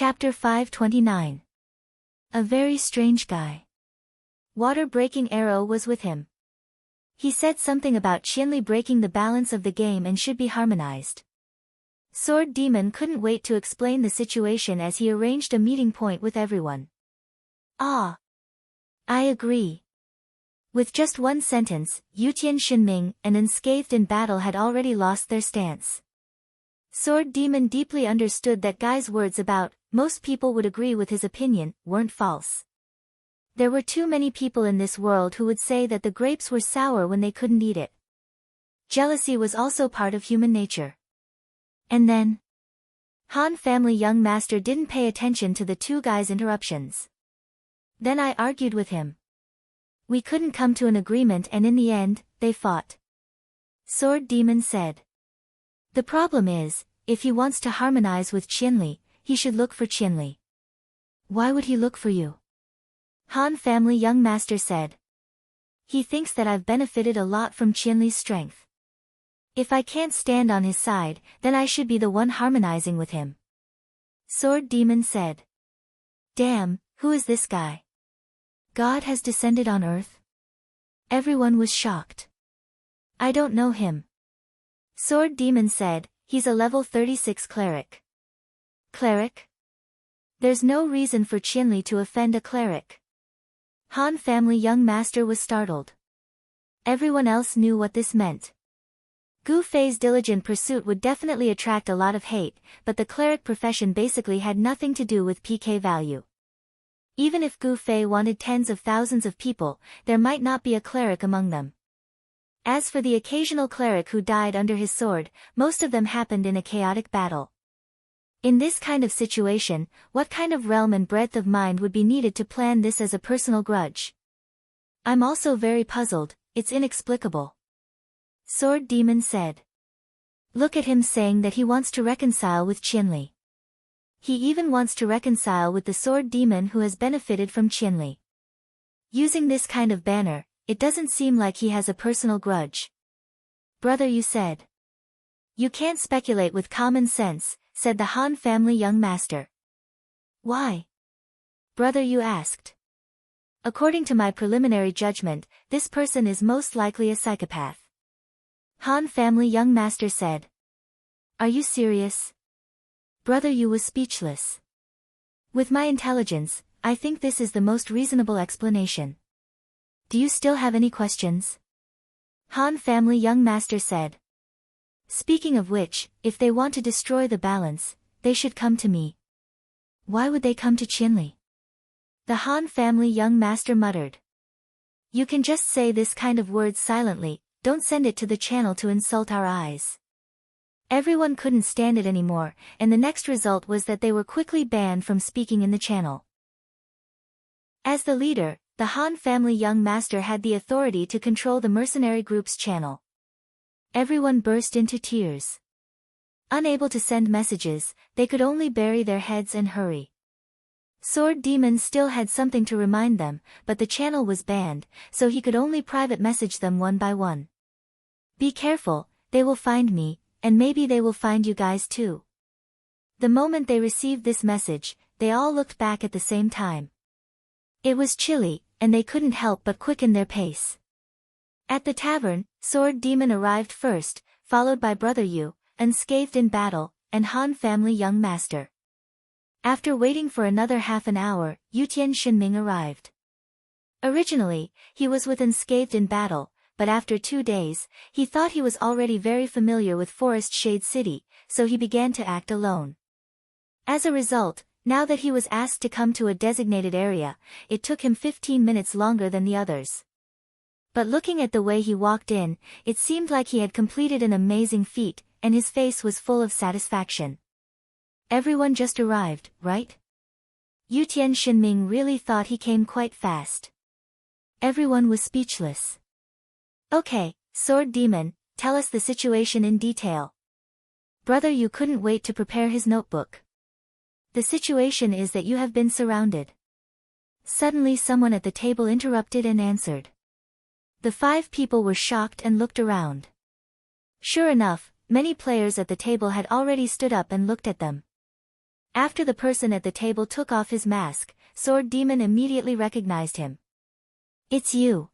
Chapter 529. A very strange guy. Water-breaking arrow was with him. He said something about Qianli breaking the balance of the game and should be harmonized. Sword Demon couldn't wait to explain the situation as he arranged a meeting point with everyone. Ah. I agree. With just one sentence, Yutian Shinming and Unscathed in Battle had already lost their stance. Sword Demon deeply understood that Guy's words about, most people would agree with his opinion, weren't false. There were too many people in this world who would say that the grapes were sour when they couldn't eat it. Jealousy was also part of human nature. And then, Han family young master didn't pay attention to the two guys' interruptions. Then I argued with him. We couldn't come to an agreement and in the end, they fought. Sword Demon said. The problem is, if he wants to harmonize with Qianli, he should look for Qianli. Why would he look for you? Han family young master said. He thinks that I've benefited a lot from Qianli's strength. If I can't stand on his side, then I should be the one harmonizing with him. Sword Demon said. Damn, who is this guy? God has descended on earth? Everyone was shocked. I don't know him. Sword Demon said, he's a level 36 cleric. Cleric? There's no reason for Qianli to offend a cleric. Han family young master was startled. Everyone else knew what this meant. Gu Fei's diligent pursuit would definitely attract a lot of hate, but the cleric profession basically had nothing to do with PK value. Even if Gu Fei wanted tens of thousands of people, there might not be a cleric among them. As for the occasional cleric who died under his sword, most of them happened in a chaotic battle. In this kind of situation, what kind of realm and breadth of mind would be needed to plan this as a personal grudge? I'm also very puzzled, it's inexplicable. Sword Demon said. Look at him saying that he wants to reconcile with Qianli. He even wants to reconcile with the Sword Demon who has benefited from Qianli. Using this kind of banner, it doesn't seem like he has a personal grudge. Brother, you said. You can't speculate with common sense, said the Han family young master. Why? Brother, you asked. According to my preliminary judgment, this person is most likely a psychopath. Han family young master said. Are you serious? Brother, you was speechless. With my intelligence, I think this is the most reasonable explanation. Do you still have any questions? Han family young master said. Speaking of which, if they want to destroy the balance, they should come to me. Why would they come to Qianli? The Han family young master muttered. You can just say this kind of words silently, don't send it to the channel to insult our eyes. Everyone couldn't stand it anymore, and the next result was that they were quickly banned from speaking in the channel. As the leader, the Han family young master had the authority to control the mercenary group's channel. Everyone burst into tears. Unable to send messages, they could only bury their heads and hurry. Sword Demon still had something to remind them, but the channel was banned, so he could only private message them one by one. Be careful, they will find me, and maybe they will find you guys too. The moment they received this message, they all looked back at the same time. It was chilly, and they couldn't help but quicken their pace. At the tavern, Sword Demon arrived first, followed by Brother Yu, Unscathed in Battle, and Han family young master. After waiting for another half an hour, Yutian Shinming arrived. Originally, he was with Unscathed in Battle, but after 2 days, he thought he was already very familiar with Forest Shade City, so he began to act alone. As a result, now that he was asked to come to a designated area, it took him 15 minutes longer than the others. But looking at the way he walked in, it seemed like he had completed an amazing feat, and his face was full of satisfaction. Everyone just arrived, right? Yutian Shinming really thought he came quite fast. Everyone was speechless. Okay, Sword Demon, tell us the situation in detail. Brother, you couldn't wait to prepare his notebook. The situation is that you have been surrounded. Suddenly someone at the table interrupted and answered. The 5 people were shocked and looked around. Sure enough, many players at the table had already stood up and looked at them. After the person at the table took off his mask, Sword Demon immediately recognized him. It's you.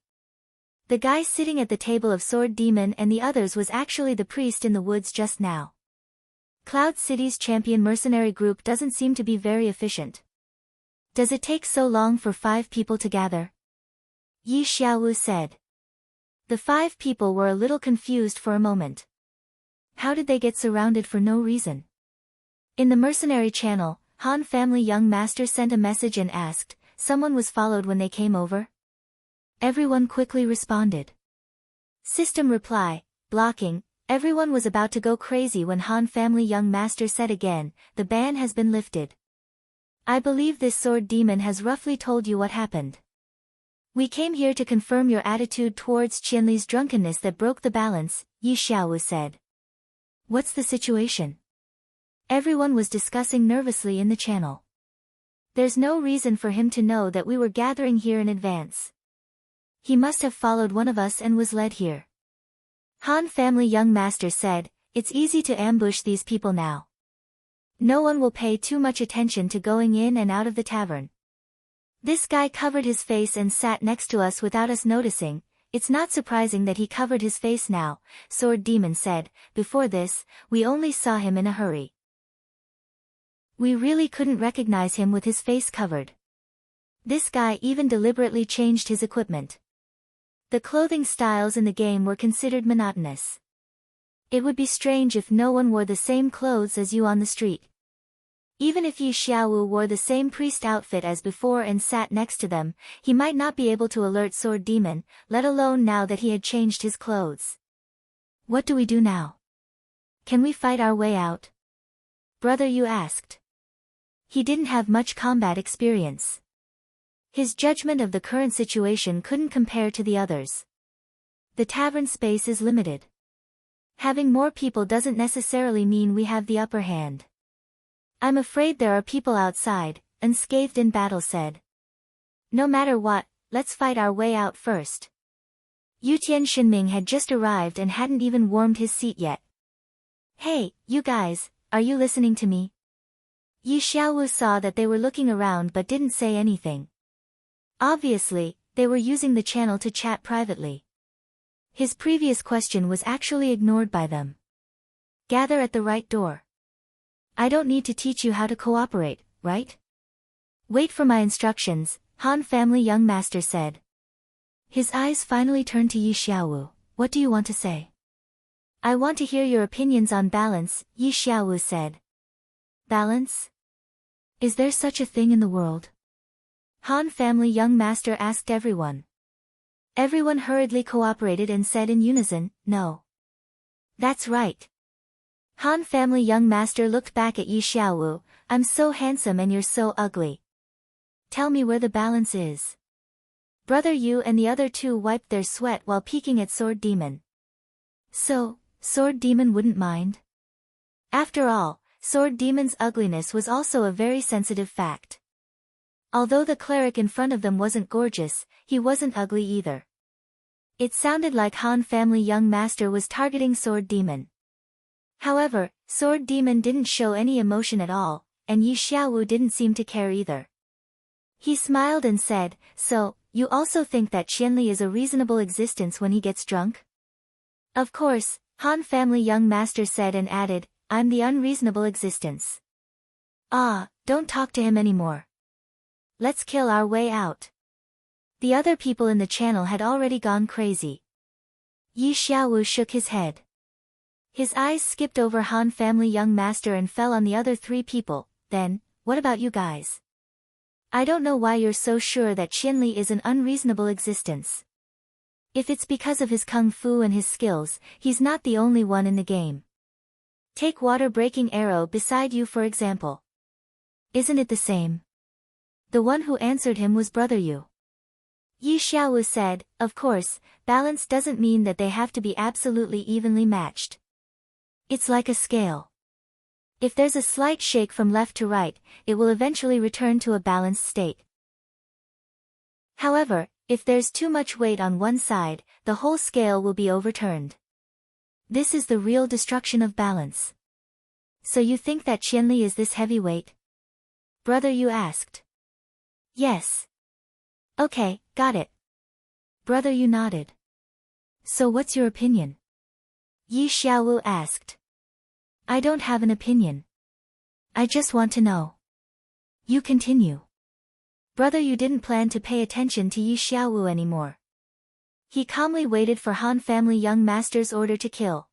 The guy sitting at the table of Sword Demon and the others was actually the priest in the woods just now. Cloud City's champion mercenary group doesn't seem to be very efficient. Does it take so long for 5 people to gather? Yi Xiaowu said. The 5 people were a little confused for a moment. How did they get surrounded for no reason? In the mercenary channel, Han family young master sent a message and asked, someone was followed when they came over? Everyone quickly responded. System reply, blocking. Everyone was about to go crazy when Han family young master said again, the ban has been lifted. I believe this Sword Demon has roughly told you what happened. We came here to confirm your attitude towards Qianli's drunkenness that broke the balance, Yi Xiaowu said. What's the situation? Everyone was discussing nervously in the channel. There's no reason for him to know that we were gathering here in advance. He must have followed one of us and was led here. Han family young master said, it's easy to ambush these people now. No one will pay too much attention to going in and out of the tavern. This guy covered his face and sat next to us without us noticing. It's not surprising that he covered his face now, Sword Demon said. Before this, we only saw him in a hurry. We really couldn't recognize him with his face covered. This guy even deliberately changed his equipment. The clothing styles in the game were considered monotonous. It would be strange if no one wore the same clothes as you on the street. Even if Yi Xiaowu wore the same priest outfit as before and sat next to them, he might not be able to alert Sword Demon, let alone now that he had changed his clothes. What do we do now? Can we fight our way out? Brother Yu asked. He didn't have much combat experience. His judgment of the current situation couldn't compare to the others. The tavern space is limited. Having more people doesn't necessarily mean we have the upper hand. I'm afraid there are people outside, Unscathed in Battle said. No matter what, let's fight our way out first. Yutian Shinming had just arrived and hadn't even warmed his seat yet. Hey, you guys, are you listening to me? Yi Xiaowu saw that they were looking around but didn't say anything. Obviously, they were using the channel to chat privately. His previous question was actually ignored by them. Gather at the right door. I don't need to teach you how to cooperate, right? Wait for my instructions, Han family young master said. His eyes finally turned to Yi Xiaowu. What do you want to say? I want to hear your opinions on balance, Yi Xiaowu said. Balance? Is there such a thing in the world? Han family young master asked everyone. Everyone hurriedly cooperated and said in unison, no. That's right. Han family young master looked back at Yi Xiaowu. I'm so handsome and you're so ugly. Tell me where the balance is. Brother Yu and the other 2 wiped their sweat while peeking at Sword Demon. So, Sword Demon wouldn't mind? After all, Sword Demon's ugliness was also a very sensitive fact. Although the cleric in front of them wasn't gorgeous, he wasn't ugly either. It sounded like Han family young master was targeting Sword Demon. However, Sword Demon didn't show any emotion at all, and Yi Xiaowu didn't seem to care either. He smiled and said, so, you also think that Qianli is a reasonable existence when he gets drunk? Of course, Han family young master said and added, I'm the unreasonable existence. Ah, don't talk to him anymore. Let's kill our way out. The other people in the channel had already gone crazy. Yi Xiaowu shook his head. His eyes skipped over Han family young master and fell on the other 3 people. Then, what about you guys? I don't know why you're so sure that Qianli is an unreasonable existence. If it's because of his kung fu and his skills, he's not the only one in the game. Take water-breaking arrow beside you for example. Isn't it the same? The one who answered him was Brother Yu. Yi Xiaowu said, of course, balance doesn't mean that they have to be absolutely evenly matched. It's like a scale. If there's a slight shake from left to right, it will eventually return to a balanced state. However, if there's too much weight on one side, the whole scale will be overturned. This is the real destruction of balance. So you think that Qianli is this heavyweight? Brother Yu asked. Yes. Okay, got it. Brother Yu nodded. So what's your opinion? Yi Xiaowu asked. I don't have an opinion. I just want to know. You continue. Brother Yu didn't plan to pay attention to Yi Xiaowu anymore. He calmly waited for Han family young master's order to kill.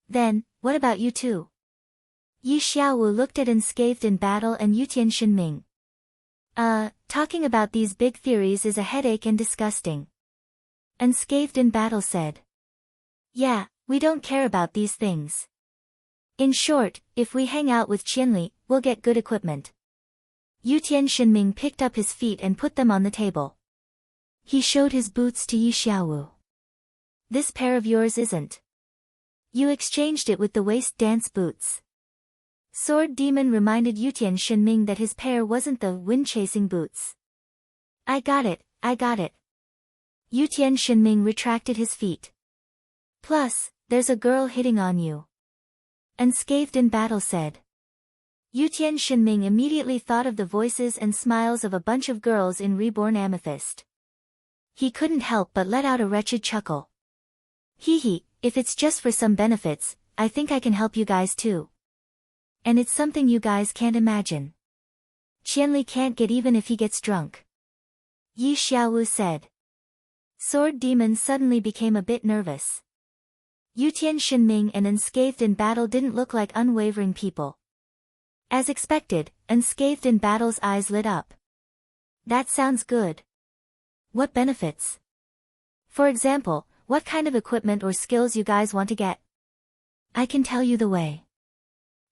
Then, what about you two? Yi Xiaowu looked at Unscathed in Battle and Yutian Shinming. Talking about these big theories is a headache and disgusting. Unscathed in Battle said. Yeah, we don't care about these things. In short, if we hang out with Qianli, we'll get good equipment. Yutian Shinming picked up his feet and put them on the table. He showed his boots to Yi Xiaowu. This pair of yours isn't. You exchanged it with the waist dance boots. Sword Demon reminded Yutian Shinming that his pair wasn't the wind-chasing boots. I got it. Yutian Shinming retracted his feet. Plus, there's a girl hitting on you. Unscathed in Battle said. Yutian Shinming immediately thought of the voices and smiles of a bunch of girls in Reborn Amethyst. He couldn't help but let out a wretched chuckle. Hee, if it's just for some benefits, I think I can help you guys too. And it's something you guys can't imagine. Qianli can't get even if he gets drunk. Yi Xiaowu said. Sword Demon suddenly became a bit nervous. Yutian Shinming and Unscathed in Battle didn't look like unwavering people. As expected, Unscathed in Battle's eyes lit up. That sounds good. What benefits? For example, what kind of equipment or skills you guys want to get? I can tell you the way.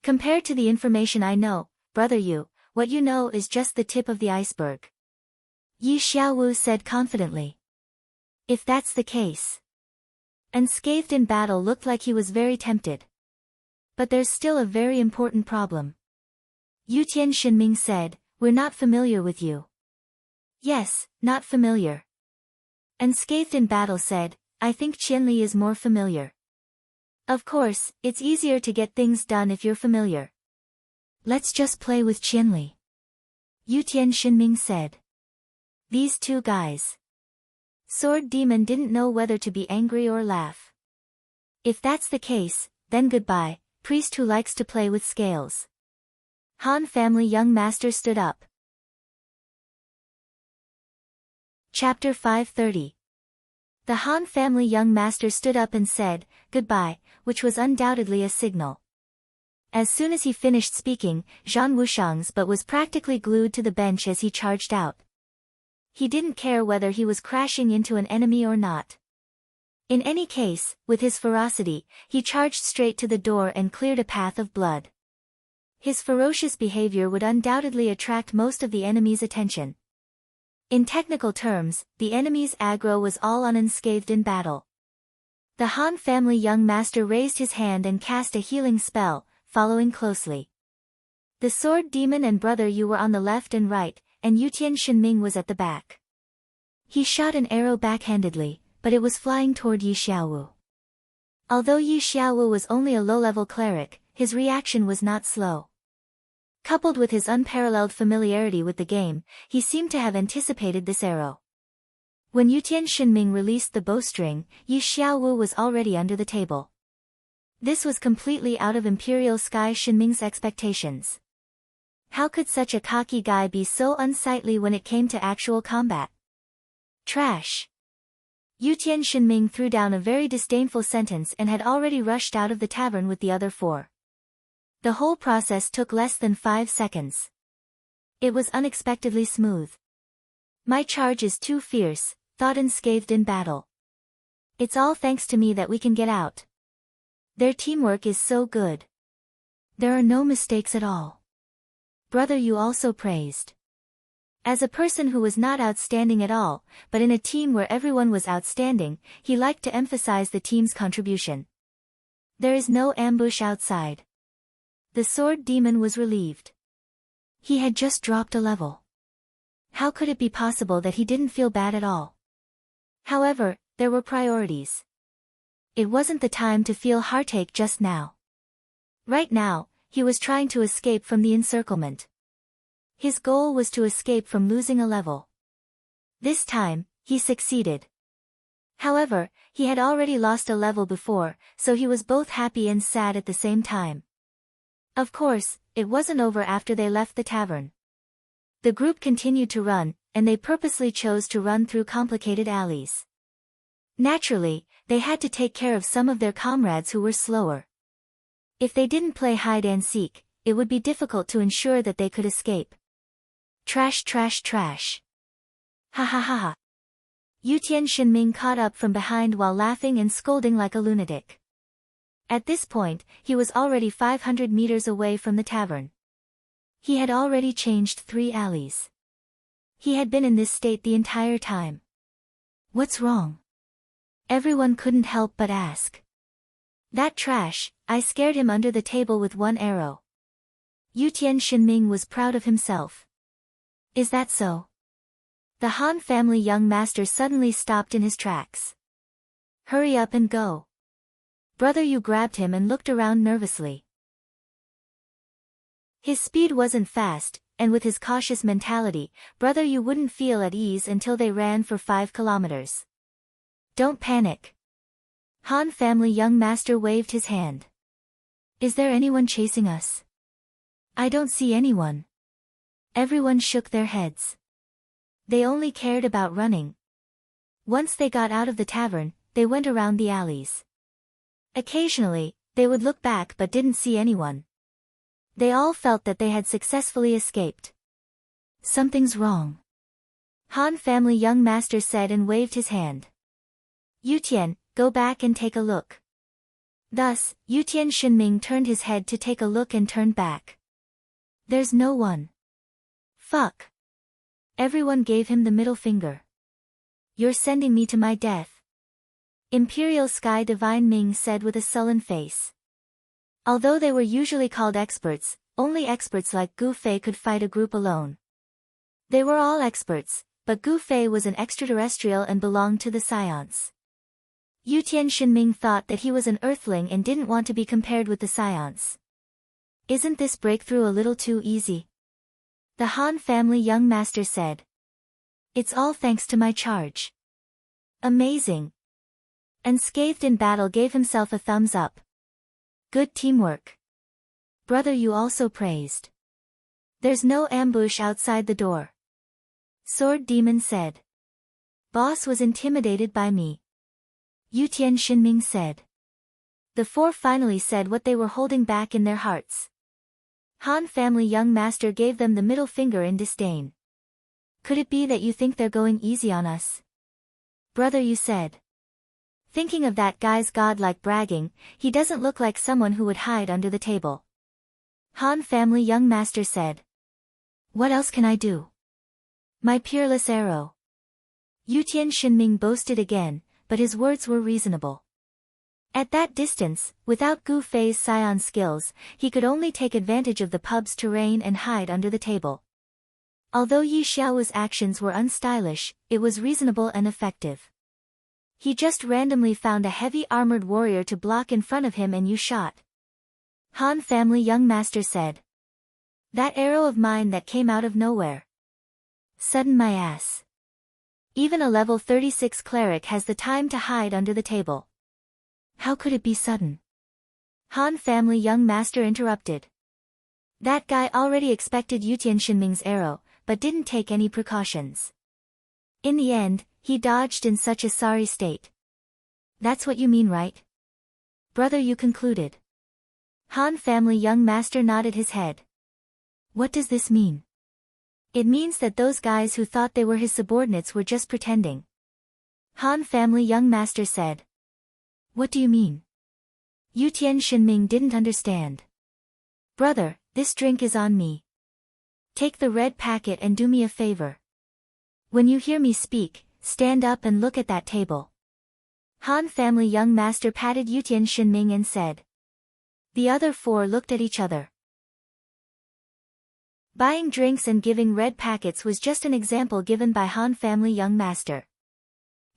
Compared to the information I know, Brother Yu, what you know is just the tip of the iceberg. Yi Xiaowu said confidently. If that's the case. Unscathed in Battle looked like he was very tempted. But there's still a very important problem. Yutian Shinming said, we're not familiar with you. Yes, not familiar. Unscathed in Battle said, I think Qianli is more familiar. Of course, it's easier to get things done if you're familiar. Let's just play with Qianli. Yutian Shinming said. These two guys. Sword Demon didn't know whether to be angry or laugh. If that's the case, then goodbye, priest who likes to play with scales. Han family young master stood up. Chapter 530. The Han family young master stood up and said, goodbye, which was undoubtedly a signal. As soon as he finished speaking, Zhan Wushang's butt was practically glued to the bench as he charged out. He didn't care whether he was crashing into an enemy or not. In any case, with his ferocity, he charged straight to the door and cleared a path of blood. His ferocious behavior would undoubtedly attract most of the enemy's attention. In technical terms, the enemy's aggro was all on Unscathed in Battle. The Han family young master raised his hand and cast a healing spell, following closely. The Sword Demon and Brother Yu were on the left and right, and Yutian Shinming was at the back. He shot an arrow backhandedly, but it was flying toward Yi Xiaowu. Although Yi Xiaowu was only a low-level cleric, his reaction was not slow. Coupled with his unparalleled familiarity with the game, he seemed to have anticipated this arrow. When Yutian Shinming released the bowstring, Yi Xiaowu was already under the table. This was completely out of Imperial Sky Shinming's expectations. How could such a cocky guy be so unsightly when it came to actual combat? Trash. Yutian Shinming threw down a very disdainful sentence and had already rushed out of the tavern with the other four. The whole process took less than 5 seconds. It was unexpectedly smooth. My charge is too fierce, thought Unscathed in Battle. It's all thanks to me that we can get out. Their teamwork is so good. There are no mistakes at all. Brother Yu also praised. As a person who was not outstanding at all, but in a team where everyone was outstanding, he liked to emphasize the team's contribution. There is no ambush outside. The Sword Demon was relieved. He had just dropped a level. How could it be possible that he didn't feel bad at all? However, there were priorities. It wasn't the time to feel heartache just now. Right now, he was trying to escape from the encirclement. His goal was to escape from losing a level. This time, he succeeded. However, he had already lost a level before, so he was both happy and sad at the same time. Of course, it wasn't over after they left the tavern. The group continued to run, and they purposely chose to run through complicated alleys. Naturally, they had to take care of some of their comrades who were slower. If they didn't play hide and seek, it would be difficult to ensure that they could escape. Trash, trash, trash. Ha ha ha ha. Yutian Shinming caught up from behind while laughing and scolding like a lunatic. At this point, he was already 500 meters away from the tavern. He had already changed 3 alleys. He had been in this state the entire time. What's wrong? Everyone couldn't help but ask. That trash, I scared him under the table with 1 arrow. Yutian Shinming was proud of himself. Is that so? The Han family young master suddenly stopped in his tracks. Hurry up and go. Brother Yu grabbed him and looked around nervously. His speed wasn't fast, and with his cautious mentality, Brother Yu wouldn't feel at ease until they ran for 5 kilometers. Don't panic. Han family young master waved his hand. Is there anyone chasing us? I don't see anyone. Everyone shook their heads. They only cared about running. Once they got out of the tavern, they went around the alleys. Occasionally, they would look back but didn't see anyone. They all felt that they had successfully escaped. Something's wrong. Han family young master said and waved his hand. Yutian, go back and take a look. Thus, Yutian Shinming turned his head to take a look and turned back. There's no one. Fuck. Everyone gave him the middle finger. You're sending me to my death. Imperial Sky Divine Ming said with a sullen face. Although they were usually called experts, only experts like Gu Fei could fight a group alone. They were all experts, but Gu Fei was an extraterrestrial and belonged to the Scions. Yutian Shinming thought that he was an earthling and didn't want to be compared with the Scions. Isn't this breakthrough a little too easy? The Han family young master said. It's all thanks to my charge. Amazing. Unscathed in battle gave himself a thumbs up. Good teamwork. Brother Yu also praised. There's no ambush outside the door. Sword Demon said. Boss was intimidated by me. Yutian Shinming said. The 4 finally said what they were holding back in their hearts. Han family young master gave them the middle finger in disdain. Could it be that you think they're going easy on us? Brother Yu said. Thinking of that guy's godlike bragging, he doesn't look like someone who would hide under the table. Han family young master said. What else can I do? My peerless arrow. Yutian Shinming boasted again, but his words were reasonable. At that distance, without Gu Fei's scion skills, he could only take advantage of the pub's terrain and hide under the table. Although Yi Xiao's actions were unstylish, it was reasonable and effective. He just randomly found a heavy armored warrior to block in front of him and you shot. Han family young master said. That arrow of mine that came out of nowhere. Sudden my ass. Even a level 36 cleric has the time to hide under the table. How could it be sudden? Han family young master interrupted. That guy already expected Yutian Shinming's arrow, but didn't take any precautions. In the end, he dodged in such a sorry state. That's what you mean, right? Brother Yu concluded. Han family young master nodded his head. What does this mean? It means that those guys who thought they were his subordinates were just pretending. Han family young master said. What do you mean? Yutian Shinming didn't understand. Brother, this drink is on me. Take the red packet and do me a favor. When you hear me speak, stand up and look at that table. Han family young master patted Yutian Shinming and said. The other 4 looked at each other. Buying drinks and giving red packets was just an example given by Han family young master.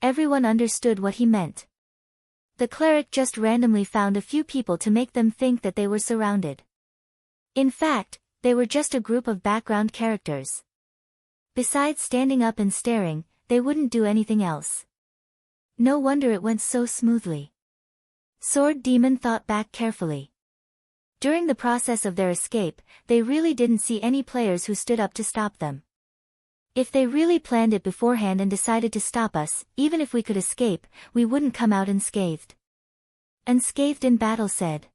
Everyone understood what he meant. The cleric just randomly found a few people to make them think that they were surrounded. In fact, they were just a group of background characters. Besides standing up and staring, they wouldn't do anything else. No wonder it went so smoothly. Sword Demon thought back carefully. During the process of their escape, they really didn't see any players who stood up to stop them. If they really planned it beforehand and decided to stop us, even if we could escape, we wouldn't come out unscathed. Unscathed in battle said.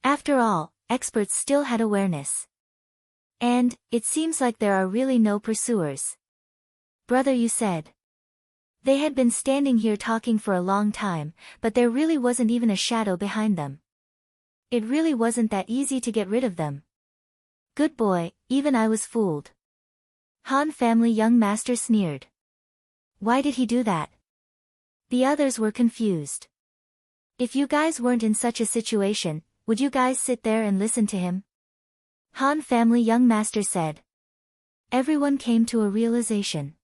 After all, experts still had awareness. And, it seems like there are really no pursuers. Brother, you said. They had been standing here talking for a long time, but there really wasn't even a shadow behind them. It really wasn't that easy to get rid of them. Good boy, even I was fooled. Han family young master sneered. Why did he do that? The others were confused. If you guys weren't in such a situation, would you guys sit there and listen to him? Han family young master said. Everyone came to a realization.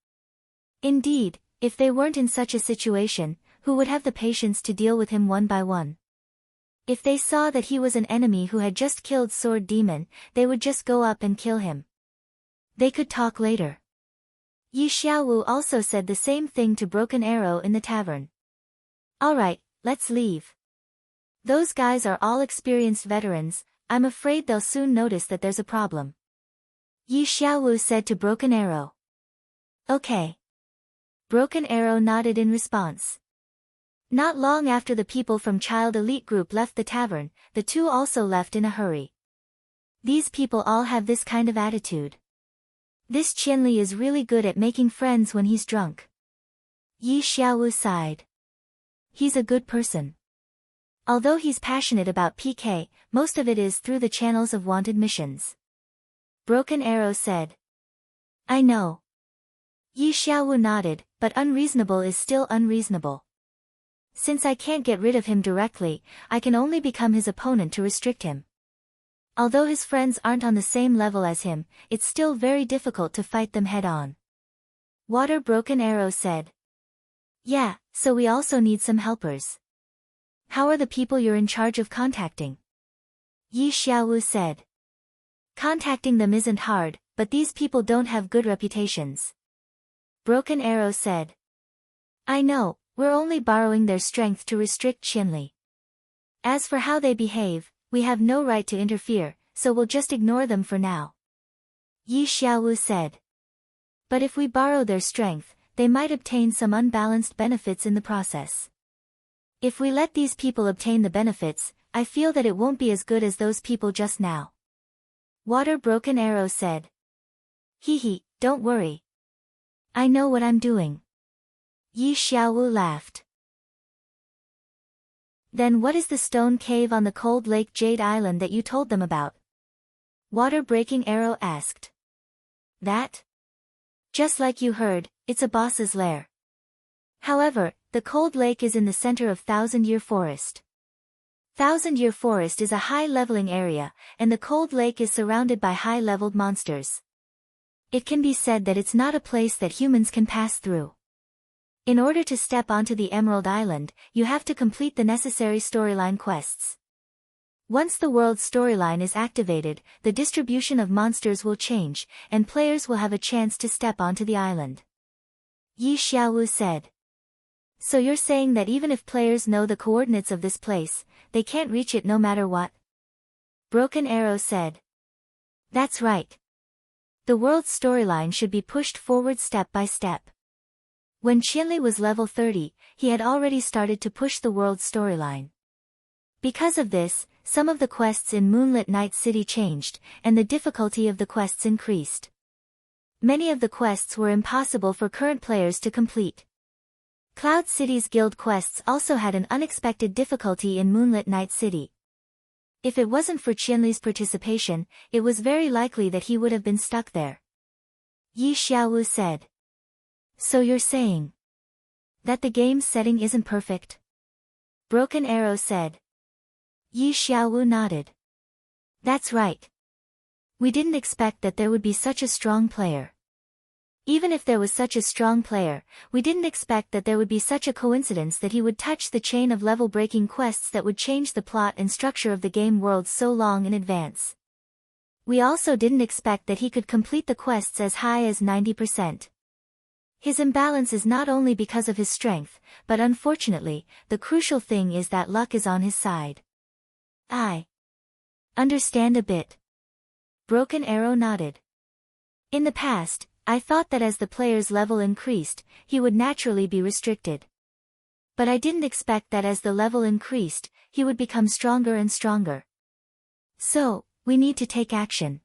Indeed, if they weren't in such a situation, who would have the patience to deal with him one by one? If they saw that he was an enemy who had just killed Sword Demon, they would just go up and kill him. They could talk later. Yi Xiaowu also said the same thing to Broken Arrow in the tavern. Alright, let's leave. Those guys are all experienced veterans, I'm afraid they'll soon notice that there's a problem. Yi Xiaowu said to Broken Arrow. Okay. Broken Arrow nodded in response. Not long after the people from Child Elite Group left the tavern, the two also left in a hurry. These people all have this kind of attitude. This Qianli is really good at making friends when he's drunk. Yi Xiaowu sighed. He's a good person. Although he's passionate about PK, most of it is through the channels of wanted missions. Broken Arrow said. I know. Yi Xiaowu nodded, but unreasonable is still unreasonable. Since I can't get rid of him directly, I can only become his opponent to restrict him. Although his friends aren't on the same level as him, it's still very difficult to fight them head-on. Water Broken Arrow said. Yeah, so we also need some helpers. How are the people you're in charge of contacting? Yi Xiaowu said. Contacting them isn't hard, but these people don't have good reputations. Broken Arrow said. I know, we're only borrowing their strength to restrict Qianli. As for how they behave, we have no right to interfere, so we'll just ignore them for now. Yi Xiaowu said. But if we borrow their strength, they might obtain some unbalanced benefits in the process. If we let these people obtain the benefits, I feel that it won't be as good as those people just now. Water Broken Arrow said. Hee, don't worry. I know what I'm doing. Yi Xiaowu laughed. Then what is the stone cave on the Cold Lake Jade Island that you told them about? Water Breaking Arrow asked. That? Just like you heard, it's a boss's lair. However, the Cold Lake is in the center of Thousand Year Forest. Thousand Year Forest is a high-leveling area, and the Cold Lake is surrounded by high-leveled monsters. It can be said that it's not a place that humans can pass through. In order to step onto the Emerald Island, you have to complete the necessary storyline quests. Once the world's storyline is activated, the distribution of monsters will change, and players will have a chance to step onto the island. Yi Xiaowu said. So you're saying that even if players know the coordinates of this place, they can't reach it no matter what? Broken Arrow said. That's right. The world's storyline should be pushed forward step by step. When Qianli was level 30, he had already started to push the world's storyline. Because of this, some of the quests in Moonlit Night City changed, and the difficulty of the quests increased. Many of the quests were impossible for current players to complete. Cloud City's guild quests also had an unexpected difficulty in Moonlit Night City. If it wasn't for Qianli's participation, it was very likely that he would have been stuck there. Yi Xiaowu said. So you're saying that the game's setting isn't perfect? Broken Arrow said. Yi Xiaowu nodded. That's right. We didn't expect that there would be such a strong player. Even if there was such a strong player, we didn't expect that there would be such a coincidence that he would touch the chain of level-breaking quests that would change the plot and structure of the game world so long in advance. We also didn't expect that he could complete the quests as high as 90%. His imbalance is not only because of his strength, but unfortunately, the crucial thing is that luck is on his side. I understand a bit. Broken Arrow nodded. In the past, I thought that as the player's level increased, he would naturally be restricted. But I didn't expect that as the level increased, he would become stronger and stronger. So, we need to take action.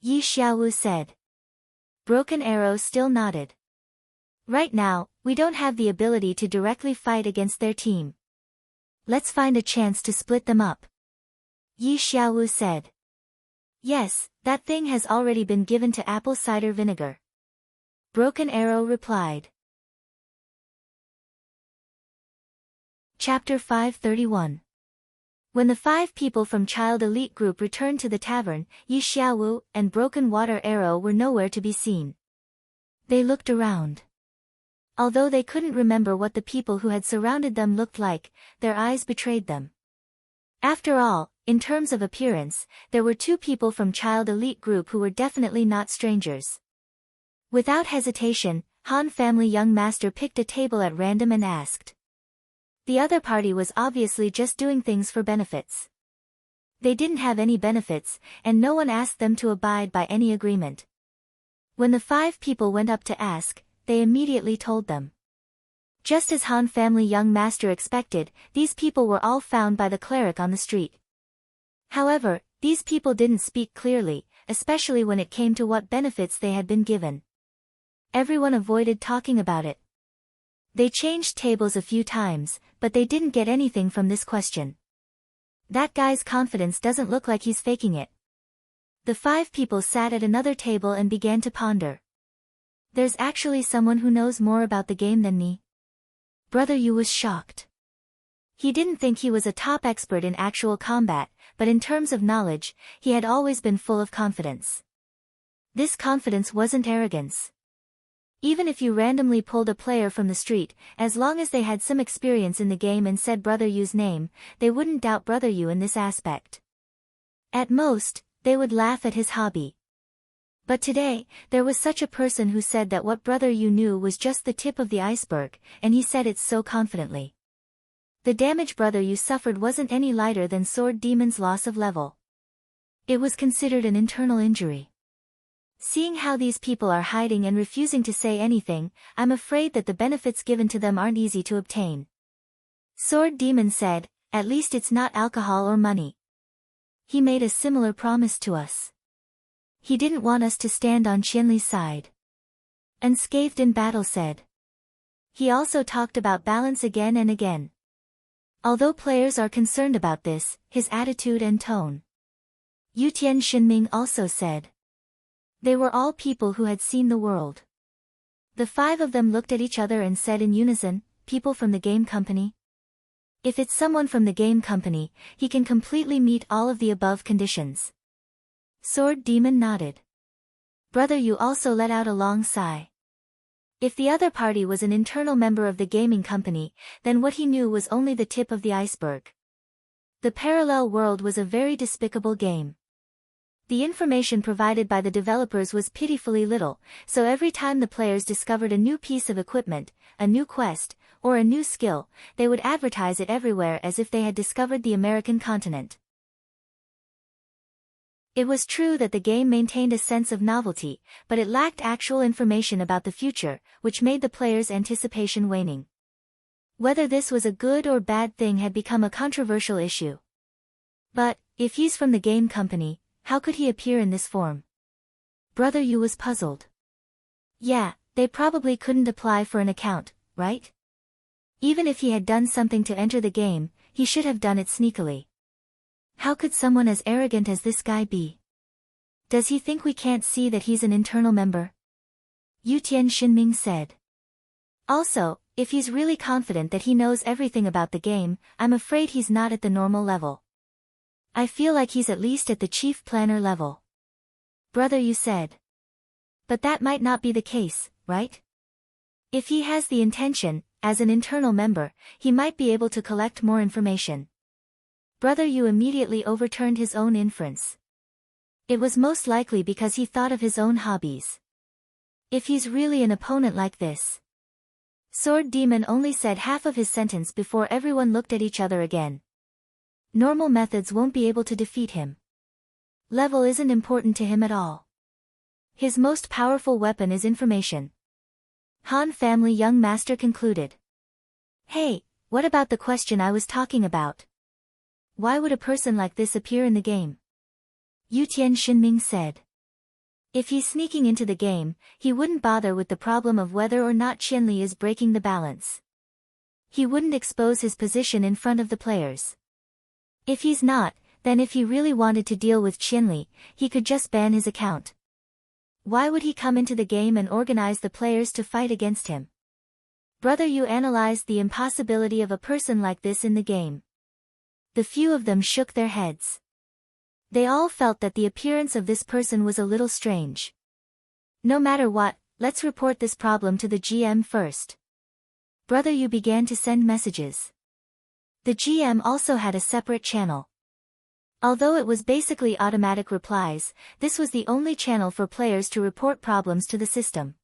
Yi Xiaowu said. Broken Arrow still nodded. Right now, we don't have the ability to directly fight against their team. Let's find a chance to split them up. Yi Xiaowu said. Yes, that thing has already been given to apple cider vinegar. Broken Arrow replied. Chapter 531. When the 5 people from Child Elite Group returned to the tavern, Yi Xiaowu and Broken Water Arrow were nowhere to be seen. They looked around. Although they couldn't remember what the people who had surrounded them looked like, their eyes betrayed them. After all, in terms of appearance, there were 2 people from Child Elite Group who were definitely not strangers. Without hesitation, Han Family Young Master picked a table at random and asked. The other party was obviously just doing things for benefits. They didn't have any benefits, and no one asked them to abide by any agreement. When the 5 people went up to ask, they immediately told them. Just as Han Family Young Master expected, these people were all found by the cleric on the street. However, these people didn't speak clearly, especially when it came to what benefits they had been given. Everyone avoided talking about it. They changed tables a few times, but they didn't get anything from this question. That guy's confidence doesn't look like he's faking it. The 5 people sat at another table and began to ponder. There's actually someone who knows more about the game than me. Brother Yu was shocked. He didn't think he was a top expert in actual combat, but in terms of knowledge, he had always been full of confidence. This confidence wasn't arrogance. Even if you randomly pulled a player from the street, as long as they had some experience in the game and said Brother Yu's name, they wouldn't doubt Brother Yu in this aspect. At most, they would laugh at his hobby. But today, there was such a person who said that what Brother Yu knew was just the tip of the iceberg, and he said it so confidently. The damage Brother Yu suffered wasn't any lighter than Sword Demon's loss of level. It was considered an internal injury. Seeing how these people are hiding and refusing to say anything, I'm afraid that the benefits given to them aren't easy to obtain. Sword Demon said, at least it's not alcohol or money. He made a similar promise to us. He didn't want us to stand on Qianli's side. Unscathed in Battle said. He also talked about balance again and again. Although players are concerned about this, his attitude and tone. Yutian Shinming also said. They were all people who had seen the world. The 5 of them looked at each other and said in unison, people from the game company? If it's someone from the game company, he can completely meet all of the above conditions. Sword Demon nodded. Brother Yu also let out a long sigh. If the other party was an internal member of the gaming company, then what he knew was only the tip of the iceberg. The parallel world was a very despicable game. The information provided by the developers was pitifully little, so every time the players discovered a new piece of equipment, a new quest, or a new skill, they would advertise it everywhere as if they had discovered the American continent. It was true that the game maintained a sense of novelty, but it lacked actual information about the future, which made the players' anticipation waning. Whether this was a good or bad thing had become a controversial issue. But, if he's from the game company, how could he appear in this form? Brother Yu was puzzled. Yeah, they probably couldn't apply for an account, right? Even if he had done something to enter the game, he should have done it sneakily. How could someone as arrogant as this guy be? Does he think we can't see that he's an internal member? Yutian Shinming said. Also, if he's really confident that he knows everything about the game, I'm afraid he's not at the normal level. I feel like he's at least at the chief planner level. Brother Yu said. But that might not be the case, right? If he has the intention, as an internal member, he might be able to collect more information. Brother Yu immediately overturned his own inference. It was most likely because he thought of his own hobbies. If he's really an opponent like this. Sword Demon only said half of his sentence before everyone looked at each other again. Normal methods won't be able to defeat him. Level isn't important to him at all. His most powerful weapon is information. Han family young master concluded. Hey, what about the question I was talking about? Why would a person like this appear in the game? Yutian Shinming said. If he's sneaking into the game, he wouldn't bother with the problem of whether or not Qianli is breaking the balance. He wouldn't expose his position in front of the players. If he's not, then if he really wanted to deal with Qianli, he could just ban his account. Why would he come into the game and organize the players to fight against him? Brother, you analyzed the impossibility of a person like this in the game. The few of them shook their heads. They all felt that the appearance of this person was a little strange. No matter what, let's report this problem to the GM first. Brother Yu began to send messages. The GM also had a separate channel. Although it was basically automatic replies, this was the only channel for players to report problems to the system.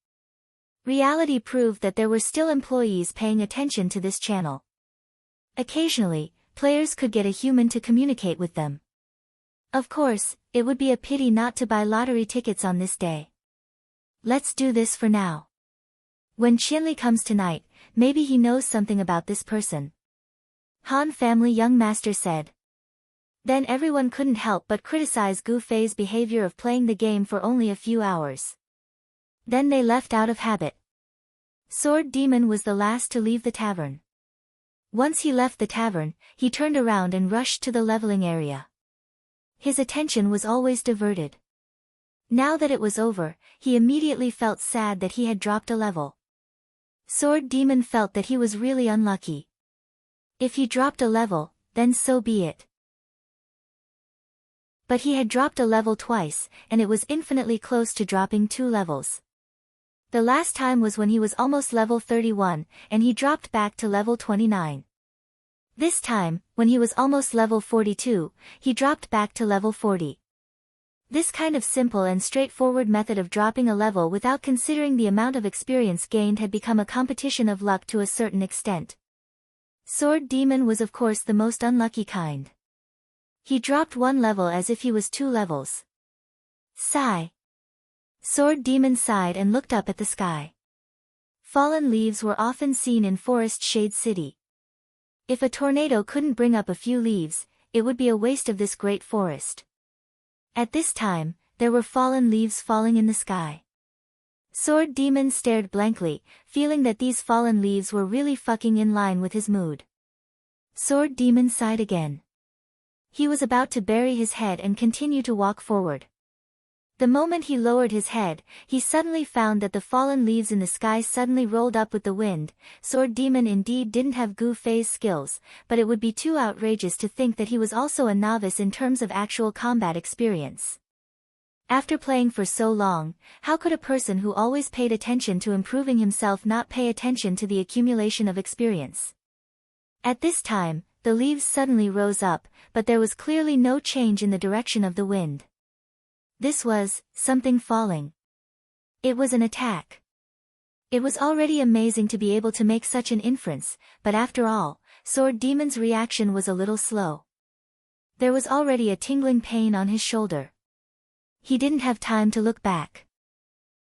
Reality proved that there were still employees paying attention to this channel. Occasionally, players could get a human to communicate with them. Of course, it would be a pity not to buy lottery tickets on this day. Let's do this for now. When Qianli comes tonight, maybe he knows something about this person. Han family young master said. Then everyone couldn't help but criticize Gu Fei's behavior of playing the game for only a few hours. Then they left out of habit. Sword Demon was the last to leave the tavern. Once he left the tavern, he turned around and rushed to the leveling area. His attention was always diverted. Now that it was over, he immediately felt sad that he had dropped a level. Sword Demon felt that he was really unlucky. If he dropped a level, then so be it. But he had dropped a level twice, and it was infinitely close to dropping 2 levels. The last time was when he was almost level 31, and he dropped back to level 29. This time, when he was almost level 42, he dropped back to level 40. This kind of simple and straightforward method of dropping a level without considering the amount of experience gained had become a competition of luck to a certain extent. Sword Demon was of course the most unlucky kind. He dropped 1 level as if he was 2 levels. Sigh. Sword Demon sighed and looked up at the sky. Fallen leaves were often seen in Forest Shade City. If a tornado couldn't bring up a few leaves, it would be a waste of this great forest. At this time, there were fallen leaves falling in the sky. Sword Demon stared blankly, feeling that these fallen leaves were really fucking in line with his mood. Sword Demon sighed again. He was about to bury his head and continue to walk forward. The moment he lowered his head, he suddenly found that the fallen leaves in the sky suddenly rolled up with the wind. Sword Demon indeed didn't have Gu Fei's skills, but it would be too outrageous to think that he was also a novice in terms of actual combat experience. After playing for so long, how could a person who always paid attention to improving himself not pay attention to the accumulation of experience? At this time, the leaves suddenly rose up, but there was clearly no change in the direction of the wind. This was something falling. It was an attack. It was already amazing to be able to make such an inference, but after all, Sword Demon's reaction was a little slow. There was already a tingling pain on his shoulder. He didn't have time to look back.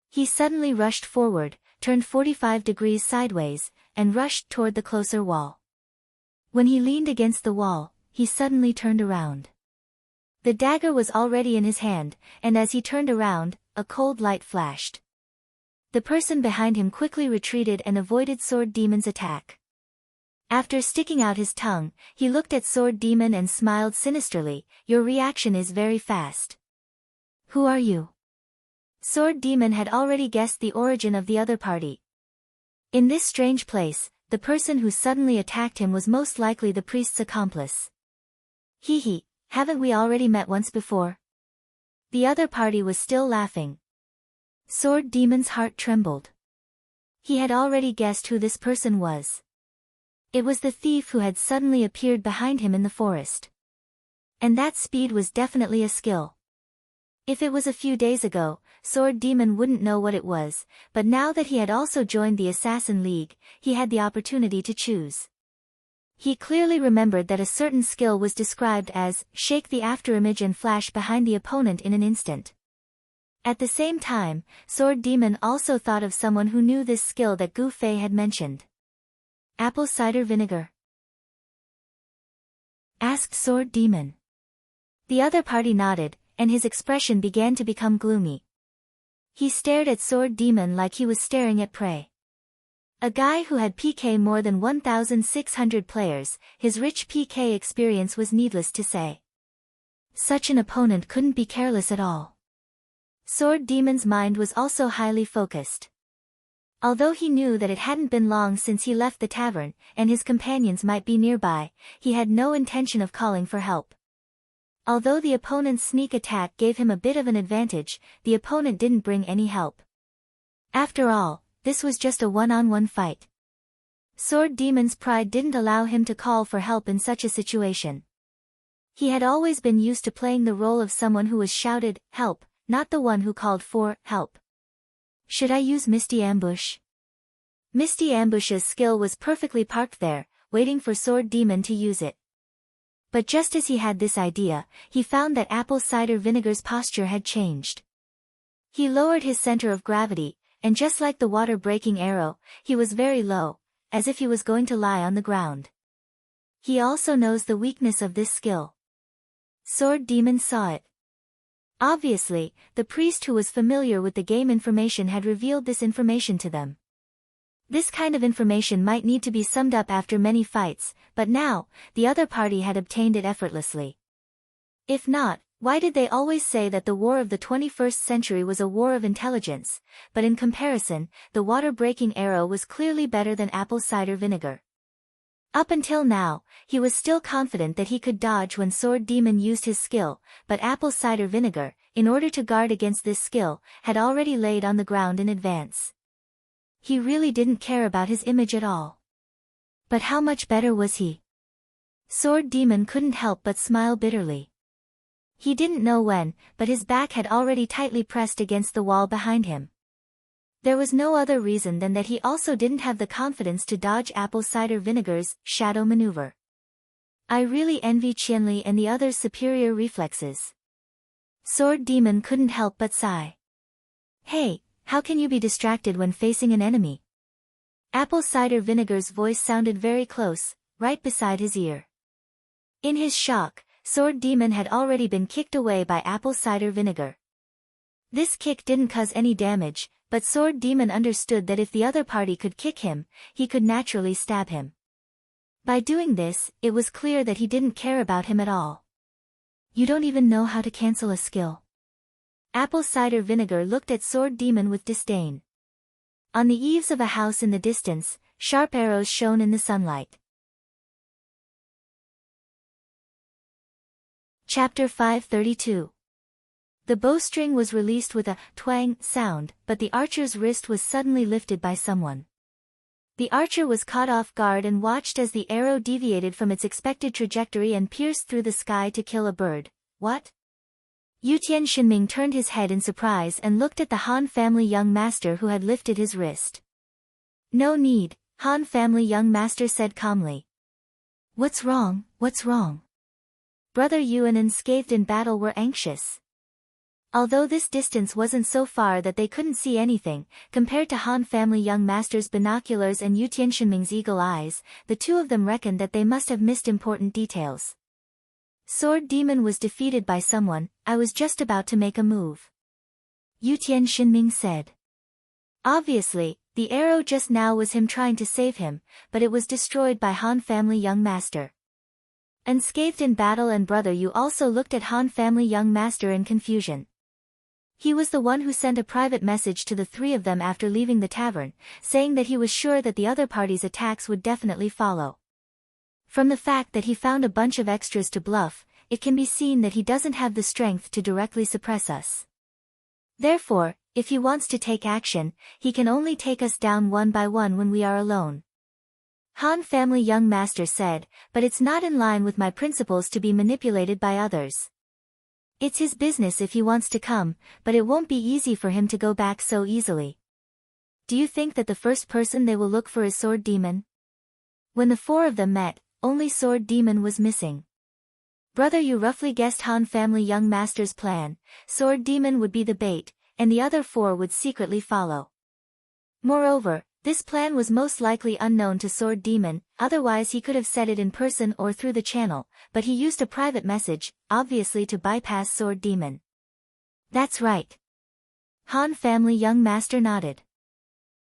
He suddenly rushed forward, turned 45 degrees sideways, and rushed toward the closer wall. When he leaned against the wall, he suddenly turned around. The dagger was already in his hand, and as he turned around, a cold light flashed. The person behind him quickly retreated and avoided Sword Demon's attack. After sticking out his tongue, he looked at Sword Demon and smiled sinisterly. Your reaction is very fast. Who are you? Sword Demon had already guessed the origin of the other party. In this strange place, the person who suddenly attacked him was most likely the priest's accomplice. Hee. Haven't we already met once before? The other party was still laughing. Sword Demon's heart trembled. He had already guessed who this person was. It was the thief who had suddenly appeared behind him in the forest. And that speed was definitely a skill. If it was a few days ago, Sword Demon wouldn't know what it was, but now that he had also joined the Assassin League, he had the opportunity to choose. He clearly remembered that a certain skill was described as, shake the afterimage and flash behind the opponent in an instant. At the same time, Sword Demon also thought of someone who knew this skill that Gu Fei had mentioned. Apple cider vinegar? Asked Sword Demon. The other party nodded, and his expression began to become gloomy. He stared at Sword Demon like he was staring at prey. A guy who had PK more than 1,600 players, his rich PK experience was needless to say. Such an opponent couldn't be careless at all. Sword Demon's mind was also highly focused. Although he knew that it hadn't been long since he left the tavern, and his companions might be nearby, he had no intention of calling for help. Although the opponent's sneak attack gave him a bit of an advantage, the opponent didn't bring any help. After all, this was just a one-on-one fight. Sword Demon's pride didn't allow him to call for help in such a situation. He had always been used to playing the role of someone who was shouted, "Help," not the one who called for help. Should I use Misty Ambush? Misty Ambush's skill was perfectly parked there, waiting for Sword Demon to use it. But just as he had this idea, he found that apple cider vinegar's posture had changed. He lowered his center of gravity, and just like the water-breaking arrow, he was very low, as if he was going to lie on the ground. He also knows the weakness of this skill. Sword Demon saw it. Obviously, the priest who was familiar with the game information had revealed this information to them. This kind of information might need to be summed up after many fights, but now, the other party had obtained it effortlessly. If not, why did they always say that the war of the 21st century was a war of intelligence, but in comparison, the water-breaking arrow was clearly better than apple cider vinegar. Up until now, he was still confident that he could dodge when Sword Demon used his skill, but apple cider vinegar, in order to guard against this skill, had already laid on the ground in advance. He really didn't care about his image at all. But how much better was he? Sword Demon couldn't help but smile bitterly. He didn't know when, but his back had already tightly pressed against the wall behind him. There was no other reason than that he also didn't have the confidence to dodge apple cider vinegar's shadow maneuver. I really envy Qianli and the others' superior reflexes. Sword Demon couldn't help but sigh. Hey, how can you be distracted when facing an enemy? Apple cider vinegar's voice sounded very close, right beside his ear. In his shock, Sword Demon had already been kicked away by apple cider vinegar. This kick didn't cause any damage, but Sword Demon understood that if the other party could kick him, he could naturally stab him. By doing this, it was clear that he didn't care about him at all. You don't even know how to cancel a skill. Apple cider vinegar looked at Sword Demon with disdain. On the eaves of a house in the distance, sharp arrows shone in the sunlight. Chapter 532. The bowstring was released with a twang sound, but the archer's wrist was suddenly lifted by someone. The archer was caught off guard and watched as the arrow deviated from its expected trajectory and pierced through the sky to kill a bird. What? Yutian Shinming turned his head in surprise and looked at the Han family young master who had lifted his wrist. No need, Han family young master said calmly. What's wrong, what's wrong? Brother Yuan and Scathed in Battle were anxious. Although this distance wasn't so far that they couldn't see anything, compared to Han family young master's binoculars and Yutian Shinming's eagle eyes, the two of them reckoned that they must have missed important details. Sword Demon was defeated by someone, I was just about to make a move. Yutian Shinming said. Obviously, the arrow just now was him trying to save him, but it was destroyed by Han family young master. Unscathed in Battle and Brother Yu also looked at Han family young master in confusion. He was the one who sent a private message to the three of them after leaving the tavern, saying that he was sure that the other party's attacks would definitely follow. From the fact that he found a bunch of extras to bluff, it can be seen that he doesn't have the strength to directly suppress us. Therefore, if he wants to take action, he can only take us down one by one when we are alone. Han family young master said, but it's not in line with my principles to be manipulated by others. It's his business if he wants to come, but it won't be easy for him to go back so easily. Do you think that the first person they will look for is Sword Demon? When the four of them met, only Sword Demon was missing. Brother, you roughly guessed Han family young master's plan. Sword Demon would be the bait, and the other four would secretly follow. Moreover, this plan was most likely unknown to Sword Demon, otherwise he could have said it in person or through the channel, but he used a private message, obviously to bypass Sword Demon. That's right. Han family young master nodded.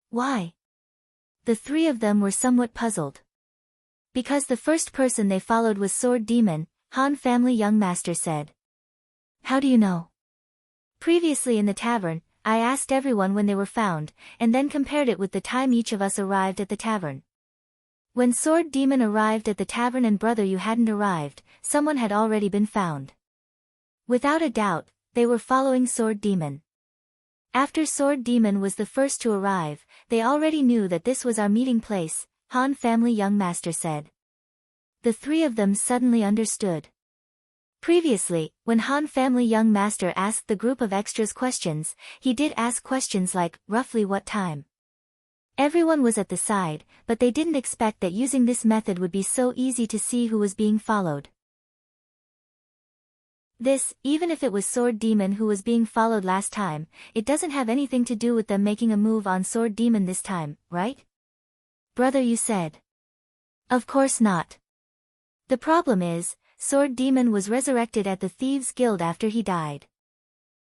Why? The three of them were somewhat puzzled. Because the first person they followed was Sword Demon, Han family young master said. How do you know? Previously in the tavern, I asked everyone when they were found, and then compared it with the time each of us arrived at the tavern. When Sword Demon arrived at the tavern and brother you hadn't arrived, someone had already been found. Without a doubt, they were following Sword Demon. After Sword Demon was the first to arrive, they already knew that this was our meeting place, Han family young master said. The three of them suddenly understood. Previously, when Han family young master asked the group of extras questions, he did ask questions like, roughly what time? Everyone was at the side, but they didn't expect that using this method would be so easy to see who was being followed. This, even if it was Sword Demon who was being followed last time, it doesn't have anything to do with them making a move on Sword Demon this time, right? Brother, you said. Of course not. The problem is, Sword Demon was resurrected at the Thieves' Guild after he died.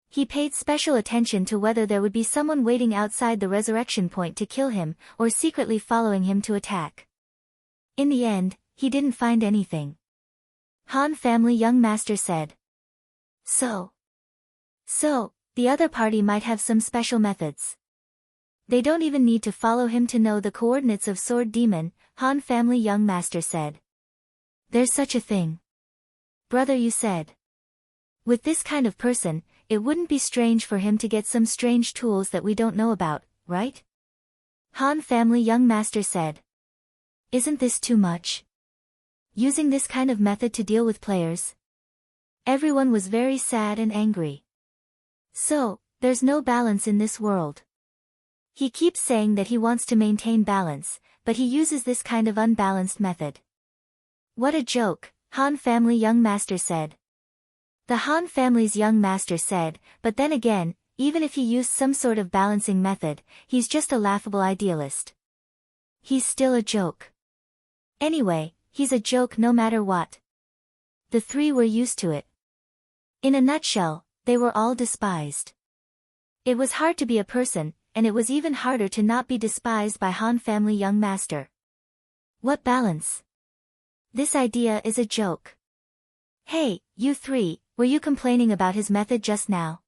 He paid special attention to whether there would be someone waiting outside the resurrection point to kill him, or secretly following him to attack. In the end, he didn't find anything. Han family young master said. So, the other party might have some special methods. They don't even need to follow him to know the coordinates of Sword Demon, Han family young master said. There's such a thing. Brother, you said. With this kind of person, it wouldn't be strange for him to get some strange tools that we don't know about, right? Han family young master said. Isn't this too much? Using this kind of method to deal with players? Everyone was very sad and angry. So, there's no balance in this world. He keeps saying that he wants to maintain balance, but he uses this kind of unbalanced method. What a joke, Han family young master said. The Han family's young master said, but then again, even if he used some sort of balancing method, he's just a laughable idealist. He's still a joke. Anyway, he's a joke no matter what. The three were used to it. In a nutshell, they were all despised. It was hard to be a person, and it was even harder to not be despised by Han family young master. What balance? This idea is a joke. Hey, you three, were you complaining about his method just now?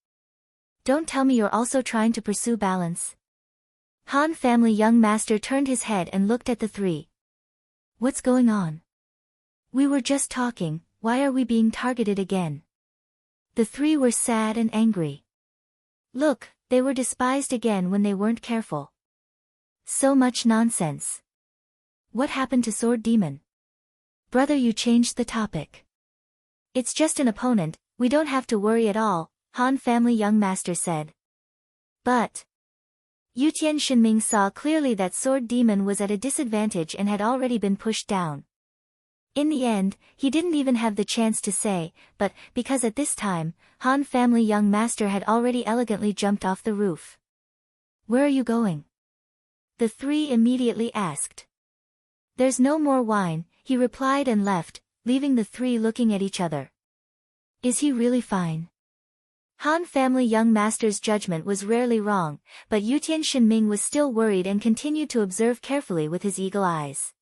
Don't tell me you're also trying to pursue balance. Han family young master turned his head and looked at the three. What's going on? We were just talking, why are we being targeted again? The three were sad and angry. Look, they were despised again when they weren't careful. So much nonsense. What happened to Sword Demon? Brother, you changed the topic. It's just an opponent, we don't have to worry at all, Han family young master said. But Yutian Shinming saw clearly that Sword Demon was at a disadvantage and had already been pushed down. In the end, he didn't even have the chance to say, but, because at this time, Han family young master had already elegantly jumped off the roof. Where are you going? The three immediately asked. There's no more wine, he replied and left, leaving the three looking at each other. Is he really fine? Han family young master's judgment was rarely wrong, but Yutian Shinming was still worried and continued to observe carefully with his eagle eyes.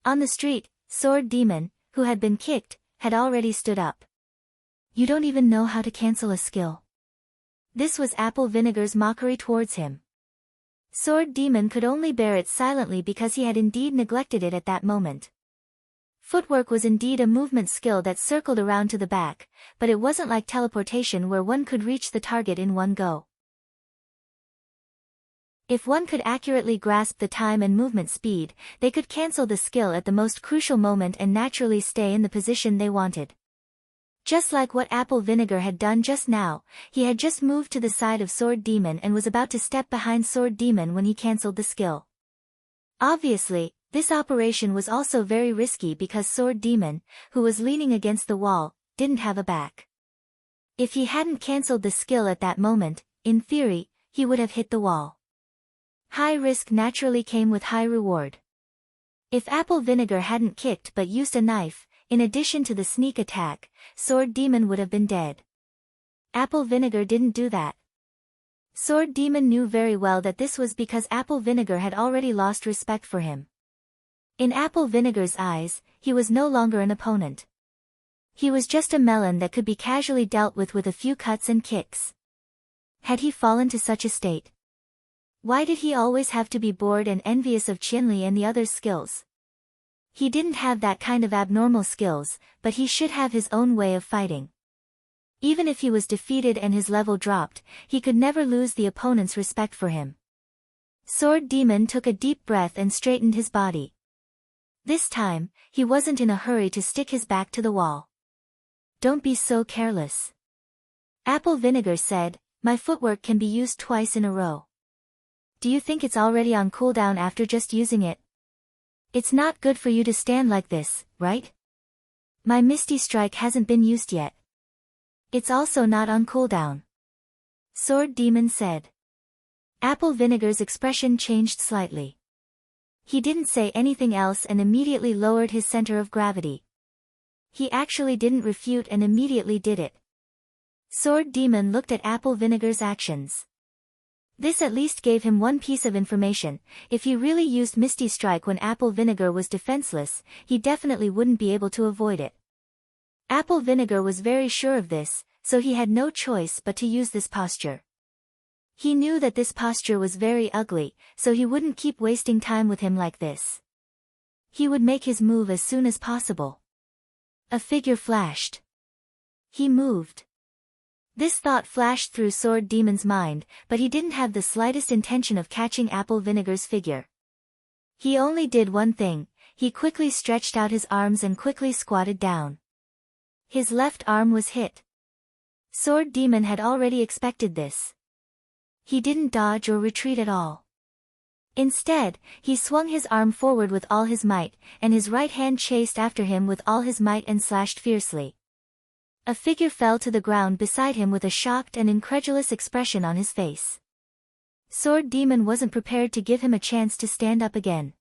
On the street, Sword Demon, who had been kicked, had already stood up. You don't even know how to cancel a skill. This was Apple Vinegar's mockery towards him. Sword Demon could only bear it silently because he had indeed neglected it at that moment. Footwork was indeed a movement skill that circled around to the back, but it wasn't like teleportation where one could reach the target in one go. If one could accurately grasp the time and movement speed, they could cancel the skill at the most crucial moment and naturally stay in the position they wanted. Just like what Apple Vinegar had done just now, he had just moved to the side of Sword Demon and was about to step behind Sword Demon when he cancelled the skill. Obviously, this operation was also very risky because Sword Demon, who was leaning against the wall, didn't have a back. If he hadn't cancelled the skill at that moment, in theory, he would have hit the wall. High risk naturally came with high reward. If Apple Vinegar hadn't kicked but used a knife, in addition to the sneak attack, Sword Demon would have been dead. Apple Vinegar didn't do that. Sword Demon knew very well that this was because Apple Vinegar had already lost respect for him. In Apple Vinegar's eyes, he was no longer an opponent. He was just a melon that could be casually dealt with a few cuts and kicks. Had he fallen to such a state? Why did he always have to be bored and envious of Qianli and the others' skills? He didn't have that kind of abnormal skills, but he should have his own way of fighting. Even if he was defeated and his level dropped, he could never lose the opponent's respect for him. Sword Demon took a deep breath and straightened his body. This time, he wasn't in a hurry to stick his back to the wall. "Don't be so careless," Apple Vinegar said. "My footwork can be used twice in a row. Do you think it's already on cooldown after just using it? It's not good for you to stand like this, right? My Misty Strike hasn't been used yet. It's also not on cooldown," Sword Demon said. Apple Vinegar's expression changed slightly. He didn't say anything else and immediately lowered his center of gravity. He actually didn't refute and immediately did it. Sword Demon looked at Apple Vinegar's actions. This at least gave him one piece of information: if he really used Misty Strike when Apple Vinegar was defenseless, he definitely wouldn't be able to avoid it. Apple Vinegar was very sure of this, so he had no choice but to use this posture. He knew that this posture was very ugly, so he wouldn't keep wasting time with him like this. He would make his move as soon as possible. A figure flashed. He moved. This thought flashed through Sword Demon's mind, but he didn't have the slightest intention of catching Apple Vinegar's figure. He only did one thing: he quickly stretched out his arms and quickly squatted down. His left arm was hit. Sword Demon had already expected this. He didn't dodge or retreat at all. Instead, he swung his arm forward with all his might, and his right hand chased after him with all his might and slashed fiercely. A figure fell to the ground beside him with a shocked and incredulous expression on his face. Sword Demon wasn't prepared to give him a chance to stand up again.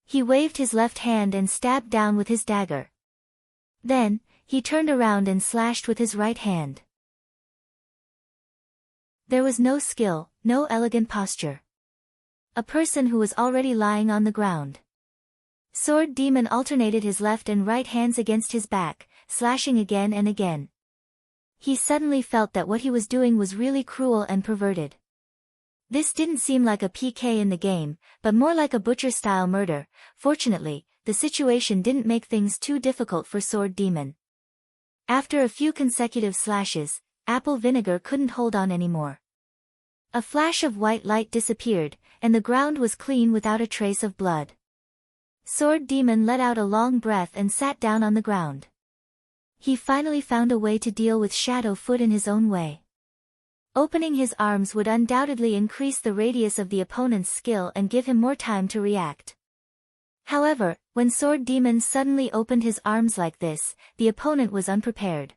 He waved his left hand and stabbed down with his dagger. Then, he turned around and slashed with his right hand. There was no skill, no elegant posture. A person who was already lying on the ground. Sword Demon alternated his left and right hands against his back, slashing again and again. He suddenly felt that what he was doing was really cruel and perverted. This didn't seem like a PK in the game, but more like a butcher-style murder. Fortunately, the situation didn't make things too difficult for Sword Demon. After a few consecutive slashes, Apple Vinegar couldn't hold on anymore. A flash of white light disappeared, and the ground was clean without a trace of blood. Sword Demon let out a long breath and sat down on the ground. He finally found a way to deal with Shadow Foot in his own way. Opening his arms would undoubtedly increase the radius of the opponent's skill and give him more time to react. However, when Sword Demon suddenly opened his arms like this, the opponent was unprepared.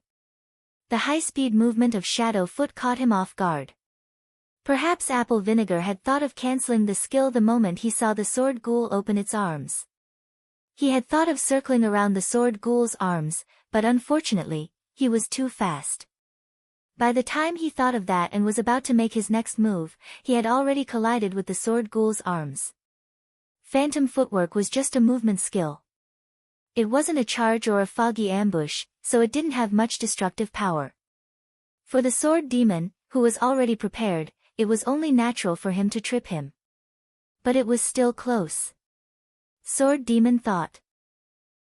The high-speed movement of Shadow Foot caught him off guard. Perhaps Apple Vinegar had thought of cancelling the skill the moment he saw the Sword Ghoul open its arms. He had thought of circling around the Sword Ghoul's arms, but unfortunately, he was too fast. By the time he thought of that and was about to make his next move, he had already collided with the Sword Ghoul's arms. Phantom Footwork was just a movement skill. It wasn't a charge or a foggy ambush, so it didn't have much destructive power. For the Sword Demon, who was already prepared, it was only natural for him to trip him. But it was still close. Sword Demon thought.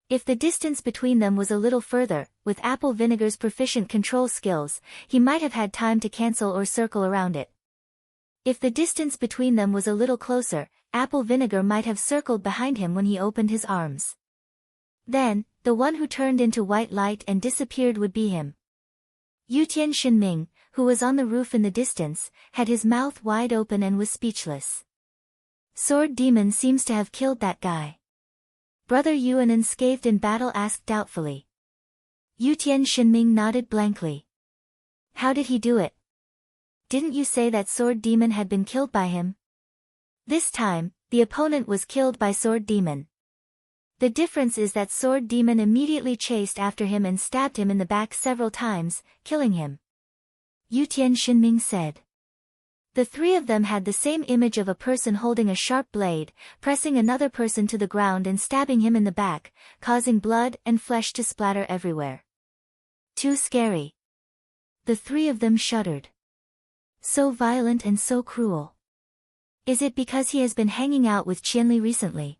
If the distance between them was a little further, with Apple Vinegar's proficient control skills, he might have had time to cancel or circle around it. If the distance between them was a little closer, Apple Vinegar might have circled behind him when he opened his arms. Then, the one who turned into white light and disappeared would be him. Yutian Shenming, who was on the roof in the distance, had his mouth wide open and was speechless. Sword Demon seems to have killed that guy. Brother Yuan, unscathed in battle, asked doubtfully. Yutian Shenming nodded blankly. How did he do it? Didn't you say that Sword Demon had been killed by him? This time, the opponent was killed by Sword Demon. The difference is that Sword Demon immediately chased after him and stabbed him in the back several times, killing him. Yutian Shenming said. The three of them had the same image of a person holding a sharp blade, pressing another person to the ground and stabbing him in the back, causing blood and flesh to splatter everywhere. Too scary. The three of them shuddered. So violent and so cruel. Is it because he has been hanging out with Qianli recently?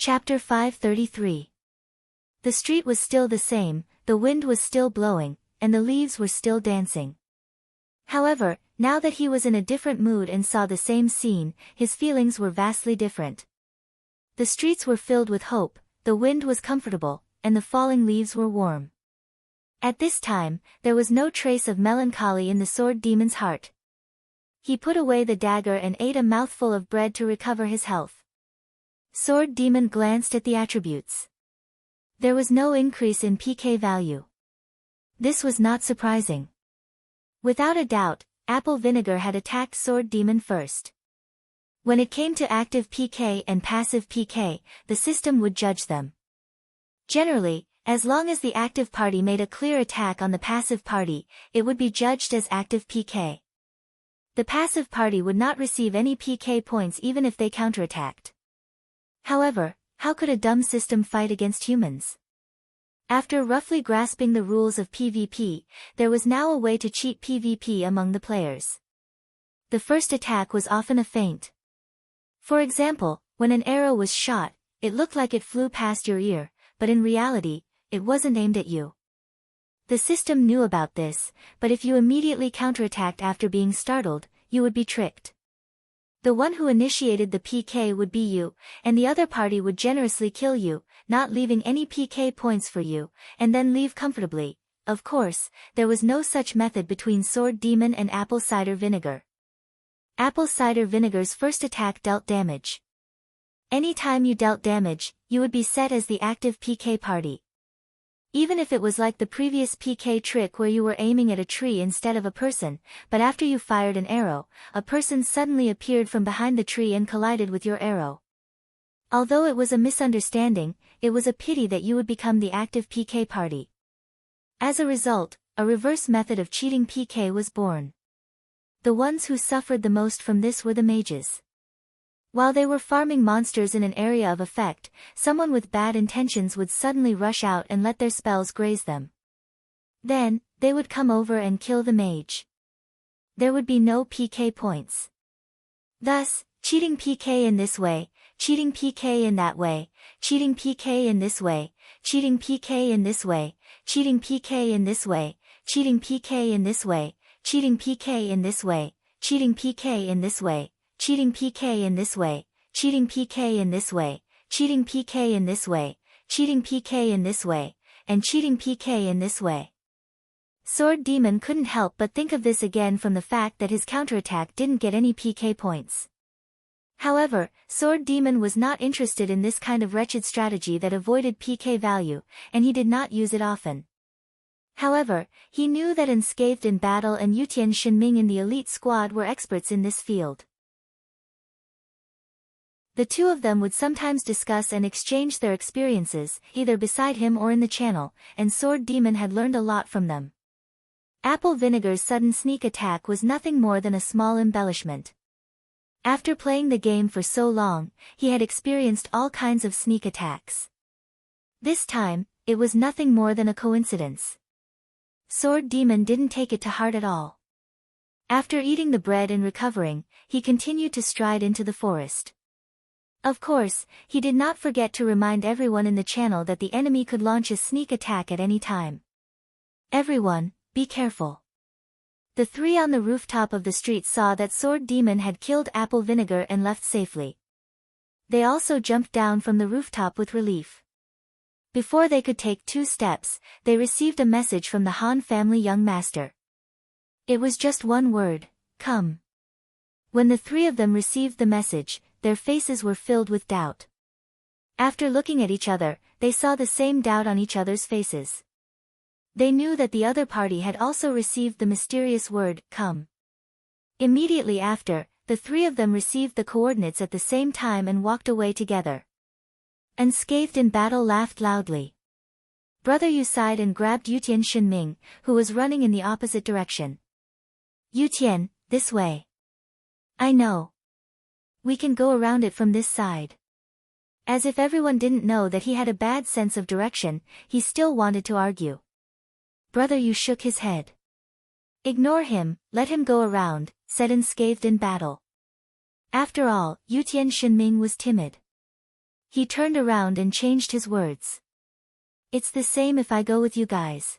Chapter 533. The street was still the same, the wind was still blowing, and the leaves were still dancing. However, now that he was in a different mood and saw the same scene, his feelings were vastly different. The streets were filled with hope, the wind was comfortable, and the falling leaves were warm. At this time, there was no trace of melancholy in the Sword Demon's heart. He put away the dagger and ate a mouthful of bread to recover his health. Sword Demon glanced at the attributes. There was no increase in PK value. This was not surprising. Without a doubt, Apple Vinegar had attacked Sword Demon first. When it came to active PK and passive PK, the system would judge them. Generally, as long as the active party made a clear attack on the passive party, it would be judged as active PK. The passive party would not receive any PK points even if they counterattacked. However, how could a dumb system fight against humans? After roughly grasping the rules of PvP, there was now a way to cheat PvP among the players. The first attack was often a feint. For example, when an arrow was shot, it looked like it flew past your ear, but in reality, it wasn't aimed at you. The system knew about this, but if you immediately counterattacked after being startled, you would be tricked. The one who initiated the PK would be you, and the other party would generously kill you, not leaving any PK points for you, and then leave comfortably. Of course, there was no such method between Sword Demon and Apple Cider Vinegar. Apple Cider Vinegar's first attack dealt damage. Any time you dealt damage, you would be set as the active PK party. Even if it was like the previous PK trick where you were aiming at a tree instead of a person, but after you fired an arrow, a person suddenly appeared from behind the tree and collided with your arrow. Although it was a misunderstanding, it was a pity that you would become the active PK party. As a result, a reverse method of cheating PK was born. The ones who suffered the most from this were the mages. While they were farming monsters in an area of effect, someone with bad intentions would suddenly rush out and let their spells graze them. Then, they would come over and kill the mage. There would be no PK points. Thus, cheating PK in this way, cheating PK in that way, cheating PK in this way, cheating PK in this way, cheating PK in this way, cheating PK in this way, cheating PK in this way, cheating PK in this way, cheating PK in this way, cheating PK in this way, cheating PK in this way, cheating PK in this way, and cheating PK in this way. Sword Demon couldn't help but think of this again from the fact that his counterattack didn't get any PK points. However, Sword Demon was not interested in this kind of wretched strategy that avoided PK value, and he did not use it often. However, he knew that Unscathed in Battle and Yutian Shenming in the elite squad were experts in this field. The two of them would sometimes discuss and exchange their experiences, either beside him or in the channel, and Sword Demon had learned a lot from them. Apple Vinegar's sudden sneak attack was nothing more than a small embellishment. After playing the game for so long, he had experienced all kinds of sneak attacks. This time, it was nothing more than a coincidence. Sword Demon didn't take it to heart at all. After eating the bread and recovering, he continued to stride into the forest. Of course, he did not forget to remind everyone in the channel that the enemy could launch a sneak attack at any time. Everyone, be careful. The three on the rooftop of the street saw that Sword Demon had killed Apple Vinegar and left safely. They also jumped down from the rooftop with relief. Before they could take 2 steps, they received a message from the Han family young master. It was just one word, come. When the 3 of them received the message, their faces were filled with doubt. After looking at each other, they saw the same doubt on each other's faces. They knew that the other party had also received the mysterious word, come. Immediately after, the 3 of them received the coordinates at the same time and walked away together. Unscathed in battle laughed loudly. Brother Yu sighed and grabbed Yutian Shinming, who was running in the opposite direction. Yutian, this way. I know. We can go around it from this side. As if everyone didn't know that he had a bad sense of direction, he still wanted to argue. Brother Yu shook his head. Ignore him, let him go around, said Unscathed in battle. After all, Yutian Shinming was timid. He turned around and changed his words. It's the same if I go with you guys.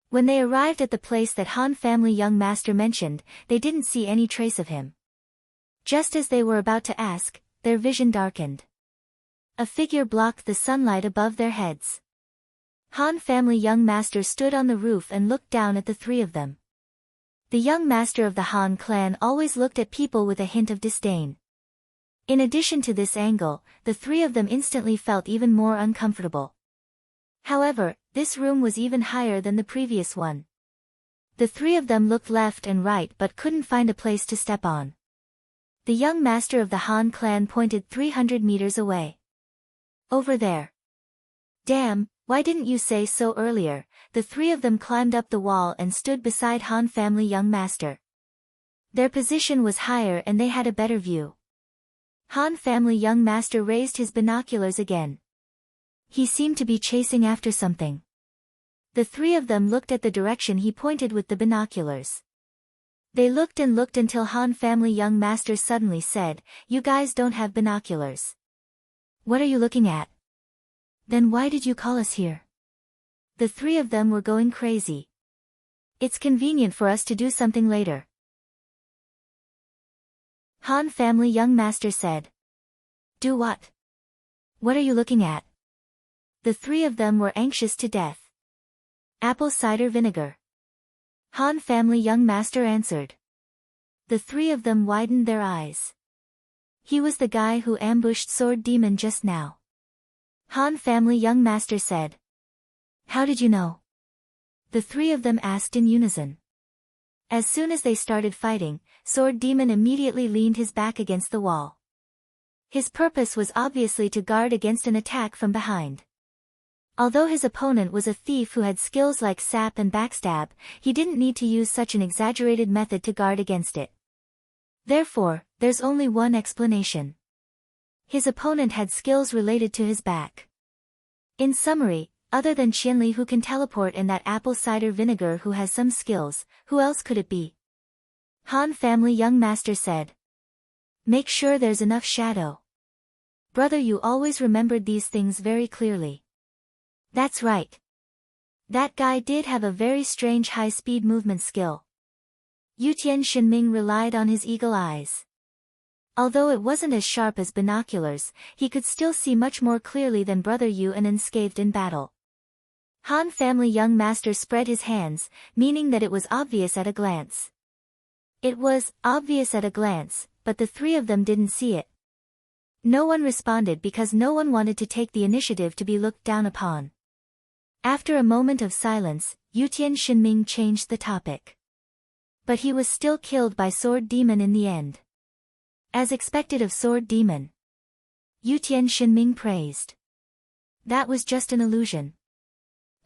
When they arrived at the place that Han family young master mentioned, they didn't see any trace of him. Just as they were about to ask, their vision darkened. A figure blocked the sunlight above their heads. Han family young master stood on the roof and looked down at the 3 of them. The young master of the Han clan always looked at people with a hint of disdain. In addition to this angle, the 3 of them instantly felt even more uncomfortable. However, this room was even higher than the previous one. The 3 of them looked left and right but couldn't find a place to step on. The young master of the Han clan pointed 300 meters away. Over there. Damn, why didn't you say so earlier? The 3 of them climbed up the wall and stood beside Han family young master. Their position was higher and they had a better view. Han family young master raised his binoculars again. He seemed to be chasing after something. The 3 of them looked at the direction he pointed with the binoculars. They looked and looked until Han family young master suddenly said, "You guys don't have binoculars. What are you looking at? Then why did you call us here?" The 3 of them were going crazy. It's convenient for us to do something later. Han family young master said. Do what? What are you looking at? The 3 of them were anxious to death. Apple cider vinegar. Han family young master answered. The 3 of them widened their eyes. He was the guy who ambushed Sword Demon just now. Han family young master said. How did you know? The 3 of them asked in unison. As soon as they started fighting, Sword Demon immediately leaned his back against the wall. His purpose was obviously to guard against an attack from behind. Although his opponent was a thief who had skills like sap and backstab, he didn't need to use such an exaggerated method to guard against it. Therefore, there's only one explanation. His opponent had skills related to his back. In summary, other than Qianli who can teleport and that apple cider vinegar who has some skills, who else could it be? Han family young master said. Make sure there's enough shadow. Brother Yu always remembered these things very clearly. That's right. That guy did have a very strange high-speed movement skill. Yutian Shinming relied on his eagle eyes. Although it wasn't as sharp as binoculars, he could still see much more clearly than Brother Yu and Unscathed in battle. Han family young master spread his hands, meaning that it was obvious at a glance. It was obvious at a glance, but the 3 of them didn't see it. No one responded because no one wanted to take the initiative to be looked down upon. After a moment of silence, Yutian Shinming changed the topic. But he was still killed by Sword Demon in the end. As expected of Sword Demon. Yutian Shinming praised. That was just an illusion.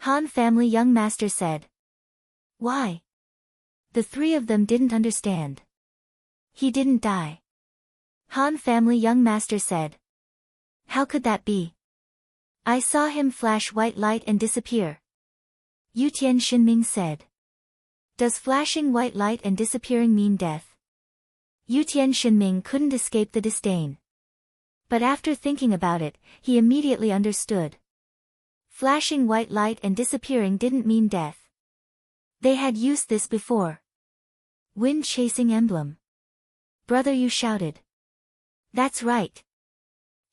Han family young master said. Why? The 3 of them didn't understand. He didn't die. Han family young master said. How could that be? I saw him flash white light and disappear. Yutian Shinming said. Does flashing white light and disappearing mean death? Yutian Shinming couldn't escape the disdain. But after thinking about it, he immediately understood. Flashing white light and disappearing didn't mean death. They had used this before. Wind chasing emblem. Brother Yu shouted. That's right.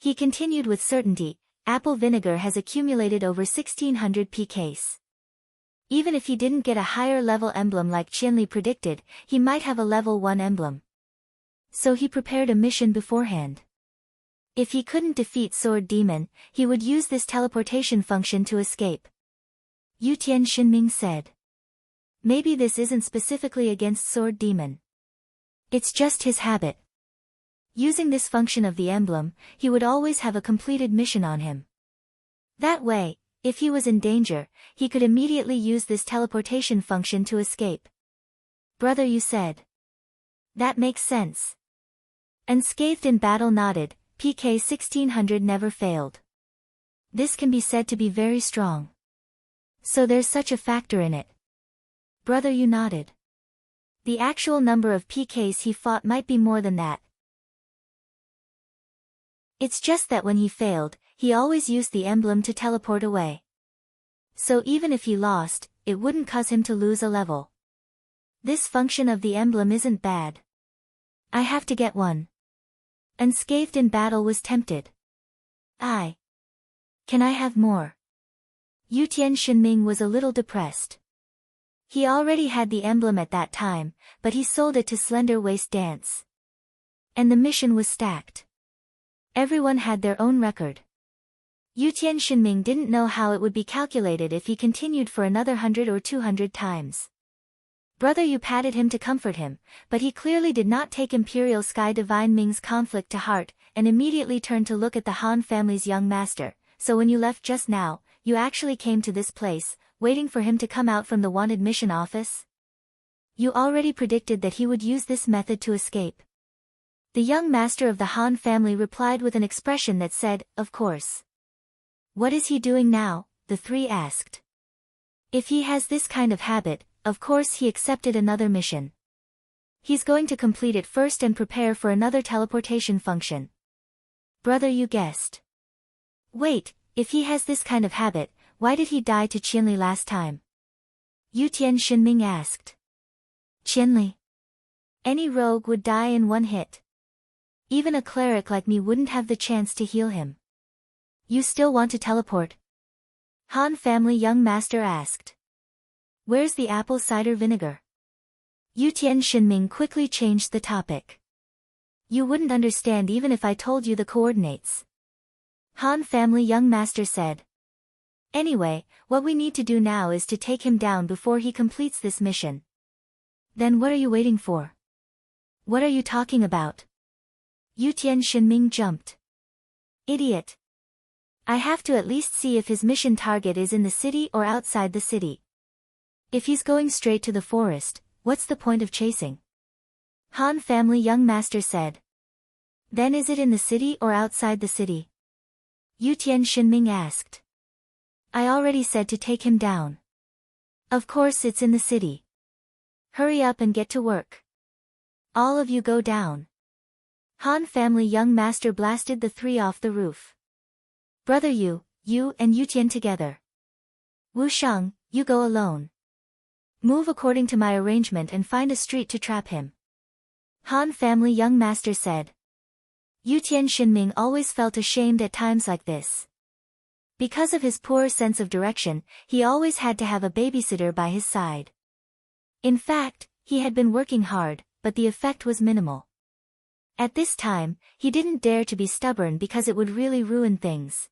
He continued with certainty, apple vinegar has accumulated over 1600 PKs. Even if he didn't get a higher level emblem like Qianli predicted, he might have a level 1 emblem. So he prepared a mission beforehand. If he couldn't defeat Sword Demon, he would use this teleportation function to escape. Yutian Xinming said. Maybe this isn't specifically against Sword Demon. It's just his habit. Using this function of the emblem, he would always have a completed mission on him. That way, if he was in danger, he could immediately use this teleportation function to escape. Brother, you said. That makes sense. Unscathed in battle nodded, PK 1600 never failed. This can be said to be very strong. So there's such a factor in it. Brother, you nodded. The actual number of PKs he fought might be more than that. It's just that when he failed, he always used the emblem to teleport away. So even if he lost, it wouldn't cause him to lose a level. This function of the emblem isn't bad. I have to get one. Unscathed in battle was tempted. Can I have more? Yutian Xinming was a little depressed. He already had the emblem at that time, but he sold it to Slender Waist Dance. And the mission was stacked. Everyone had their own record. Yutian Xinming didn't know how it would be calculated if he continued for another 100 or 200 times. Brother Yu patted him to comfort him, but he clearly did not take Imperial Sky Divine Ming's conflict to heart, and immediately turned to look at the Han family's young master. So when you left just now, you actually came to this place, waiting for him to come out from the wanted mission office? You already predicted that he would use this method to escape. The young master of the Han family replied with an expression that said, of course. What is he doing now? The three asked. If he has this kind of habit, of course he accepted another mission. He's going to complete it first and prepare for another teleportation function. Brother, you guessed. Wait, if he has this kind of habit, why did he die to Qianli last time? Yutian Xinming asked. Qianli? Any rogue would die in one hit. Even a cleric like me wouldn't have the chance to heal him. You still want to teleport? Han family young master asked. Where's the apple cider vinegar? Yutian Xinming quickly changed the topic. You wouldn't understand even if I told you the coordinates. Han family young master said. Anyway, what we need to do now is to take him down before he completes this mission. Then what are you waiting for? What are you talking about? Yutian Xinming jumped. Idiot. I have to at least see if his mission target is in the city or outside the city. If he's going straight to the forest, what's the point of chasing? Han family young master said. Then is it in the city or outside the city? Yutian Xinming asked. I already said to take him down. Of course it's in the city. Hurry up and get to work. All of you go down. Han family young master blasted the three off the roof. Brother Yu, you and Yutian together. Wu Sheng, you go alone. Move according to my arrangement and find a street to trap him. Han family young master said. Yutian Xinming always felt ashamed at times like this. Because of his poor sense of direction, he always had to have a babysitter by his side. In fact, he had been working hard, but the effect was minimal. At this time, he didn't dare to be stubborn because it would really ruin things.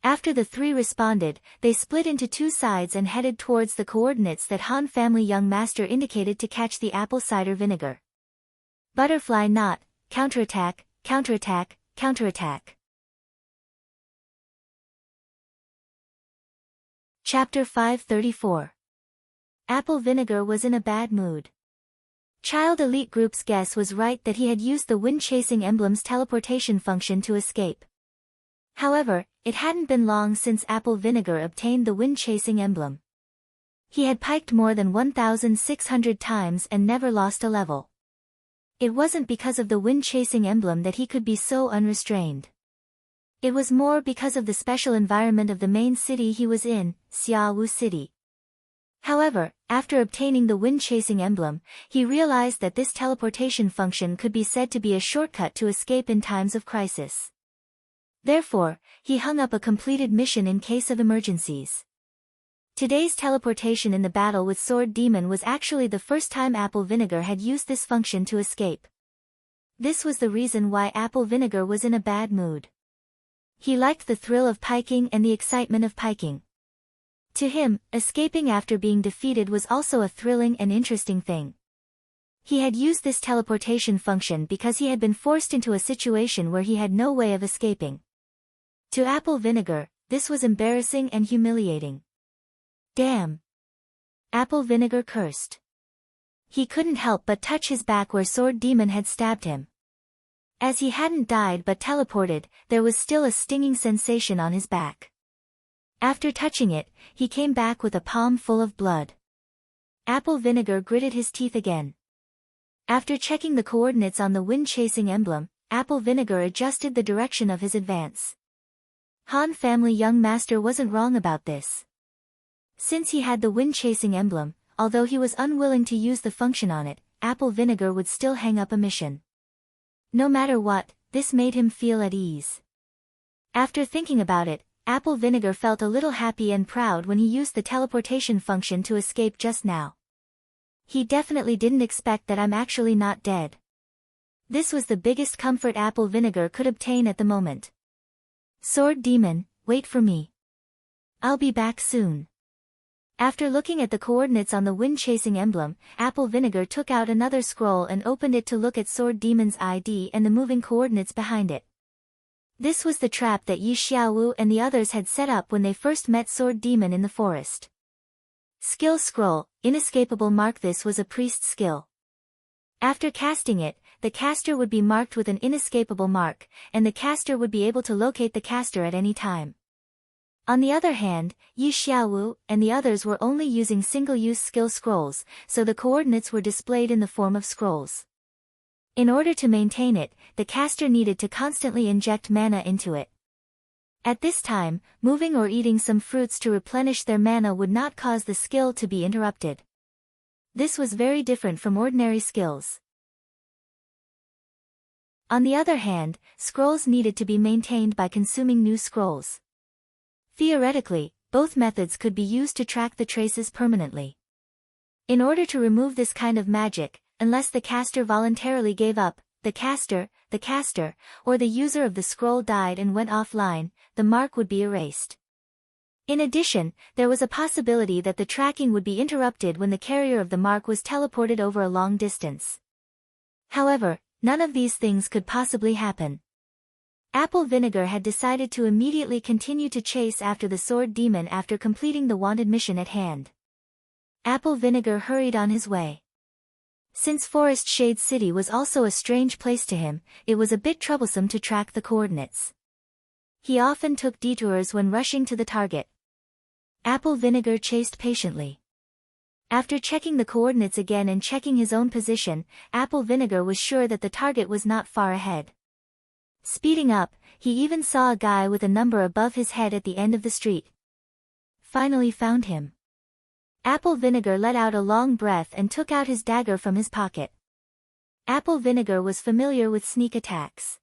After the three responded, they split into two sides and headed towards the coordinates that Han family young master indicated to catch the apple cider vinegar. Butterfly knot, counterattack, counterattack, counterattack. Chapter 534. Apple Vinegar was in a bad mood. Child Elite Group's guess was right that he had used the wind-chasing emblem's teleportation function to escape. However, it hadn't been long since Apple Vinegar obtained the wind-chasing emblem. He had piked more than 1,600 times and never lost a level. It wasn't because of the wind-chasing emblem that he could be so unrestrained. It was more because of the special environment of the main city he was in, Xiaowu City. However, after obtaining the wind-chasing emblem, he realized that this teleportation function could be said to be a shortcut to escape in times of crisis. Therefore, he hung up a completed mission in case of emergencies. Today's teleportation in the battle with Sword Demon was actually the first time Apple Vinegar had used this function to escape. This was the reason why Apple Vinegar was in a bad mood. He liked the thrill of piking and the excitement of piking. To him, escaping after being defeated was also a thrilling and interesting thing. He had used this teleportation function because he had been forced into a situation where he had no way of escaping. To Apple Vinegar, this was embarrassing and humiliating. Damn! Apple Vinegar cursed. He couldn't help but touch his back where Sword Demon had stabbed him. As he hadn't died but teleported, there was still a stinging sensation on his back. After touching it, he came back with a palm full of blood. Apple Vinegar gritted his teeth again. After checking the coordinates on the wind-chasing emblem, Apple Vinegar adjusted the direction of his advance. Han family young master wasn't wrong about this. Since he had the wind-chasing emblem, although he was unwilling to use the function on it, Apple Vinegar would still hang up a mission. No matter what, this made him feel at ease. After thinking about it, Apple Vinegar felt a little happy and proud when he used the teleportation function to escape just now. He definitely didn't expect that I'm actually not dead. This was the biggest comfort Apple Vinegar could obtain at the moment. Sword Demon, wait for me. I'll be back soon. After looking at the coordinates on the wind-chasing emblem, Apple Vinegar took out another scroll and opened it to look at Sword Demon's ID and the moving coordinates behind it. This was the trap that Yi Xiaowu and the others had set up when they first met Sword Demon in the forest. Skill Scroll, Inescapable Mark. This was a priest skill. After casting it, the caster would be marked with an inescapable mark, and the caster would be able to locate the caster at any time. On the other hand, Yi Xiaowu and the others were only using single-use skill scrolls, so the coordinates were displayed in the form of scrolls. In order to maintain it, the caster needed to constantly inject mana into it. At this time, moving or eating some fruits to replenish their mana would not cause the skill to be interrupted. This was very different from ordinary skills. On the other hand, scrolls needed to be maintained by consuming new scrolls. Theoretically, both methods could be used to track the traces permanently. In order to remove this kind of magic, unless the caster voluntarily gave up, the caster, or the user of the scroll died and went offline, the mark would be erased. In addition, there was a possibility that the tracking would be interrupted when the carrier of the mark was teleported over a long distance. However, none of these things could possibly happen. Apple Vinegar had decided to immediately continue to chase after the Sword Demon after completing the wanted mission at hand. Apple Vinegar hurried on his way. Since Forest Shade City was also a strange place to him, it was a bit troublesome to track the coordinates. He often took detours when rushing to the target. Apple Vinegar chased patiently. After checking the coordinates again and checking his own position, Apple Vinegar was sure that the target was not far ahead. Speeding up, he even saw a guy with a number above his head at the end of the street. Finally found him. Apple Vinegar let out a long breath and took out his dagger from his pocket. Apple Vinegar was familiar with sneak attacks.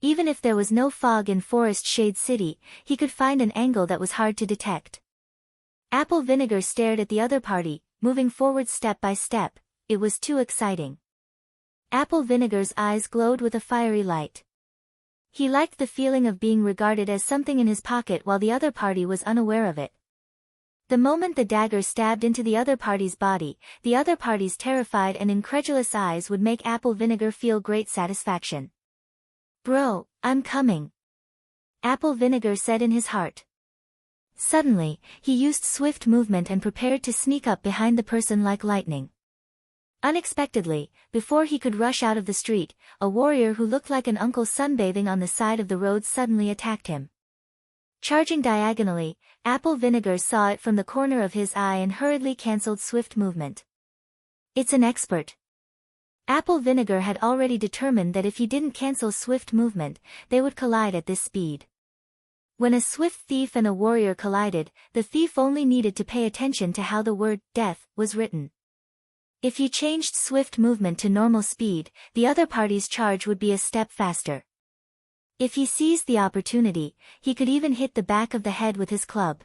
Even if there was no fog in Forest Shade City, he could find an angle that was hard to detect. Apple Vinegar stared at the other party, moving forward step by step. It was too exciting. Apple Vinegar's eyes glowed with a fiery light. He liked the feeling of being regarded as something in his pocket while the other party was unaware of it. The moment the dagger stabbed into the other party's body, the other party's terrified and incredulous eyes would make Apple Vinegar feel great satisfaction. "Bro, I'm coming," Apple Vinegar said in his heart. Suddenly, he used swift movement and prepared to sneak up behind the person like lightning. Unexpectedly, before he could rush out of the street, a warrior who looked like an uncle sunbathing on the side of the road suddenly attacked him. Charging diagonally, Apple Vinegar saw it from the corner of his eye and hurriedly cancelled swift movement. It's an expert. Apple Vinegar had already determined that if he didn't cancel swift movement, they would collide at this speed. When a swift thief and a warrior collided, the thief only needed to pay attention to how the word death was written. If he changed swift movement to normal speed, the other party's charge would be a step faster. If he seized the opportunity, he could even hit the back of the head with his club.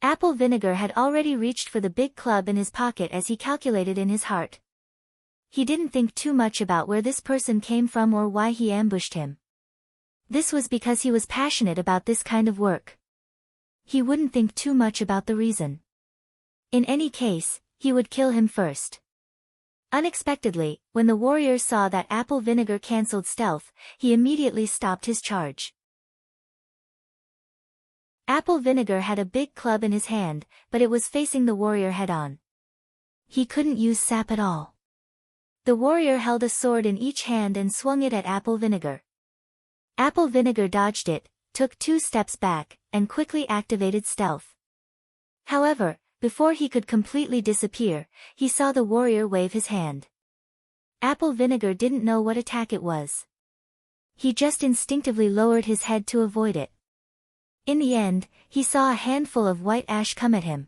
Apple Vinegar had already reached for the big club in his pocket as he calculated in his heart. He didn't think too much about where this person came from or why he ambushed him. This was because he was passionate about this kind of work. He wouldn't think too much about the reason. In any case, he would kill him first. Unexpectedly, when the warrior saw that Apple Vinegar cancelled stealth, he immediately stopped his charge. Apple Vinegar had a big club in his hand, but it was facing the warrior head-on. He couldn't use sap at all. The warrior held a sword in each hand and swung it at Apple Vinegar. Apple Vinegar dodged it, took 2 steps back, and quickly activated stealth. However, before he could completely disappear, he saw the warrior wave his hand. Apple Vinegar didn't know what attack it was. He just instinctively lowered his head to avoid it. In the end, he saw a handful of white ash come at him.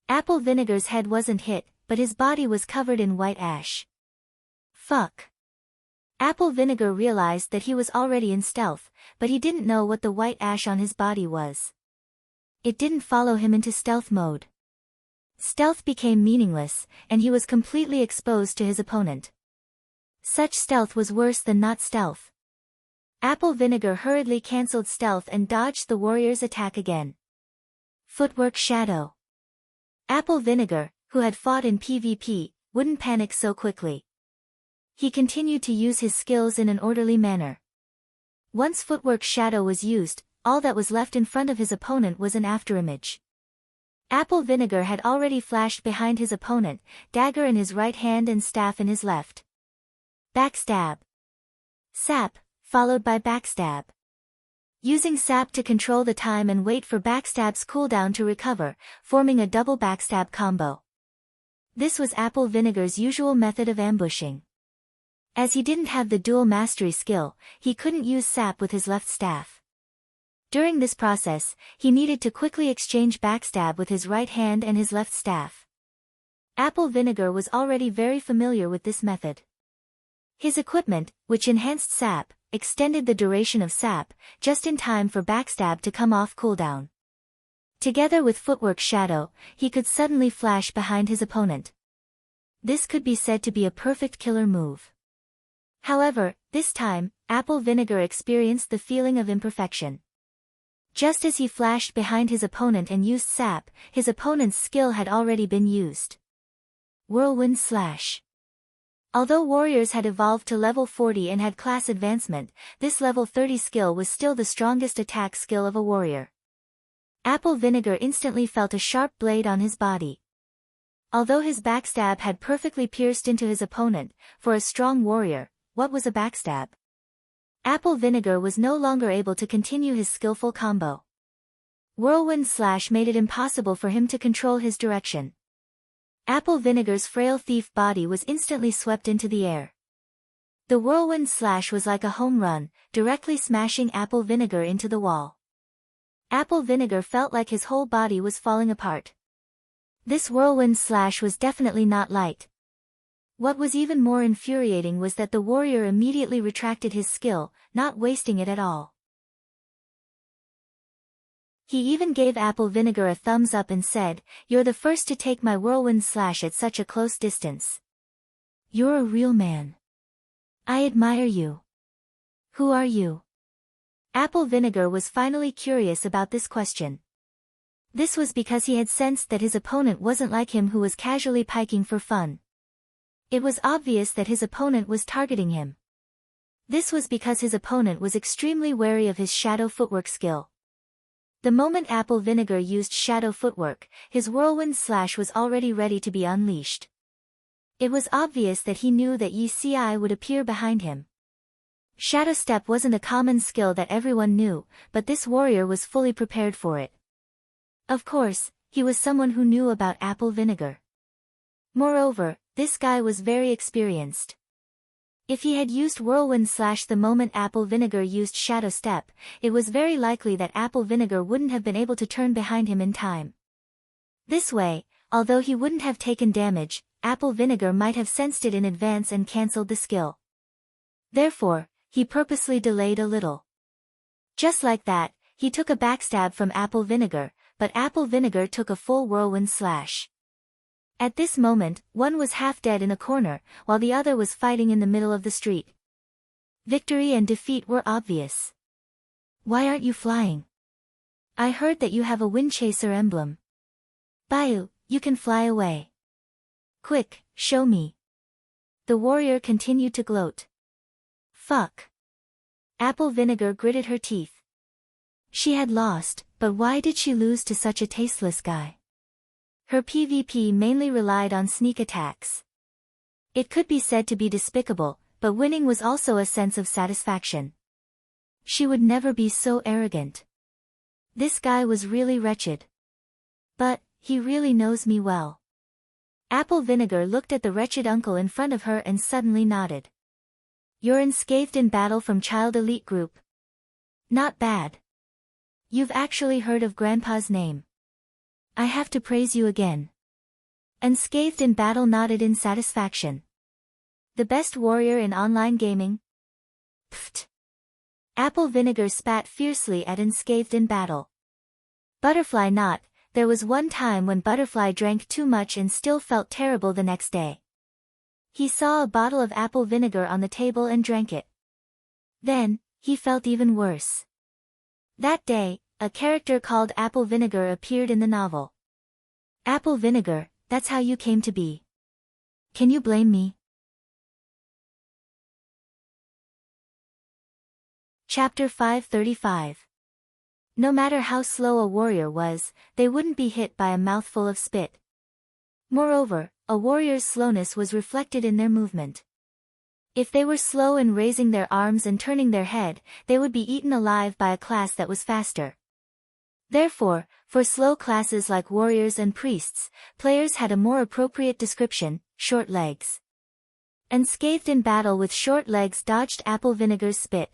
Apple Vinegar's head wasn't hit, but his body was covered in white ash. Fuck. Apple Vinegar realized that he was already in stealth, but he didn't know what the white ash on his body was. It didn't follow him into stealth mode. Stealth became meaningless, and he was completely exposed to his opponent. Such stealth was worse than not stealth. Apple Vinegar hurriedly cancelled stealth and dodged the warrior's attack again. Footwork Shadow. Apple Vinegar, who had fought in PvP, wouldn't panic so quickly. He continued to use his skills in an orderly manner. Once Footwork Shadow was used, all that was left in front of his opponent was an afterimage. Apple Vinegar had already flashed behind his opponent, dagger in his right hand and staff in his left. Backstab. Sap, followed by backstab. Using sap to control the time and wait for backstab's cooldown to recover, forming a double backstab combo. This was Apple Vinegar's usual method of ambushing. As he didn't have the dual mastery skill, he couldn't use sap with his left staff. During this process, he needed to quickly exchange backstab with his right hand and his left staff. Apple Vinegar was already very familiar with this method. His equipment, which enhanced sap, extended the duration of sap, just in time for backstab to come off cooldown. Together with Footwork Shadow, he could suddenly flash behind his opponent. This could be said to be a perfect killer move. However, this time, Apple Vinegar experienced the feeling of imperfection. Just as he flashed behind his opponent and used sap, his opponent's skill had already been used. Whirlwind Slash. Although warriors had evolved to level 40 and had class advancement, this level 30 skill was still the strongest attack skill of a warrior. Apple Vinegar instantly felt a sharp blade on his body. Although his backstab had perfectly pierced into his opponent, for a strong warrior, what was a backstab? Apple Vinegar was no longer able to continue his skillful combo. Whirlwind Slash made it impossible for him to control his direction. Apple Vinegar's frail thief body was instantly swept into the air. The Whirlwind Slash was like a home run, directly smashing Apple Vinegar into the wall. Apple Vinegar felt like his whole body was falling apart. This Whirlwind Slash was definitely not light. What was even more infuriating was that the warrior immediately retracted his skill, not wasting it at all. He even gave Apple Vinegar a thumbs up and said, "You're the first to take my Whirlwind Slash at such a close distance. You're a real man. I admire you. Who are you?" Apple Vinegar was finally curious about this question. This was because he had sensed that his opponent wasn't like him, who was casually piking for fun. It was obvious that his opponent was targeting him. This was because his opponent was extremely wary of his shadow footwork skill. The moment Apple Vinegar used shadow footwork, his Whirlwind Slash was already ready to be unleashed. It was obvious that he knew that Yi Ci would appear behind him. Shadow Step wasn't a common skill that everyone knew, but this warrior was fully prepared for it. Of course, he was someone who knew about Apple Vinegar. Moreover, this guy was very experienced. If he had used Whirlwind Slash the moment Apple Vinegar used Shadow Step, it was very likely that Apple Vinegar wouldn't have been able to turn behind him in time. This way, although he wouldn't have taken damage, Apple Vinegar might have sensed it in advance and cancelled the skill. Therefore, he purposely delayed a little. Just like that, he took a backstab from Apple Vinegar, but Apple Vinegar took a full whirlwind slash. At this moment, one was half dead in a corner, while the other was fighting in the middle of the street. Victory and defeat were obvious. Why aren't you flying? I heard that you have a Windchaser emblem. Baiu, you can fly away. Quick, show me. The warrior continued to gloat. Fuck. Apple Vinegar gritted her teeth. She had lost, but why did she lose to such a tasteless guy? Her PvP mainly relied on sneak attacks. It could be said to be despicable, but winning was also a sense of satisfaction. She would never be so arrogant. This guy was really wretched. But, he really knows me well. Apple Vinegar looked at the wretched uncle in front of her and suddenly nodded. You're unscathed in battle from Child Elite Group. Not bad. You've actually heard of Grandpa's name. I have to praise you again. Unscathed in battle nodded in satisfaction. The best warrior in online gaming? Pfft. Apple Vinegar spat fiercely at Unscathed in battle. Butterfly not, there was one time when Butterfly drank too much and still felt terrible the next day. He saw a bottle of apple vinegar on the table and drank it. Then, he felt even worse. That day, a character called Apple Vinegar appeared in the novel. Apple Vinegar, that's how you came to be. Can you blame me? Chapter 535. No matter how slow a warrior was, they wouldn't be hit by a mouthful of spit. Moreover, a warrior's slowness was reflected in their movement. If they were slow in raising their arms and turning their head, they would be eaten alive by a class that was faster. Therefore, for slow classes like warriors and priests, players had a more appropriate description: short legs. Unscathed in battle with short legs dodged Apple Vinegar's spit.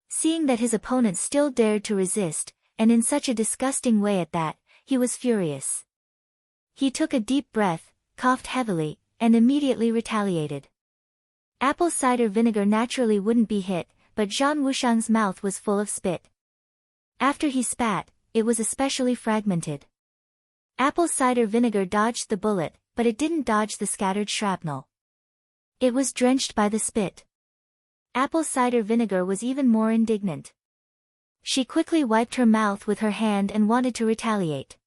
Seeing that his opponent still dared to resist, and in such a disgusting way at that, he was furious. He took a deep breath, coughed heavily, and immediately retaliated. Apple cider vinegar naturally wouldn't be hit, but Zhang Wushang's mouth was full of spit. After he spat, it was especially fragmented. Apple cider vinegar dodged the bullet, but it didn't dodge the scattered shrapnel. It was drenched by the spit. Apple cider vinegar was even more indignant. She quickly wiped her mouth with her hand and wanted to retaliate.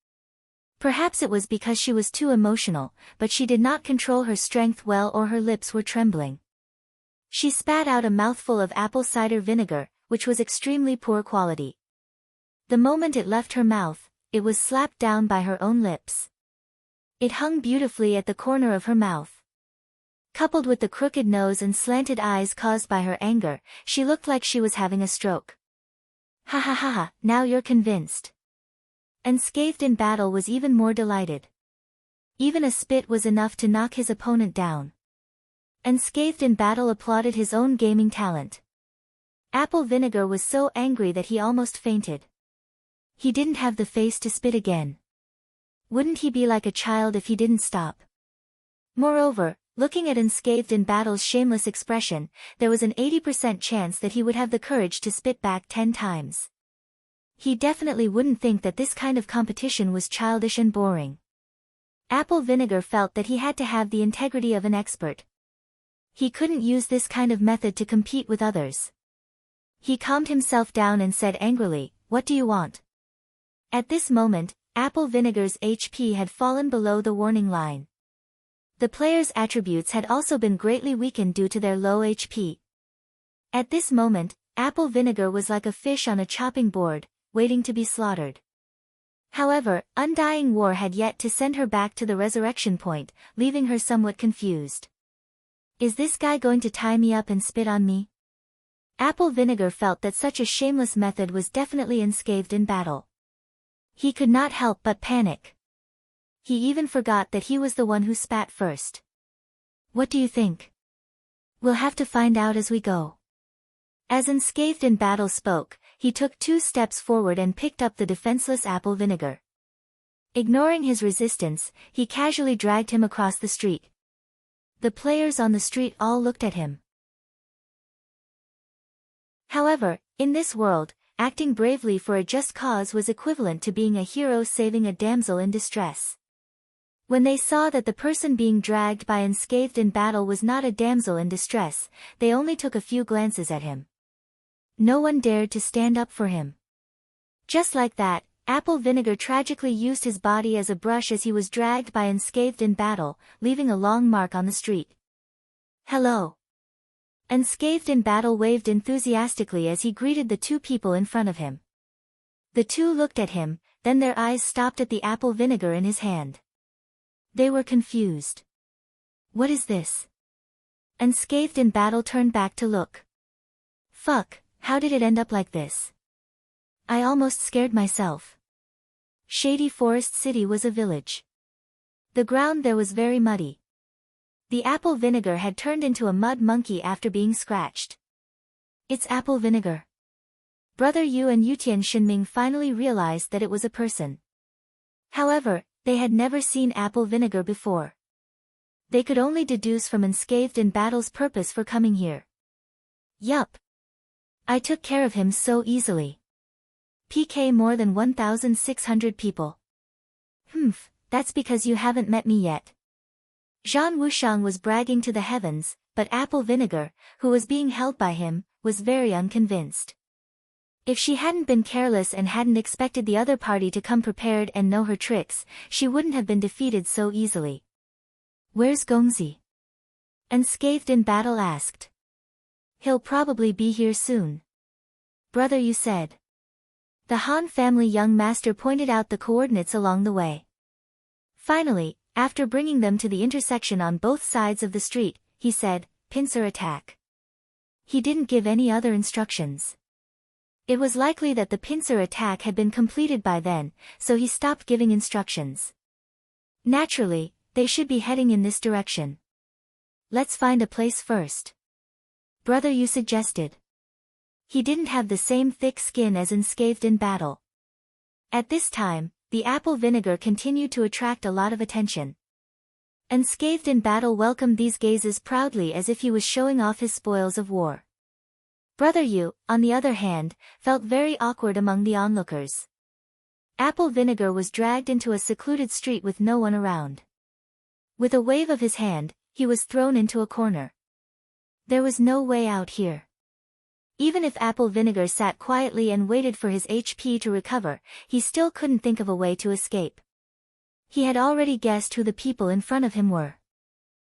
Perhaps it was because she was too emotional, but she did not control her strength well, or her lips were trembling. She spat out a mouthful of apple cider vinegar, which was extremely poor quality. The moment it left her mouth, it was slapped down by her own lips. It hung beautifully at the corner of her mouth. Coupled with the crooked nose and slanted eyes caused by her anger, she looked like she was having a stroke. Ha ha ha ha, now you're convinced. Unscathed in battle was even more delighted. Even a spit was enough to knock his opponent down. Unscathed in battle applauded his own gaming talent. Apple Vinegar was so angry that he almost fainted. He didn't have the face to spit again. Wouldn't he be like a child if he didn't stop? Moreover, looking at Unscathed in battle's shameless expression, there was an 80% chance that he would have the courage to spit back 10 times. He definitely wouldn't think that this kind of competition was childish and boring. Apple Vinegar felt that he had to have the integrity of an expert. He couldn't use this kind of method to compete with others. He calmed himself down and said angrily, "What do you want?" At this moment, Apple Vinegar's HP had fallen below the warning line. The player's attributes had also been greatly weakened due to their low HP. At this moment, Apple Vinegar was like a fish on a chopping board, waiting to be slaughtered. However, undying war had yet to send her back to the resurrection point, leaving her somewhat confused. Is this guy going to tie me up and spit on me? Apple Vinegar felt that such a shameless method was definitely unscathed in battle. He could not help but panic. He even forgot that he was the one who spat first. What do you think? We'll have to find out as we go. As Unscathed in battle spoke, he took 2 steps forward and picked up the defenseless Apple Vinegar. Ignoring his resistance, he casually dragged him across the street. The players on the street all looked at him. However, in this world, acting bravely for a just cause was equivalent to being a hero saving a damsel in distress. When they saw that the person being dragged by unscathed in battle was not a damsel in distress, they only took a few glances at him. No one dared to stand up for him. Just like that, Apple Vinegar tragically used his body as a brush as he was dragged by unscathed in battle, leaving a long mark on the street. "Hello." Unscathed in battle waved enthusiastically as he greeted the two people in front of him. The two looked at him, then their eyes stopped at the apple vinegar in his hand. They were confused. "What is this?" Unscathed in battle turned back to look. "Fuck, how did it end up like this? I almost scared myself." Shady Forest City was a village. The ground there was very muddy. The apple vinegar had turned into a mud monkey after being scratched. "It's apple vinegar." Brother Yu and Yutian Shinming finally realized that it was a person. However, they had never seen apple vinegar before. They could only deduce from unscathed in battle's purpose for coming here. "Yup. I took care of him so easily. PK more than 1,600 people. That's because you haven't met me yet." Zhan Wushang was bragging to the heavens, but apple vinegar, who was being held by him, was very unconvinced. If she hadn't been careless and hadn't expected the other party to come prepared and know her tricks, she wouldn't have been defeated so easily. "Where's Gongzi?" Unscathed in battle asked. "He'll probably be here soon." "Brother Yu said." The Han family young master pointed out the coordinates along the way. Finally, after bringing them to the intersection on both sides of the street, he said, "Pincer attack." He didn't give any other instructions. It was likely that the pincer attack had been completed by then, so he stopped giving instructions. Naturally, they should be heading in this direction. "Let's find a place first," Brother Yu suggested. He didn't have the same thick skin as unscathed in battle. At this time, the apple vinegar continued to attract a lot of attention. Unscathed in battle welcomed these gazes proudly as if he was showing off his spoils of war. Brother Yu, on the other hand, felt very awkward among the onlookers. Apple vinegar was dragged into a secluded street with no one around. With a wave of his hand, he was thrown into a corner. There was no way out here. Even if apple vinegar sat quietly and waited for his HP to recover, he still couldn't think of a way to escape. He had already guessed who the people in front of him were.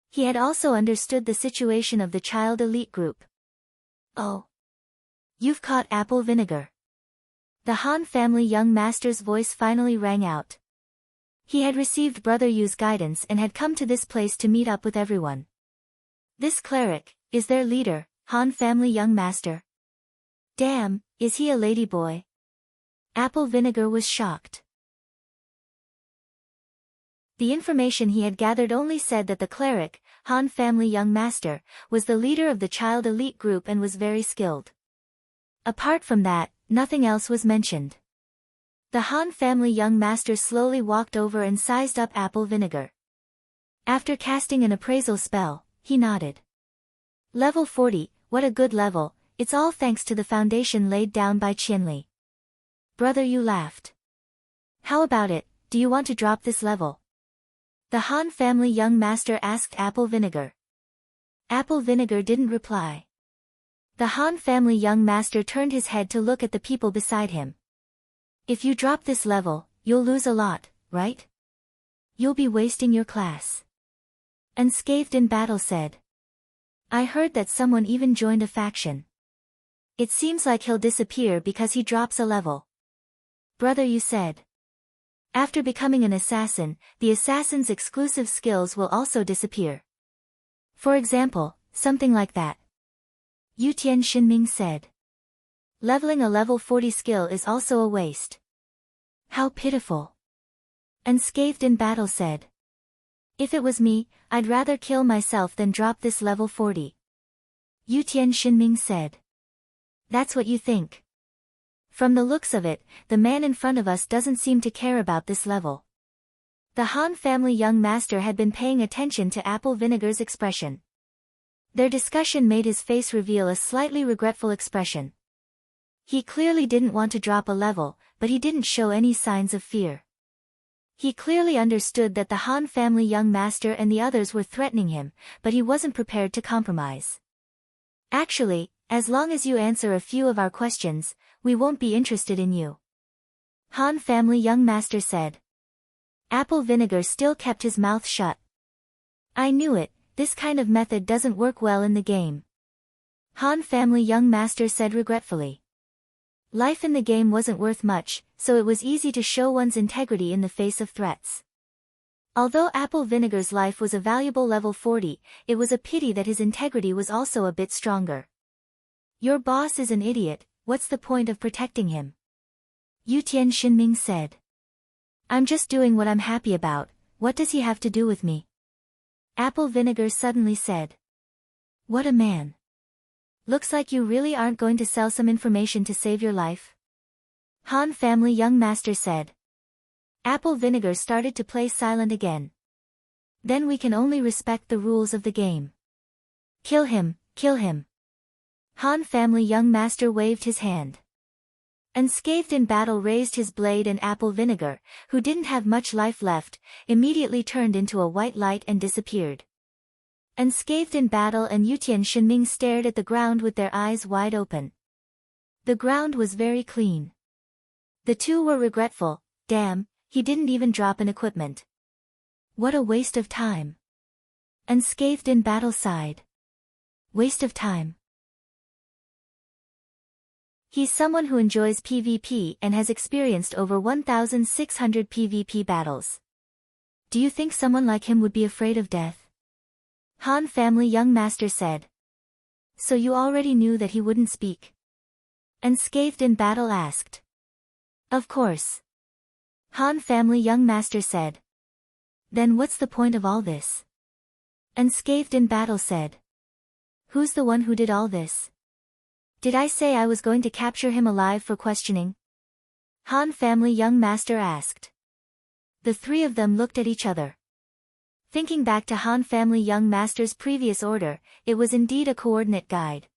He had also understood the situation of the child elite group. "Oh. You've caught apple vinegar." The Han family young master's voice finally rang out. He had received Brother Yu's guidance and had come to this place to meet up with everyone. "This cleric is their leader, Han family young master." "Damn, is he a ladyboy?" Apple vinegar was shocked. The information he had gathered only said that the cleric, Han family young master, was the leader of the child elite group and was very skilled. Apart from that, nothing else was mentioned. The Han family young master slowly walked over and sized up apple vinegar. After casting an appraisal spell, he nodded. "Level 40, what a good level, it's all thanks to the foundation laid down by Qianli." Brother Yu laughed. "How about it, do you want to drop this level?" The Han family young master asked apple vinegar. Apple vinegar didn't reply. The Han family young master turned his head to look at the people beside him. "If you drop this level, you'll lose a lot, right? You'll be wasting your class." Unscathed in battle said. "I heard that someone even joined a faction. It seems like he'll disappear because he drops a level." Brother Yu said. "After becoming an assassin, the assassin's exclusive skills will also disappear. For example, something like that." Yutian Shinming said. "Leveling a level 40 skill is also a waste." "How pitiful." Unscathed in battle said. "If it was me, I'd rather kill myself than drop this level 40. Yutian Shinming said. "That's what you think. From the looks of it, the man in front of us doesn't seem to care about this level." The Han family young master had been paying attention to apple vinegar's expression. Their discussion made his face reveal a slightly regretful expression. He clearly didn't want to drop a level, but he didn't show any signs of fear. He clearly understood that the Han family young master and the others were threatening him, but he wasn't prepared to compromise. Actually, as long as you answer a few of our questions, we won't be interested in you. Han family young master said. Apple Vinegar still kept his mouth shut. I knew it, this kind of method doesn't work well in the game. Han family young master said regretfully. Life in the game wasn't worth much, so it was easy to show one's integrity in the face of threats. Although Apple Vinegar's life was a valuable level 40, it was a pity that his integrity was also a bit stronger. Your boss is an idiot, what's the point of protecting him? Yutian Xinming said. I'm just doing what I'm happy about, what does he have to do with me? Apple Vinegar suddenly said. What a man. Looks like you really aren't going to sell some information to save your life. Han family young master said. Apple Vinegar started to play silent again. Then we can only respect the rules of the game. Kill him, kill him. Han family young master waved his hand. Unscathed in battle raised his blade, and Apple Vinegar, who didn't have much life left, immediately turned into a white light and disappeared. Unscathed in battle and Yutian Xinming stared at the ground with their eyes wide open. The ground was very clean. The two were regretful. Damn, he didn't even drop an equipment. What a waste of time. Unscathed in battle sighed. Waste of time. He's someone who enjoys PvP and has experienced over 1,600 PvP battles. Do you think someone like him would be afraid of death? Han family young master said. So you already knew that he wouldn't speak? Unscathed in battle asked. Of course. Han family young master said. Then what's the point of all this? Unscathed in battle said. Who's the one who did all this? Did I say I was going to capture him alive for questioning? Han family young master asked. The three of them looked at each other. Thinking back to Han family young master's previous order, it was indeed a coordinate guide.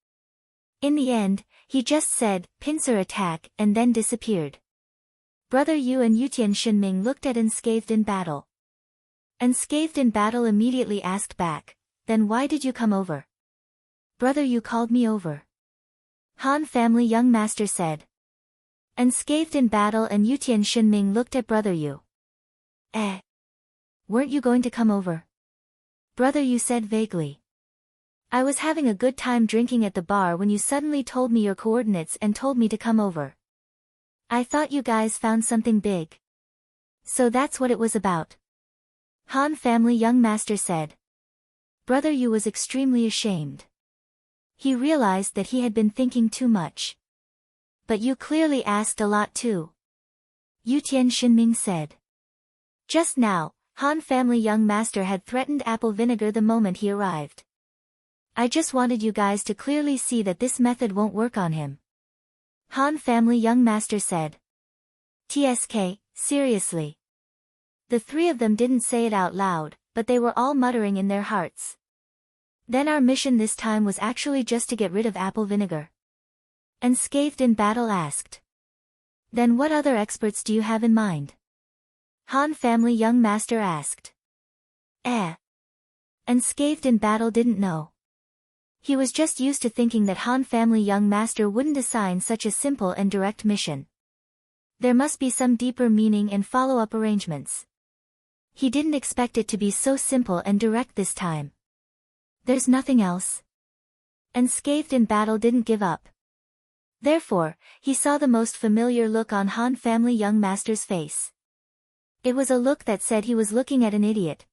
In the end, he just said, pincer attack, and then disappeared. Brother Yu and Yutian Xinming looked at Unscathed in battle. Unscathed in battle immediately asked back, then why did you come over? Brother Yu called me over. Han family young master said. Unscathed in battle and Yutian Xinming looked at Brother Yu. Weren't you going to come over? Brother Yu said vaguely. I was having a good time drinking at the bar when you suddenly told me your coordinates and told me to come over. I thought you guys found something big. So that's what it was about. Han family young master said. Brother Yu was extremely ashamed. He realized that he had been thinking too much. But you clearly asked a lot too. Yutian Xinming said. Just now, Han family young master had threatened Apple Vinegar the moment he arrived. I just wanted you guys to clearly see that this method won't work on him. Han family young master said. TSK, seriously. The three of them didn't say it out loud, but they were all muttering in their hearts. Then our mission this time was actually just to get rid of Apple Vinegar. Unscathed in battle asked. Then what other experts do you have in mind? Han family young master asked. Unscathed in battle didn't know. He was just used to thinking that Han family young master wouldn't assign such a simple and direct mission. There must be some deeper meaning and follow-up arrangements. He didn't expect it to be so simple and direct this time. There's nothing else. Unscathed in battle didn't give up. Therefore, he saw the most familiar look on Han family young master's face. It was a look that said he was looking at an idiot.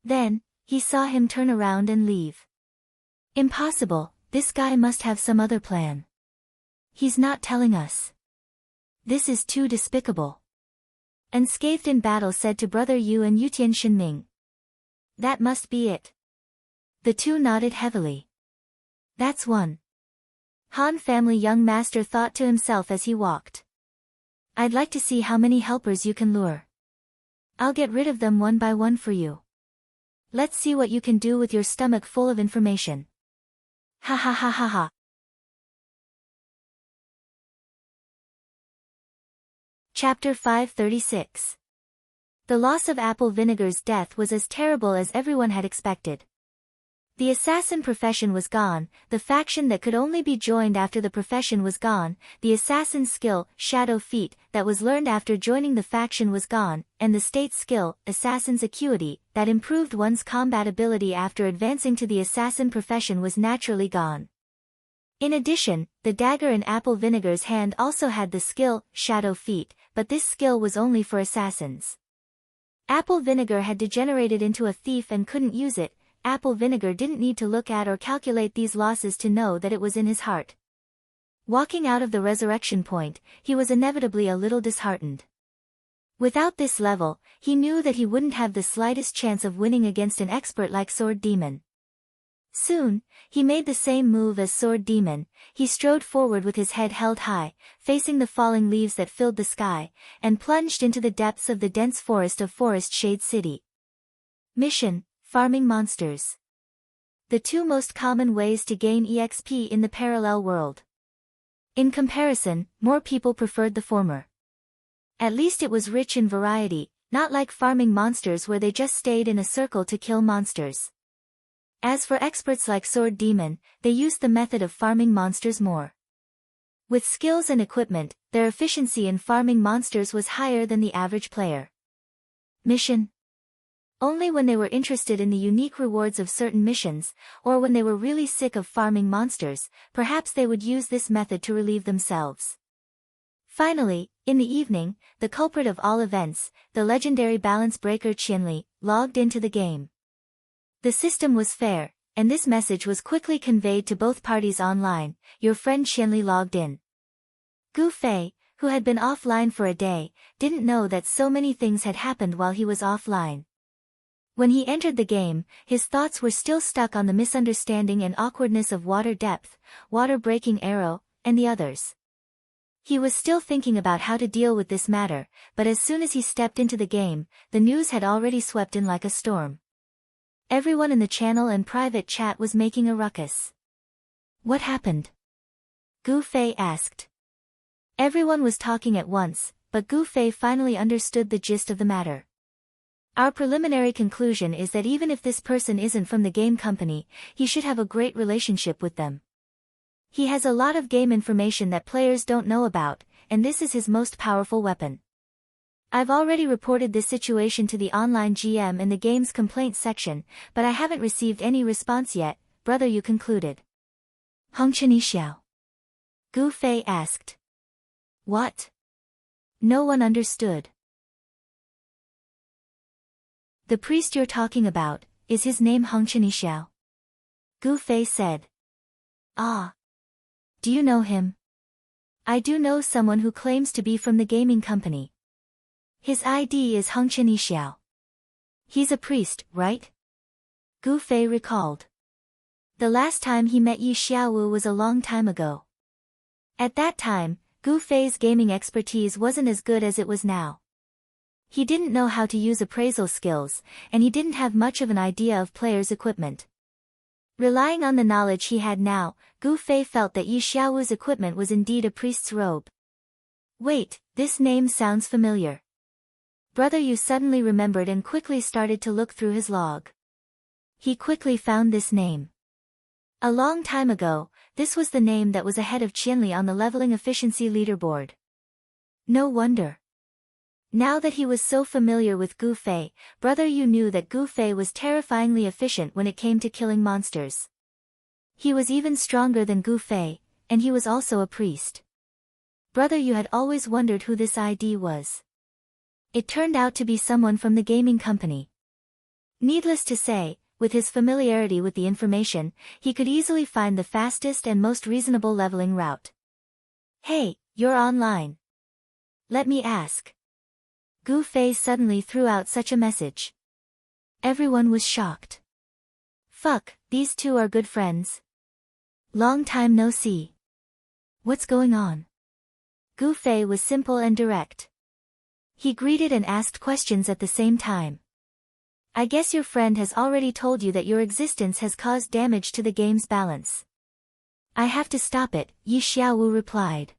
Then, he saw him turn around and leave. Impossible, this guy must have some other plan. He's not telling us. This is too despicable. Unscathed in battle said to Brother Yu and Yutian Xinming. That must be it. The two nodded heavily. That's one. Han family young master thought to himself as he walked. I'd like to see how many helpers you can lure. I'll get rid of them one by one for you. Let's see what you can do with your stomach full of information. Ha ha ha ha ha. Chapter 536. The loss of Apple Vinegar's death was as terrible as everyone had expected. The assassin profession was gone, the faction that could only be joined after the profession was gone, the assassin's skill, shadow feat, that was learned after joining the faction was gone, and the state's skill, assassin's acuity, that improved one's combat ability after advancing to the assassin profession was naturally gone. In addition, the dagger in Apple Vinegar's hand also had the skill, shadow feat, but this skill was only for assassins. Apple Vinegar had degenerated into a thief and couldn't use it. Apple Vinegar didn't need to look at or calculate these losses to know that it was in his heart. Walking out of the resurrection point, he was inevitably a little disheartened. Without this level, he knew that he wouldn't have the slightest chance of winning against an expert like Sword Demon. Soon, he made the same move as Sword Demon. He strode forward with his head held high, facing the falling leaves that filled the sky, and plunged into the depths of the dense forest of Forest Shade City. Mission: Farming monsters. The two most common ways to gain EXP in the parallel world. In comparison, more people preferred the former. At least it was rich in variety, not like farming monsters where they just stayed in a circle to kill monsters. As for experts like Sword Demon, they used the method of farming monsters more. With skills and equipment, their efficiency in farming monsters was higher than the average player. Mission: only when they were interested in the unique rewards of certain missions, or when they were really sick of farming monsters, perhaps they would use this method to relieve themselves. Finally, in the evening, the culprit of all events, the legendary balance breaker Qianli, logged into the game. The system was fair, and this message was quickly conveyed to both parties online: your friend Qianli logged in. Gu Fei, who had been offline for a day, didn't know that so many things had happened while he was offline. When he entered the game, his thoughts were still stuck on the misunderstanding and awkwardness of Water Depth, Water Breaking Arrow, and the others. He was still thinking about how to deal with this matter, but as soon as he stepped into the game, the news had already swept in like a storm. Everyone in the channel and private chat was making a ruckus. What happened? Gu Fei asked. Everyone was talking at once, but Gu Fei finally understood the gist of the matter. Our preliminary conclusion is that even if this person isn't from the game company, he should have a great relationship with them. He has a lot of game information that players don't know about, and this is his most powerful weapon. I've already reported this situation to the online GM in the game's complaints section, but I haven't received any response yet, brother, you concluded. Hongchen Xiao. Gu Fei asked. What? No one understood. The priest you're talking about, is his name Hongchen Xiao? Gu Fei said. Ah. Do you know him? I do know someone who claims to be from the gaming company. His ID is Hongchen Xiao. He's a priest, right? Gu Fei recalled. The last time he met Yi Xiaowu was a long time ago. At that time, Gu Fei's gaming expertise wasn't as good as it was now. He didn't know how to use appraisal skills, and he didn't have much of an idea of players' equipment. Relying on the knowledge he had now, Gu Fei felt that Yi Xiaowu's equipment was indeed a priest's robe. Wait, this name sounds familiar. Brother Yu suddenly remembered and quickly started to look through his log. He quickly found this name. A long time ago, this was the name that was ahead of Qianli on the leveling efficiency leaderboard. No wonder. Now that he was so familiar with Gu Fei, Brother Yu knew that Gu Fei was terrifyingly efficient when it came to killing monsters. He was even stronger than Gu Fei, and he was also a priest. Brother Yu had always wondered who this ID was. It turned out to be someone from the gaming company. Needless to say, with his familiarity with the information, he could easily find the fastest and most reasonable leveling route. Hey, you're online. Let me ask. Gu Fei suddenly threw out such a message. Everyone was shocked. Fuck, these two are good friends. Long time no see. What's going on? Gu Fei was simple and direct. He greeted and asked questions at the same time. I guess your friend has already told you that your existence has caused damage to the game's balance. I have to stop it, Yi Xiaowu replied.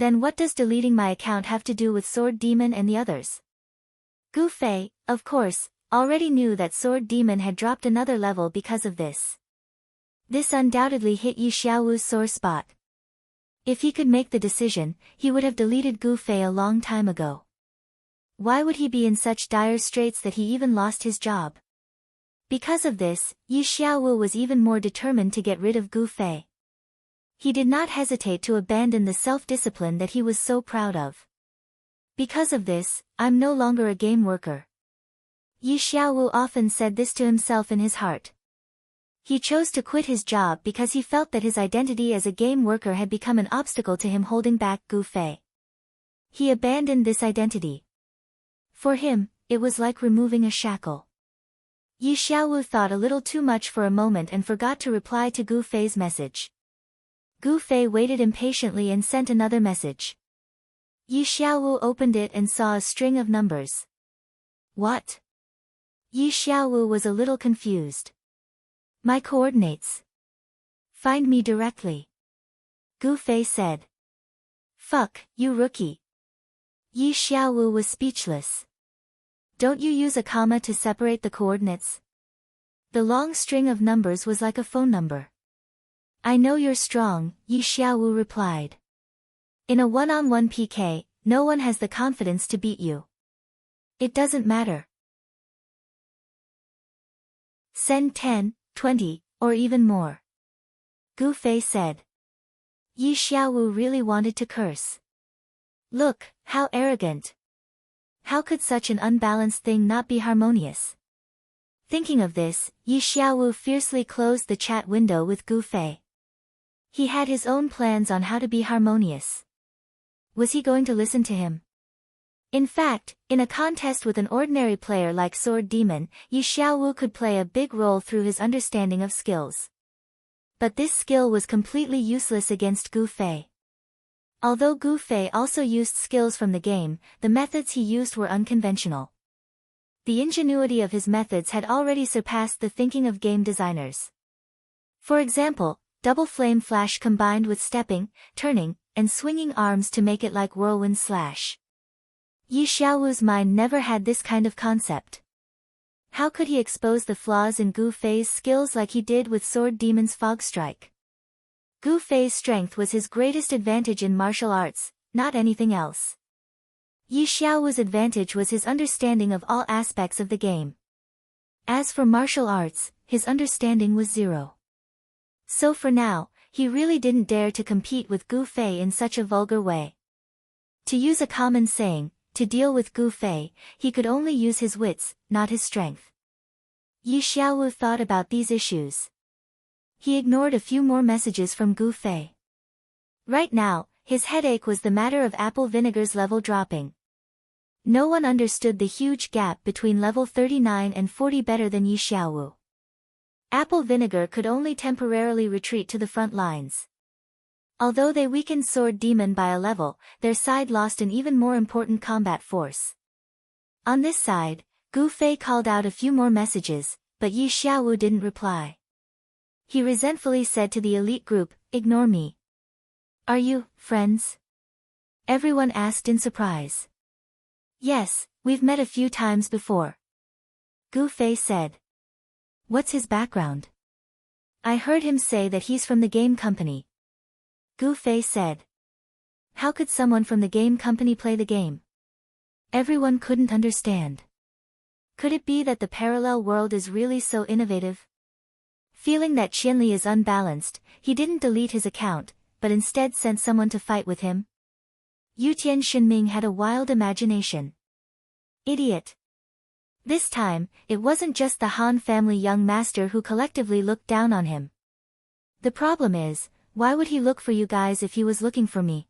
Then what does deleting my account have to do with Sword Demon and the others? Gu Fei, of course, already knew that Sword Demon had dropped another level because of this. This undoubtedly hit Yi Xiaowu's sore spot. If he could make the decision, he would have deleted Gu Fei a long time ago. Why would he be in such dire straits that he even lost his job? Because of this, Yi Xiaowu was even more determined to get rid of Gu Fei. He did not hesitate to abandon the self-discipline that he was so proud of. Because of this, I'm no longer a game worker. Yi Xiaowu often said this to himself in his heart. He chose to quit his job because he felt that his identity as a game worker had become an obstacle to him holding back Gu Fei. He abandoned this identity. For him, it was like removing a shackle. Yi Xiaowu thought a little too much for a moment and forgot to reply to Gu Fei's message. Gu Fei waited impatiently and sent another message. Yi Xiaowu opened it and saw a string of numbers. What? Yi Xiaowu was a little confused. My coordinates. Find me directly. Gu Fei said. Fuck, you rookie. Yi Xiaowu was speechless. Don't you use a comma to separate the coordinates? The long string of numbers was like a phone number. I know you're strong, Yi Xiaowu replied. In a one-on-one PK, no one has the confidence to beat you. It doesn't matter. Send 10, 20, or even more. Gu Fei said. Yi Xiaowu really wanted to curse. Look, how arrogant. How could such an unbalanced thing not be harmonious? Thinking of this, Yi Xiaowu fiercely closed the chat window with Gu Fei. He had his own plans on how to be harmonious. Was he going to listen to him? In fact, in a contest with an ordinary player like Sword Demon, Yi Xiaowu could play a big role through his understanding of skills. But this skill was completely useless against Gu Fei. Although Gu Fei also used skills from the game, the methods he used were unconventional. The ingenuity of his methods had already surpassed the thinking of game designers. For example, double flame flash combined with stepping, turning, and swinging arms to make it like whirlwind slash. Yi Xiaowu's mind never had this kind of concept. How could he expose the flaws in Gu Fei's skills like he did with Sword Demon's Fog Strike? Gu Fei's strength was his greatest advantage in martial arts, not anything else. Yi Xiaowu's advantage was his understanding of all aspects of the game. As for martial arts, his understanding was zero. So for now, he really didn't dare to compete with Gu Fei in such a vulgar way. To use a common saying, to deal with Gu Fei, he could only use his wits, not his strength. Yi Xiaowu thought about these issues. He ignored a few more messages from Gu Fei. Right now, his headache was the matter of apple vinegar's level dropping. No one understood the huge gap between level 39 and 40 better than Yi Xiaowu. Apple vinegar could only temporarily retreat to the front lines. Although they weakened Sword Demon by a level, their side lost an even more important combat force. On this side, Gu Fei called out a few more messages, but Yi Xiaowu didn't reply. He resentfully said to the elite group, "Ignore me." "Are you, friends?" everyone asked in surprise. "Yes, we've met a few times before," Gu Fei said. "What's his background?" "I heard him say that he's from the game company," Gu Fei said. How could someone from the game company play the game? Everyone couldn't understand. Could it be that the parallel world is really so innovative? Feeling that Qianli is unbalanced, he didn't delete his account, but instead sent someone to fight with him. Yutian Xinming had a wild imagination. Idiot. This time, it wasn't just the Han family young master who collectively looked down on him. The problem is, why would he look for you guys if he was looking for me?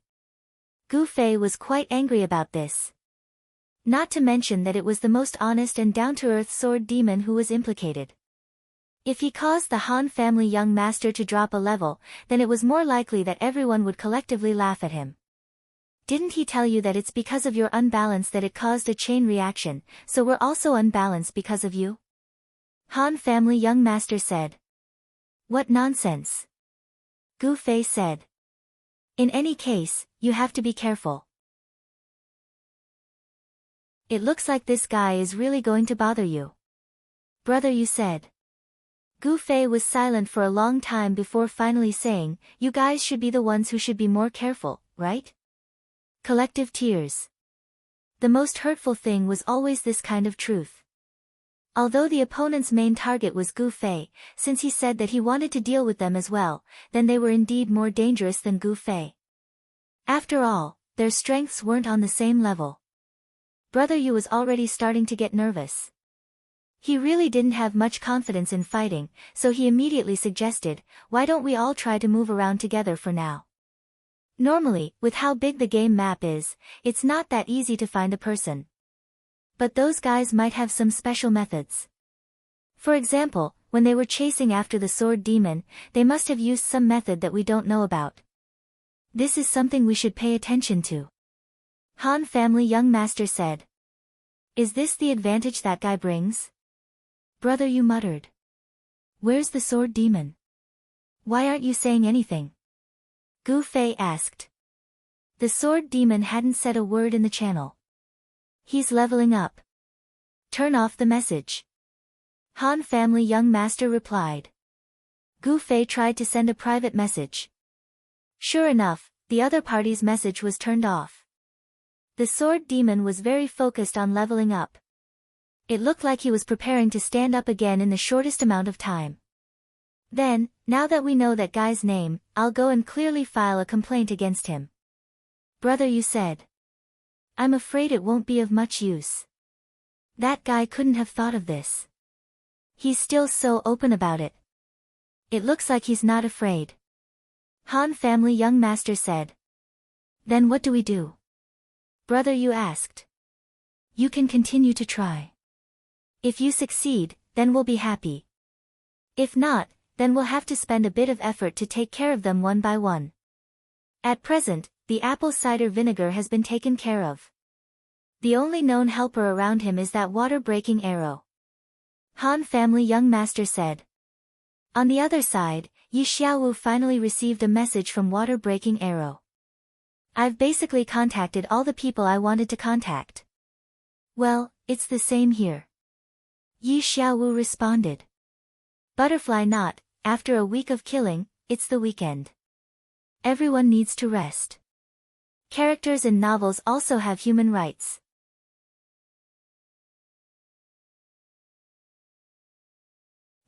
Gu Fei was quite angry about this. Not to mention that it was the most honest and down-to-earth Sword Demon who was implicated. If he caused the Han family young master to drop a level, then it was more likely that everyone would collectively laugh at him. Didn't he tell you that it's because of your unbalance that it caused a chain reaction, so we're also unbalanced because of you? Han family young master said. What nonsense. Gu Fei said. In any case, you have to be careful. It looks like this guy is really going to bother you. Brother, you said. Gu Fei was silent for a long time before finally saying, you guys should be the ones who should be more careful, right? Collective tears. The most hurtful thing was always this kind of truth. Although the opponent's main target was Gu Fei, since he said that he wanted to deal with them as well, then they were indeed more dangerous than Gu Fei. After all, their strengths weren't on the same level. Brother Yu was already starting to get nervous. He really didn't have much confidence in fighting, so he immediately suggested, why don't we all try to move around together for now? Normally, with how big the game map is, it's not that easy to find a person. But those guys might have some special methods. For example, when they were chasing after the sword demon, they must have used some method that we don't know about. This is something we should pay attention to. Han family young master said. Is this the advantage that guy brings? Brother Yu muttered. Where's the sword demon? Why aren't you saying anything? Gu Fei asked. The sword demon hadn't said a word in the channel. He's leveling up. Turn off the message. Han family young master replied. Gu Fei tried to send a private message. Sure enough, the other party's message was turned off. The sword demon was very focused on leveling up. It looked like he was preparing to stand up again in the shortest amount of time. Then, now that we know that guy's name, I'll go and clearly file a complaint against him. Brother, you said. I'm afraid it won't be of much use. That guy couldn't have thought of this. He's still so open about it. It looks like he's not afraid. Han family young master said. Then what do we do? Brother, you asked. You can continue to try. If you succeed, then we'll be happy. If not, then we'll have to spend a bit of effort to take care of them one by one. At present, the apple cider vinegar has been taken care of. The only known helper around him is that water-breaking arrow. Han family young master said. On the other side, Yi Xiaowu finally received a message from water-breaking arrow. I've basically contacted all the people I wanted to contact. Well, it's the same here. Yi Xiaowu responded. Butterfly not, after a week of killing, it's the weekend. Everyone needs to rest. Characters in novels also have human rights.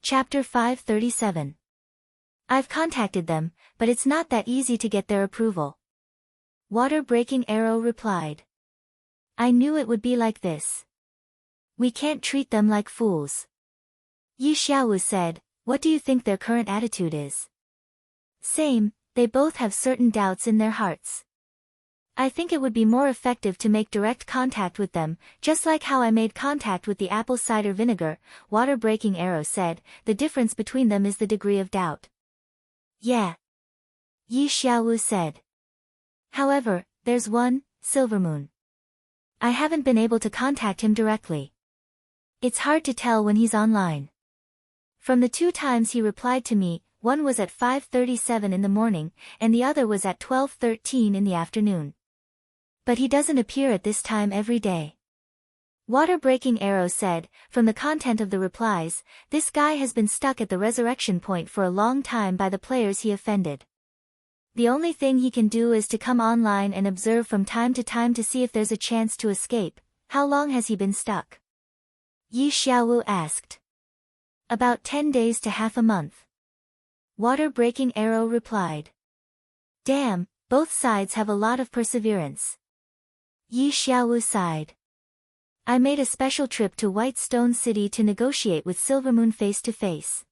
Chapter 537. I've contacted them, but it's not that easy to get their approval. Water-breaking arrow replied. I knew it would be like this. We can't treat them like fools. Yi Xiaowu said, what do you think their current attitude is? Same, they both have certain doubts in their hearts. I think it would be more effective to make direct contact with them, just like how I made contact with the apple cider vinegar, water-breaking arrow said, the difference between them is the degree of doubt. Yeah. Yi Xiaowu said. However, there's one, Silvermoon. I haven't been able to contact him directly. It's hard to tell when he's online. From the 2 times he replied to me, one was at 5:37 in the morning, and the other was at 12:13 in the afternoon. But he doesn't appear at this time every day. Water-breaking arrow said, from the content of the replies, this guy has been stuck at the resurrection point for a long time by the players he offended. The only thing he can do is to come online and observe from time to time to see if there's a chance to escape. How long has he been stuck? Yi Xiaowu asked. About 10 days to half a month. Water-breaking arrow replied. Damn, both sides have a lot of perseverance. Yi Xiaowu sighed. I made a special trip to White Stone City to negotiate with Silvermoon face to face.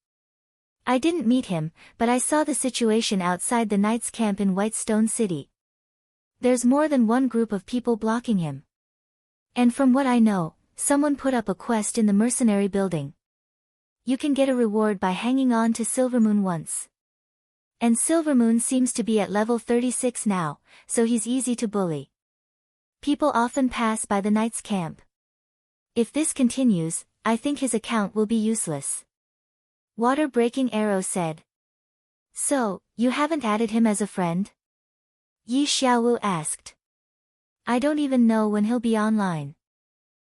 I didn't meet him, but I saw the situation outside the Knights' camp in White Stone City. There's more than one group of people blocking him. And from what I know, someone put up a quest in the mercenary building. You can get a reward by hanging on to Silvermoon once. And Silvermoon seems to be at level 36 now, so he's easy to bully. People often pass by the Knights' camp. If this continues, I think his account will be useless. Water-breaking arrow said. So, you haven't added him as a friend? Yi Xiaowu asked. I don't even know when he'll be online.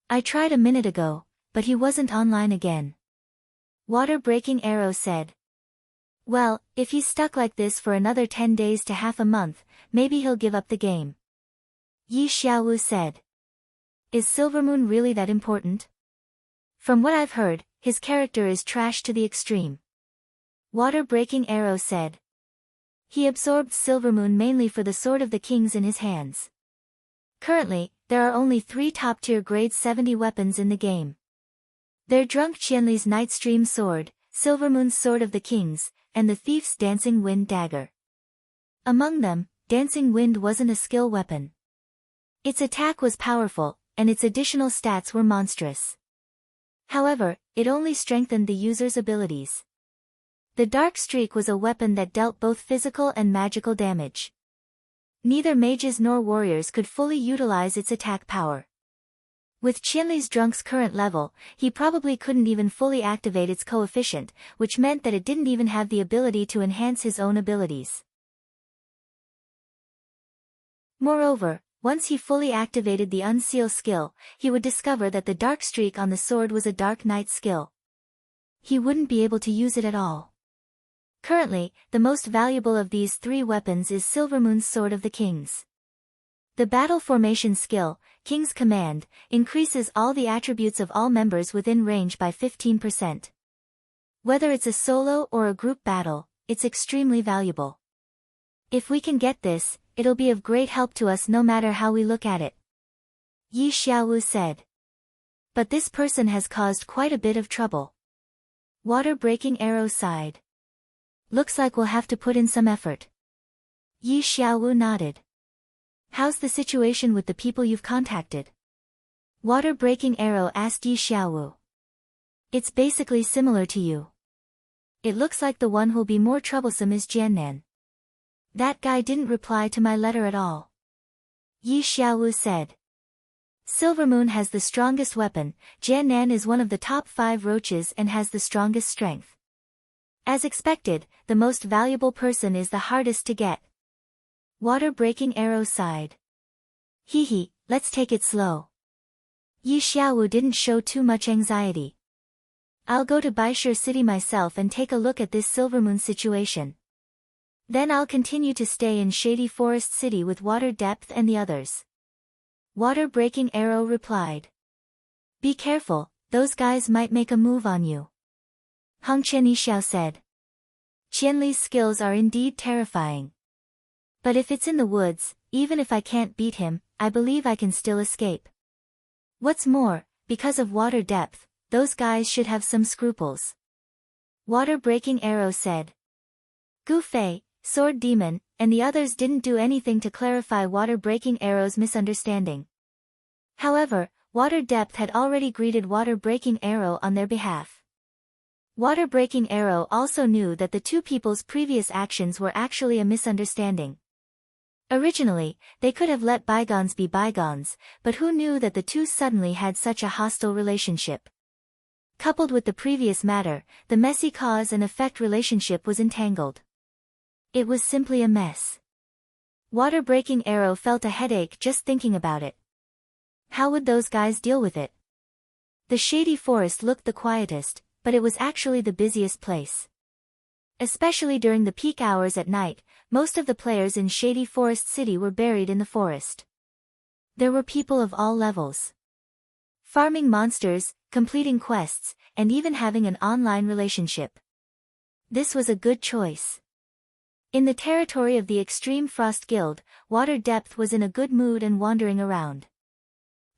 I tried a minute ago, but he wasn't online again. Water-breaking arrow said. Well, if he's stuck like this for another 10 days to half a month, maybe he'll give up the game. Yi Xiaowu said. Is Silvermoon really that important? From what I've heard, his character is trash to the extreme. Water-breaking arrow said. He absorbed Silvermoon mainly for the Sword of the Kings in his hands. Currently, there are only 3 top-tier grade 70 weapons in the game. They're Drunk Qianli's Nightstream Sword, Silvermoon's Sword of the Kings, and the Thief's Dancing Wind Dagger. Among them, Dancing Wind wasn't a skill weapon. Its attack was powerful, and its additional stats were monstrous. However, it only strengthened the user's abilities. The Dark Streak was a weapon that dealt both physical and magical damage. Neither mages nor warriors could fully utilize its attack power. With Qianli's Drunk's current level, he probably couldn't even fully activate its coefficient, which meant that it didn't even have the ability to enhance his own abilities. Moreover, once he fully activated the Unseal skill, he would discover that the Dark Streak on the sword was a Dark Knight skill. He wouldn't be able to use it at all. Currently, the most valuable of these 3 weapons is Silvermoon's Sword of the Kings. The Battle Formation skill, King's Command, increases all the attributes of all members within range by 15%. Whether it's a solo or a group battle, it's extremely valuable. If we can get this, it'll be of great help to us no matter how we look at it. Yi Xiaowu said. But this person has caused quite a bit of trouble. Water-breaking arrow sighed. Looks like we'll have to put in some effort. Yi Xiaowu nodded. How's the situation with the people you've contacted? Water-breaking arrow asked Yi Xiaowu. It's basically similar to you. It looks like the one who'll be more troublesome is Jiannan. That guy didn't reply to my letter at all. Yi Xiaowu said. Silvermoon has the strongest weapon, Jiannan is one of the top 5 roaches and has the strongest strength. As expected, the most valuable person is the hardest to get. Water-breaking arrow sighed. Hee, let's take it slow. Yi Xiaowu didn't show too much anxiety. I'll go to Baishur City myself and take a look at this Silvermoon situation. Then I'll continue to stay in Shady Forest City with Water Depth and the others. Water-breaking arrow replied. Be careful, those guys might make a move on you. Hong Qianlixao said. Qianli's skills are indeed terrifying. But if it's in the woods, even if I can't beat him, I believe I can still escape. What's more, because of water depth, those guys should have some scruples. Water-breaking arrow said. Gu Fei, Sword Demon, and the others didn't do anything to clarify Water-breaking arrow's misunderstanding. However, Water Depth had already greeted Water-breaking arrow on their behalf. Water-breaking arrow also knew that the 2 people's previous actions were actually a misunderstanding. Originally, they could have let bygones be bygones, but who knew that the 2 suddenly had such a hostile relationship? Coupled with the previous matter, the messy cause and effect relationship was entangled. It was simply a mess. Water-breaking arrow felt a headache just thinking about it. How would those guys deal with it? The shady forest looked the quietest, but it was actually the busiest place. Especially during the peak hours at night, most of the players in Shady Forest City were buried in the forest. There were people of all levels. Farming monsters, completing quests, and even having an online relationship. This was a good choice. In the territory of the Extreme Frost Guild, Water Depth was in a good mood and wandering around.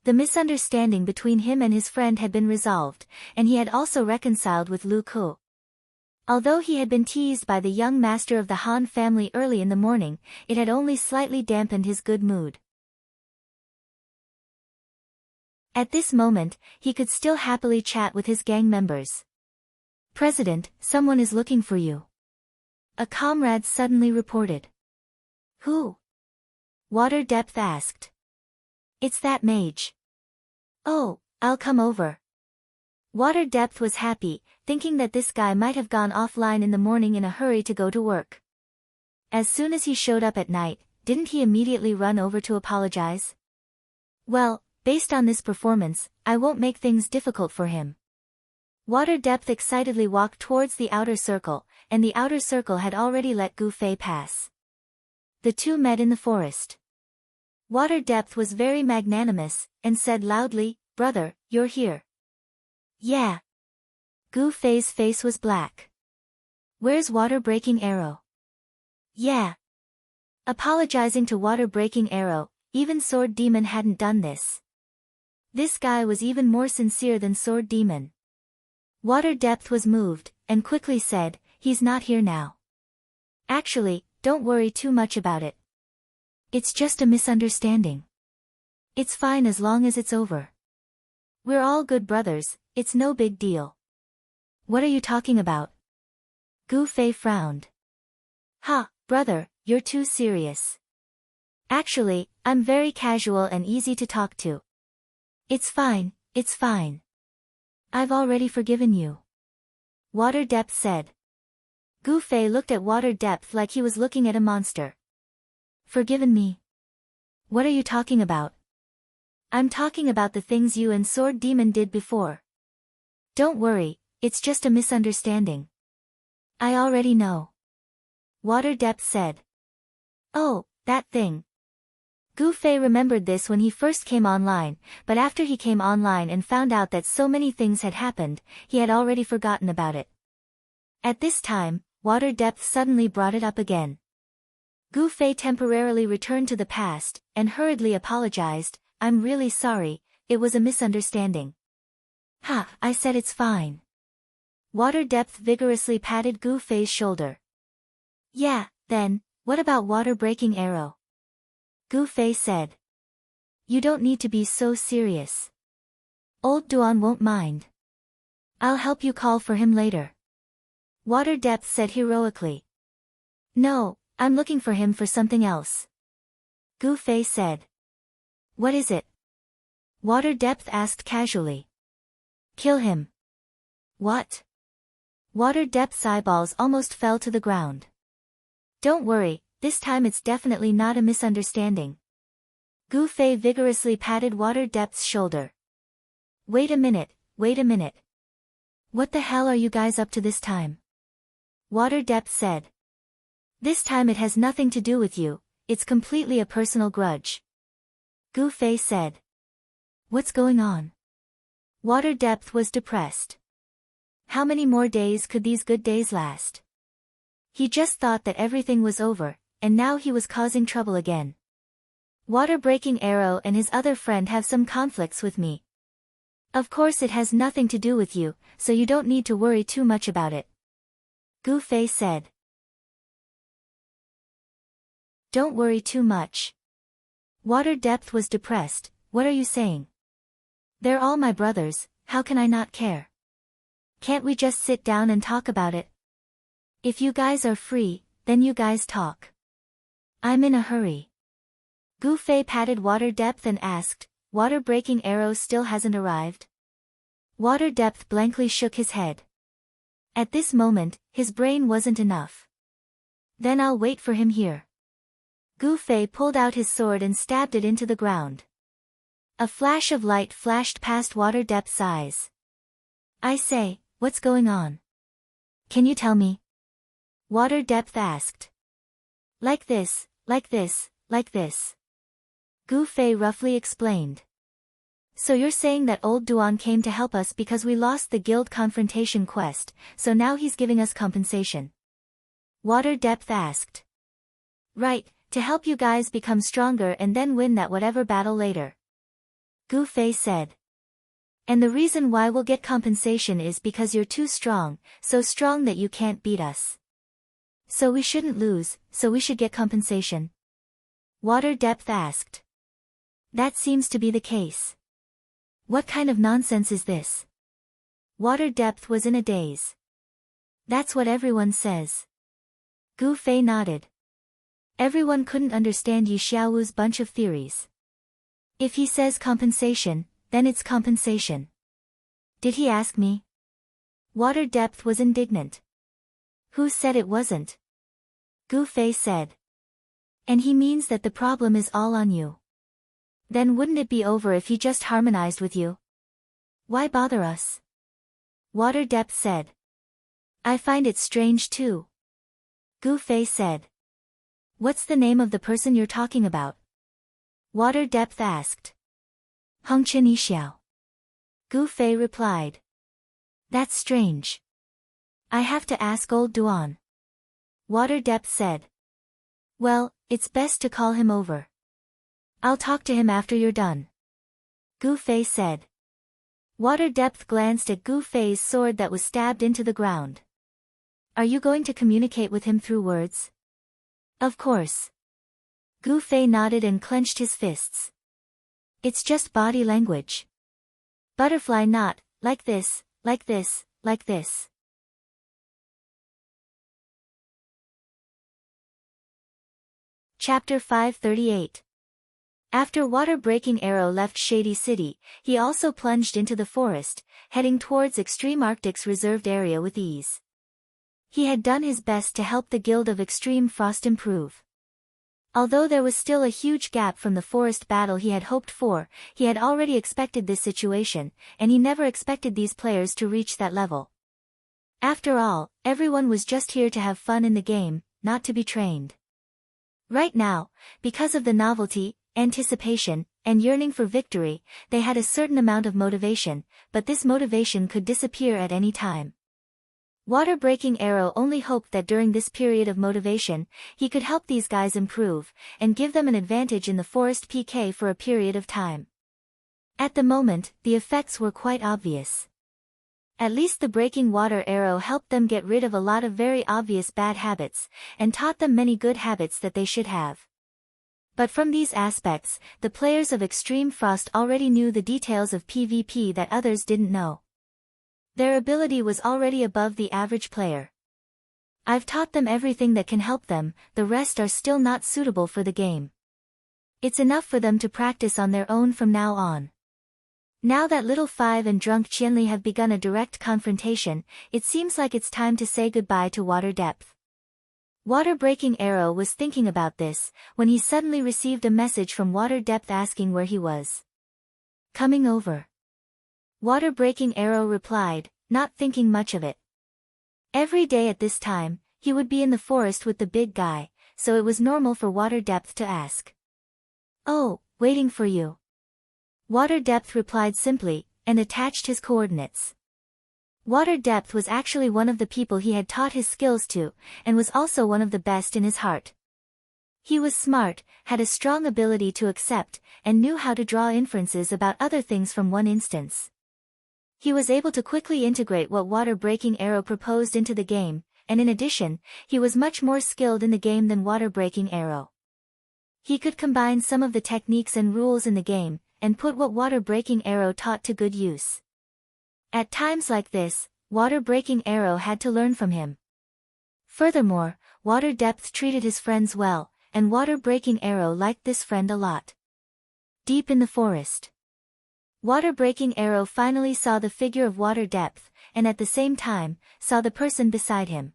The misunderstanding between him and his friend had been resolved, and he had also reconciled with Lu Ku. Although he had been teased by the young master of the Han family early in the morning, it had only slightly dampened his good mood. At this moment, he could still happily chat with his gang members. President, someone is looking for you. A comrade suddenly reported. Who? Water Depth asked. It's that mage. Oh, I'll come over. Water Depth was happy, thinking that this guy might have gone offline in the morning in a hurry to go to work. As soon as he showed up at night, didn't he immediately run over to apologize? Well, based on this performance, I won't make things difficult for him. Water Depth excitedly walked towards the outer circle, and the outer circle had already let Gu Fei pass. The two met in the forest. Water Depth was very magnanimous, and said loudly, "Brother, you're here." "Yeah." Gu Fei's face was black. "Where's Water Breaking Arrow?" "Yeah." Apologizing to Water Breaking Arrow, even Sword Demon hadn't done this. This guy was even more sincere than Sword Demon. Water Depth was moved, and quickly said, "He's not here now. Actually, don't worry too much about it. It's just a misunderstanding. It's fine as long as it's over. We're all good brothers, it's no big deal." "What are you talking about?" Gu Fei frowned. "Ha, brother, you're too serious. Actually, I'm very casual and easy to talk to. It's fine, it's fine. I've already forgiven you," Water Depth said. Gu Fei looked at Water Depth like he was looking at a monster. "Forgiven me? What are you talking about?" "I'm talking about the things you and Sword Demon did before. Don't worry, it's just a misunderstanding." "I already know," Water Depth said. "Oh, that thing." Gu Fei remembered this when he first came online, but after he came online and found out that so many things had happened, he had already forgotten about it. At this time, Water Depth suddenly brought it up again. Gu Fei temporarily returned to the past, and hurriedly apologized, "I'm really sorry, it was a misunderstanding." "Ha, I said it's fine." Water Depth vigorously patted Gu Fei's shoulder. "Yeah, then, what about Water Breaking Arrow?" Gu Fei said. "You don't need to be so serious. Old Duan won't mind. I'll help you call for him later," Water Depth said heroically. "No, I'm looking for him for something else," Gu Fei said. "What is it?" Water Depth asked casually. "Kill him." "What?" Water Depth's eyeballs almost fell to the ground. "Don't worry, this time it's definitely not a misunderstanding." Gu Fei vigorously patted Water Depth's shoulder. Wait a minute. What the hell are you guys up to this time?" Water Depth said. "This time it has nothing to do with you, it's completely a personal grudge," Gu Fei said. "What's going on?" Water Depth was depressed. How many more days could these good days last? He just thought that everything was over, and now he was causing trouble again. Water Breaking Arrow and his other friend have some conflicts with me. Of course it has nothing to do with you, so you don't need to worry too much about it," Gu Fei said. "Don't worry too much." Water Depth was depressed. "What are you saying? They're all my brothers, how can I not care? Can't we just sit down and talk about it? If you guys are free, then you guys talk. I'm in a hurry." Gu Fei patted Water Depth and asked, "Water Breaking Arrow still hasn't arrived?" Water Depth blankly shook his head. At this moment, his brain wasn't enough. "Then I'll wait for him here." Gu Fei pulled out his sword and stabbed it into the ground. A flash of light flashed past Water Depth's eyes. "I say, what's going on? Can you tell me?" Water Depth asked. Like this. Gu Fei roughly explained. "So you're saying that old Duan came to help us because we lost the guild confrontation quest, so now he's giving us compensation?" Water Depth asked. "Right, to help you guys become stronger and then win that whatever battle later," Gu Fei said. "And the reason why we'll get compensation is because you're too strong, so strong that you can't beat us. So we shouldn't lose, so we should get compensation?" Water Depth asked. "That seems to be the case. What kind of nonsense is this?" Water Depth was in a daze. "That's what everyone says." Gu Fei nodded. Everyone couldn't understand Yi Xiaowu's bunch of theories. If he says compensation, then it's compensation. "Did he ask me?" Water Depth was indignant. "Who said it wasn't?" Gu Fei said. And he means that the problem is all on you. Then wouldn't it be over if he just harmonized with you? Why bother us? Water Depth said. I find it strange too. Gu Fei said. What's the name of the person you're talking about? Water Depth asked. Hongchen Yixiao. Gu Fei replied. That's strange. I have to ask old Duan. Water Depth said. Well, it's best to call him over. I'll talk to him after you're done. Gu Fei said. Water Depth glanced at Gu Fei's sword that was stabbed into the ground. Are you going to communicate with him through words? Of course. Gu Fei nodded and clenched his fists. It's just body language. Butterfly knot, like this, like this, like this. Chapter 538. After Water-Breaking Arrow left Shady City, he also plunged into the forest, heading towards Extreme Arctic's reserved area with ease. He had done his best to help the Guild of Extreme Frost improve. Although there was still a huge gap from the forest battle he had hoped for, he had already expected this situation, and he never expected these players to reach that level. After all, everyone was just here to have fun in the game, not to be trained. Right now, because of the novelty, anticipation, and yearning for victory, they had a certain amount of motivation, but this motivation could disappear at any time. Water-Breaking Arrow only hoped that during this period of motivation, he could help these guys improve, and give them an advantage in the forest PK for a period of time. At the moment, the effects were quite obvious. At least the Breaking Water Arrow helped them get rid of a lot of very obvious bad habits, and taught them many good habits that they should have. But from these aspects, the players of Extreme Frost already knew the details of PvP that others didn't know. Their ability was already above the average player. I've taught them everything that can help them, the rest are still not suitable for the game. It's enough for them to practice on their own from now on. Now that Little Five and Drunk Qianli have begun a direct confrontation, it seems like it's time to say goodbye to Water Depth. Water-Breaking Arrow was thinking about this, when he suddenly received a message from Water Depth asking where he was. Coming over. Water-Breaking Arrow replied, not thinking much of it. Every day at this time, he would be in the forest with the big guy, so it was normal for Water Depth to ask. Oh, waiting for you. Water Depth replied simply, and attached his coordinates. Water Depth was actually one of the people he had taught his skills to, and was also one of the best in his heart. He was smart, had a strong ability to accept, and knew how to draw inferences about other things from one instance. He was able to quickly integrate what Water-Breaking Arrow proposed into the game, and in addition, he was much more skilled in the game than Water-Breaking Arrow. He could combine some of the techniques and rules in the game, and put what Water-Breaking Arrow taught to good use. At times like this, Water-Breaking Arrow had to learn from him. Furthermore, Water Depth treated his friends well, and Water-Breaking Arrow liked this friend a lot. Deep in the forest, Water-Breaking Arrow finally saw the figure of Water Depth, and at the same time, saw the person beside him.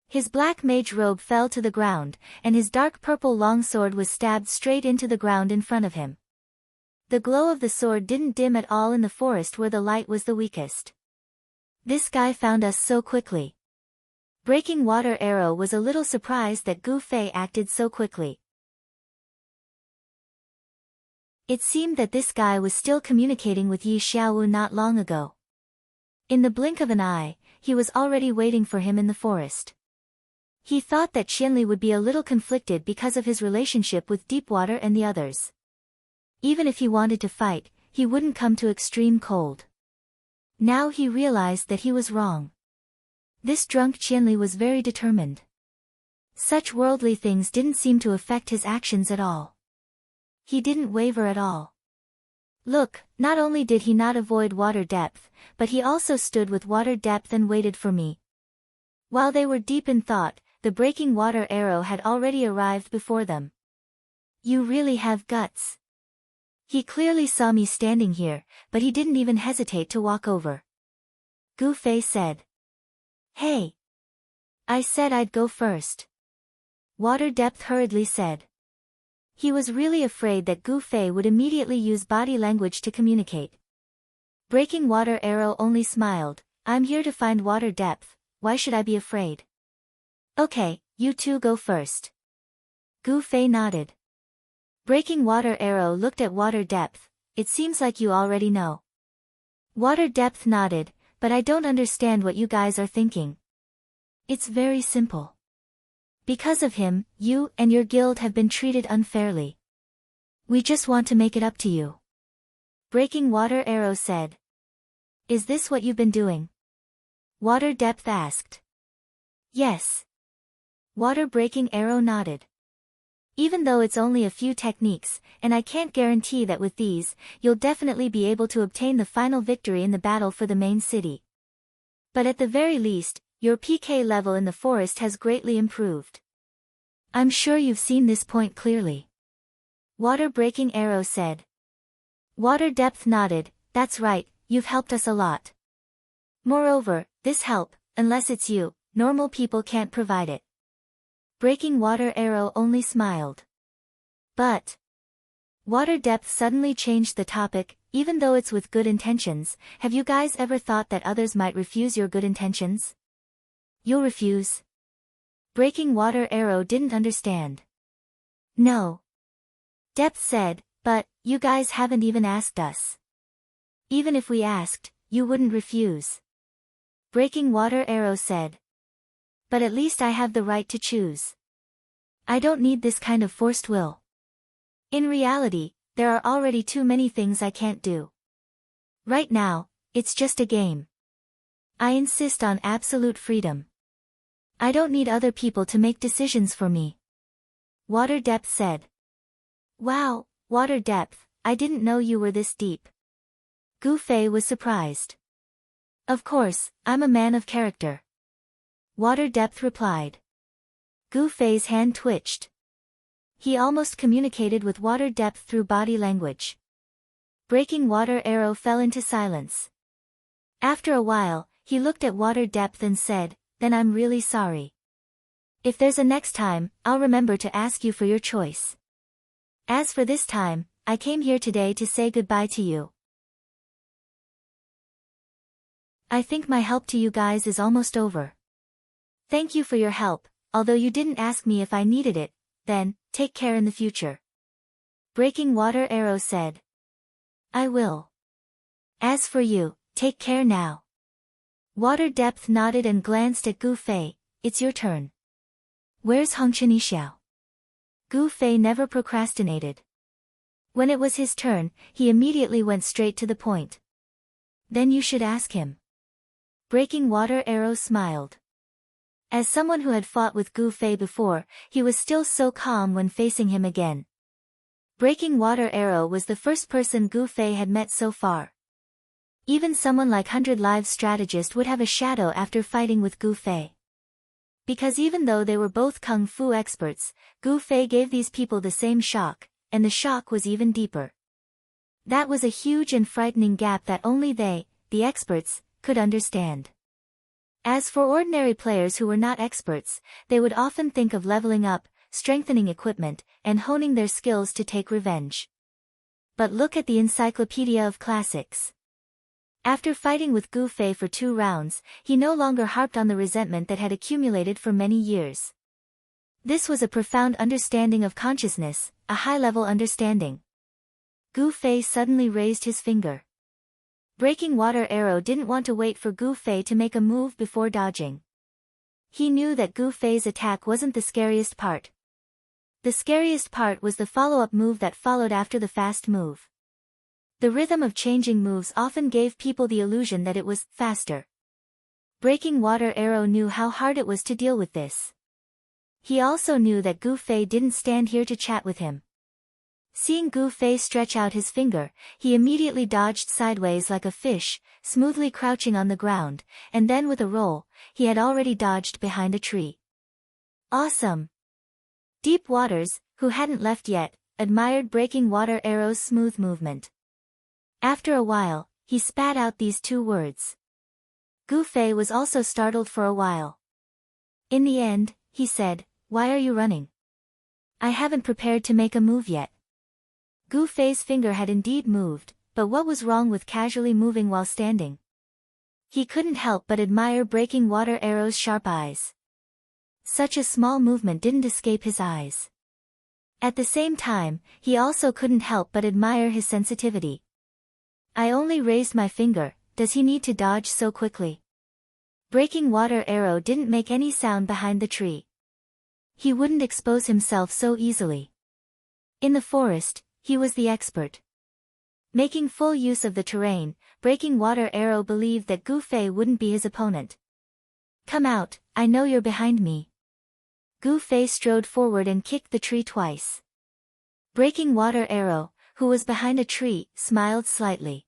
His black mage robe fell to the ground, and his dark purple longsword was stabbed straight into the ground in front of him. The glow of the sword didn't dim at all in the forest where the light was the weakest. This guy found us so quickly. Breaking Water Arrow was a little surprised that Gu Fei acted so quickly. It seemed that this guy was still communicating with Yi Xiaowu not long ago. In the blink of an eye, he was already waiting for him in the forest. He thought that Qianli would be a little conflicted because of his relationship with Deepwater and the others. Even if he wanted to fight, he wouldn't come to extreme cold. Now he realized that he was wrong. This drunk Qianli was very determined. Such worldly things didn't seem to affect his actions at all. He didn't waver at all. Look, not only did he not avoid Water Depth, but he also stood with Water Depth and waited for me. While they were deep in thought, the Breaking Water Arrow had already arrived before them. You really have guts. He clearly saw me standing here, but he didn't even hesitate to walk over. Gu Fei said. Hey! I said I'd go first. Water Depth hurriedly said. He was really afraid that Gu Fei would immediately use body language to communicate. Breaking Water Arrow only smiled. I'm here to find Water Depth, why should I be afraid? Okay, you two go first. Gu Fei nodded. Breaking Water Arrow looked at Water Depth. It seems like you already know. Water Depth nodded, but I don't understand what you guys are thinking. It's very simple. Because of him, you and your guild have been treated unfairly. We just want to make it up to you. Breaking Water Arrow said. Is this what you've been doing? Water Depth asked. Yes. Water Breaking Arrow nodded. Even though it's only a few techniques, and I can't guarantee that with these, you'll definitely be able to obtain the final victory in the battle for the main city. But at the very least, your PK level in the forest has greatly improved. I'm sure you've seen this point clearly. Water Breaking Arrow said. Water Depth nodded, that's right, you've helped us a lot. Moreover, this help, unless it's you, normal people can't provide it. Breaking Water Arrow only smiled. But Water Depth suddenly changed the topic, even though it's with good intentions. Have you guys ever thought that others might refuse your good intentions? You'll refuse? Breaking Water Arrow didn't understand. No. Depth said, but, you guys haven't even asked us. Even if we asked, you wouldn't refuse. Breaking Water Arrow said. But at least I have the right to choose. I don't need this kind of forced will. In reality, there are already too many things I can't do. Right now, it's just a game. I insist on absolute freedom. I don't need other people to make decisions for me. Water Depth said. Wow, Water Depth, I didn't know you were this deep. Gu Fei was surprised. Of course, I'm a man of character. Water Depth replied. Gu Fei's hand twitched. He almost communicated with Water Depth through body language. Breaking Water Arrow fell into silence. After a while, he looked at Water Depth and said, then I'm really sorry. If there's a next time, I'll remember to ask you for your choice. As for this time, I came here today to say goodbye to you. I think my help to you guys is almost over. Thank you for your help, although you didn't ask me if I needed it, then, take care in the future. Breaking Water Arrow said. I will. As for you, take care now. Water Depth nodded and glanced at Gu Fei. It's your turn. Where's Hongchen Yixiao? Gu Fei never procrastinated. When it was his turn, he immediately went straight to the point. Then you should ask him. Breaking Water Arrow smiled. As someone who had fought with Gu Fei before, he was still so calm when facing him again. Breaking Water Arrow was the first person Gu Fei had met so far. Even someone like 100 Lives strategist would have a shadow after fighting with Gu Fei. Because even though they were both kung fu experts, Gu Fei gave these people the same shock, and the shock was even deeper. That was a huge and frightening gap that only they, the experts, could understand. As for ordinary players who were not experts, they would often think of leveling up, strengthening equipment, and honing their skills to take revenge. But look at the Encyclopedia of Classics. After fighting with Gu Fei for 2 rounds, he no longer harped on the resentment that had accumulated for many years. This was a profound understanding of consciousness, a high-level understanding. Gu Fei suddenly raised his finger. Breaking Water Arrow didn't want to wait for Gu Fei to make a move before dodging. He knew that Gu Fei's attack wasn't the scariest part. The scariest part was the follow-up move that followed after the fast move. The rhythm of changing moves often gave people the illusion that it was faster. Breaking Water Arrow knew how hard it was to deal with this. He also knew that Gu Fei didn't stand here to chat with him. Seeing Gu Fei stretch out his finger, he immediately dodged sideways like a fish, smoothly crouching on the ground, and then with a roll, he had already dodged behind a tree. Awesome! Deep Waters, who hadn't left yet, admired Breaking Water Arrow's smooth movement. After a while, he spat out these 2 words. Gu Fei was also startled for a while. In the end, he said, "Why are you running?" I haven't prepared to make a move yet. Gu Fei's finger had indeed moved, but what was wrong with casually moving while standing? He couldn't help but admire Breaking Water Arrow's sharp eyes. Such a small movement didn't escape his eyes. At the same time, he also couldn't help but admire his sensitivity. I only raised my finger, does he need to dodge so quickly? Breaking Water Arrow didn't make any sound behind the tree. He wouldn't expose himself so easily. In the forest, he was the expert. Making full use of the terrain, Breaking Water Arrow believed that Gu Fei wouldn't be his opponent. Come out, I know you're behind me. Gu Fei strode forward and kicked the tree twice. Breaking Water Arrow, who was behind a tree, smiled slightly.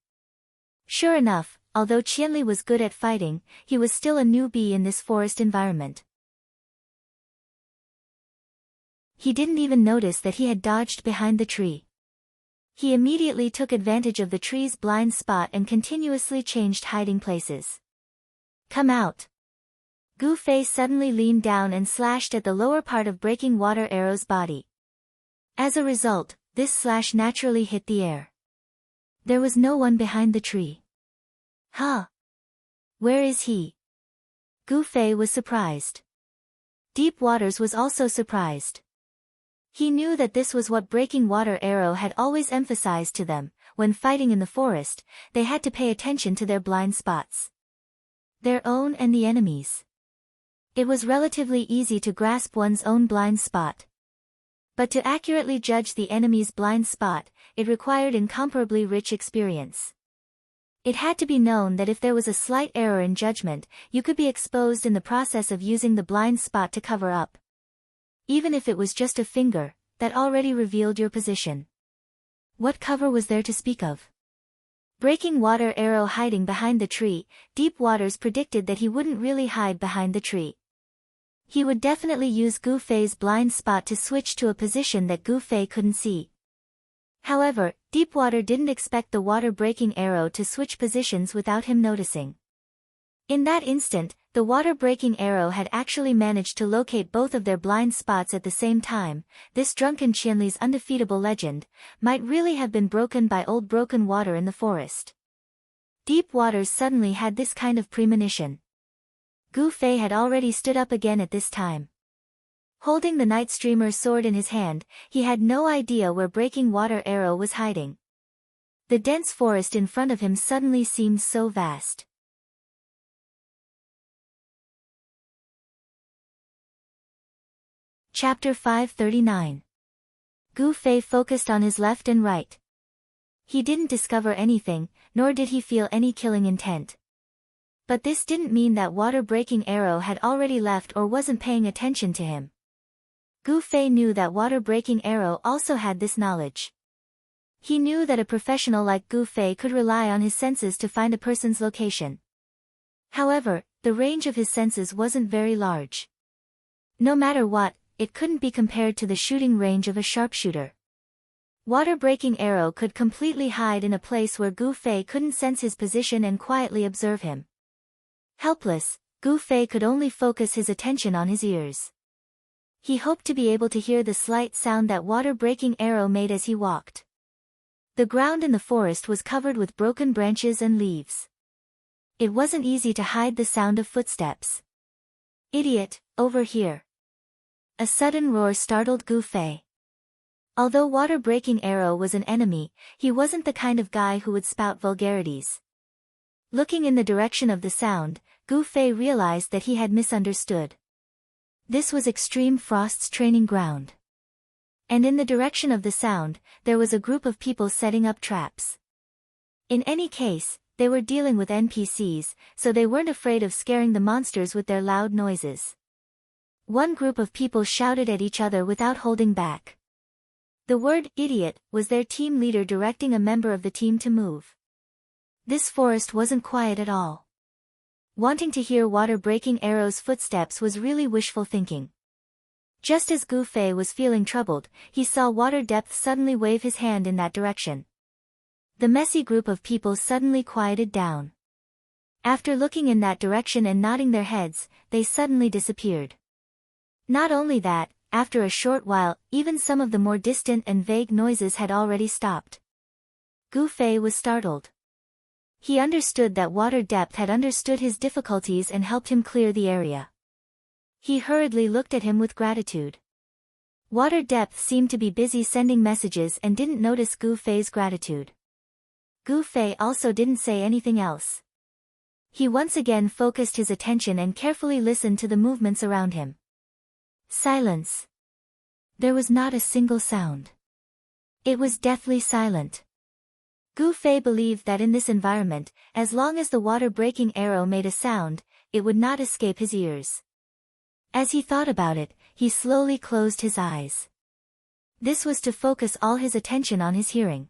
Sure enough, although Qianli was good at fighting, he was still a newbie in this forest environment. He didn't even notice that he had dodged behind the tree. He immediately took advantage of the tree's blind spot and continuously changed hiding places. Come out. Gu Fei suddenly leaned down and slashed at the lower part of Breaking Water Arrow's body. As a result, this slash naturally hit the air. There was no one behind the tree. Huh? Where is he? Gu Fei was surprised. Deep Waters was also surprised. He knew that this was what Breaking Water Arrow had always emphasized to them: when fighting in the forest, they had to pay attention to their blind spots. Their own and the enemy's. It was relatively easy to grasp one's own blind spot. But to accurately judge the enemy's blind spot, it required incomparably rich experience. It had to be known that if there was a slight error in judgment, you could be exposed in the process of using the blind spot to cover up. Even if it was just a finger, that already revealed your position. What cover was there to speak of? Breaking Water Arrow hiding behind the tree, Deep Waters predicted that he wouldn't really hide behind the tree. He would definitely use Gu Fei's blind spot to switch to a position that Gu Fei couldn't see. However, Deepwater didn't expect the water-breaking arrow to switch positions without him noticing. In that instant, the water-breaking arrow had actually managed to locate both of their blind spots at the same time. This drunken Qianli's undefeatable legend might really have been broken by old broken water in the forest. Deep Waters suddenly had this kind of premonition. Gu Fei had already stood up again at this time. Holding the Night Streamer's sword in his hand, he had no idea where Breaking Water Arrow was hiding. The dense forest in front of him suddenly seemed so vast. Chapter 539. Gu Fei focused on his left and right. He didn't discover anything, nor did he feel any killing intent. But this didn't mean that water-breaking arrow had already left or wasn't paying attention to him. Gu Fei knew that water-breaking arrow also had this knowledge. He knew that a professional like Gu Fei could rely on his senses to find a person's location. However, the range of his senses wasn't very large. No matter what, it couldn't be compared to the shooting range of a sharpshooter. Water-breaking arrow could completely hide in a place where Gu Fei couldn't sense his position and quietly observe him. Helpless, Gu Fei could only focus his attention on his ears. He hoped to be able to hear the slight sound that water-breaking arrow made as he walked. The ground in the forest was covered with broken branches and leaves. It wasn't easy to hide the sound of footsteps. Idiot, over here. A sudden roar startled Gu Fei. Although water-breaking arrow was an enemy, he wasn't the kind of guy who would spout vulgarities. Looking in the direction of the sound, Gu Fei realized that he had misunderstood. This was Extreme Frost's training ground. And in the direction of the sound, there was a group of people setting up traps. In any case, they were dealing with NPCs, so they weren't afraid of scaring the monsters with their loud noises. One group of people shouted at each other without holding back. The word idiot was their team leader directing a member of the team to move. This forest wasn't quiet at all. Wanting to hear water-breaking arrow's footsteps was really wishful thinking. Just as Gu Fei was feeling troubled, he saw Water Depth suddenly wave his hand in that direction. The messy group of people suddenly quieted down. After looking in that direction and nodding their heads, they suddenly disappeared. Not only that, after a short while, even some of the more distant and vague noises had already stopped. Gu Fei was startled. He understood that water depth had understood his difficulties and helped him clear the area. He hurriedly looked at him with gratitude. Water depth seemed to be busy sending messages and didn't notice Gu Fei's gratitude. Gu Fei also didn't say anything else. He once again focused his attention and carefully listened to the movements around him. Silence. There was not a single sound. It was deathly silent. Gu Fei believed that in this environment, as long as the water-breaking arrow made a sound, it would not escape his ears. As he thought about it, he slowly closed his eyes. This was to focus all his attention on his hearing.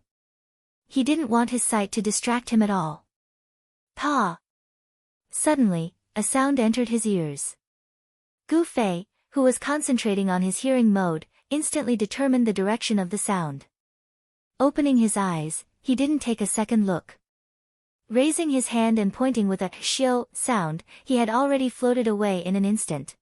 He didn't want his sight to distract him at all. Pa! Suddenly, a sound entered his ears. Gu Fei, who was concentrating on his hearing mode, instantly determined the direction of the sound. Opening his eyes, he didn't take a second look. Raising his hand and pointing with a xiao sound, he had already floated away in an instant.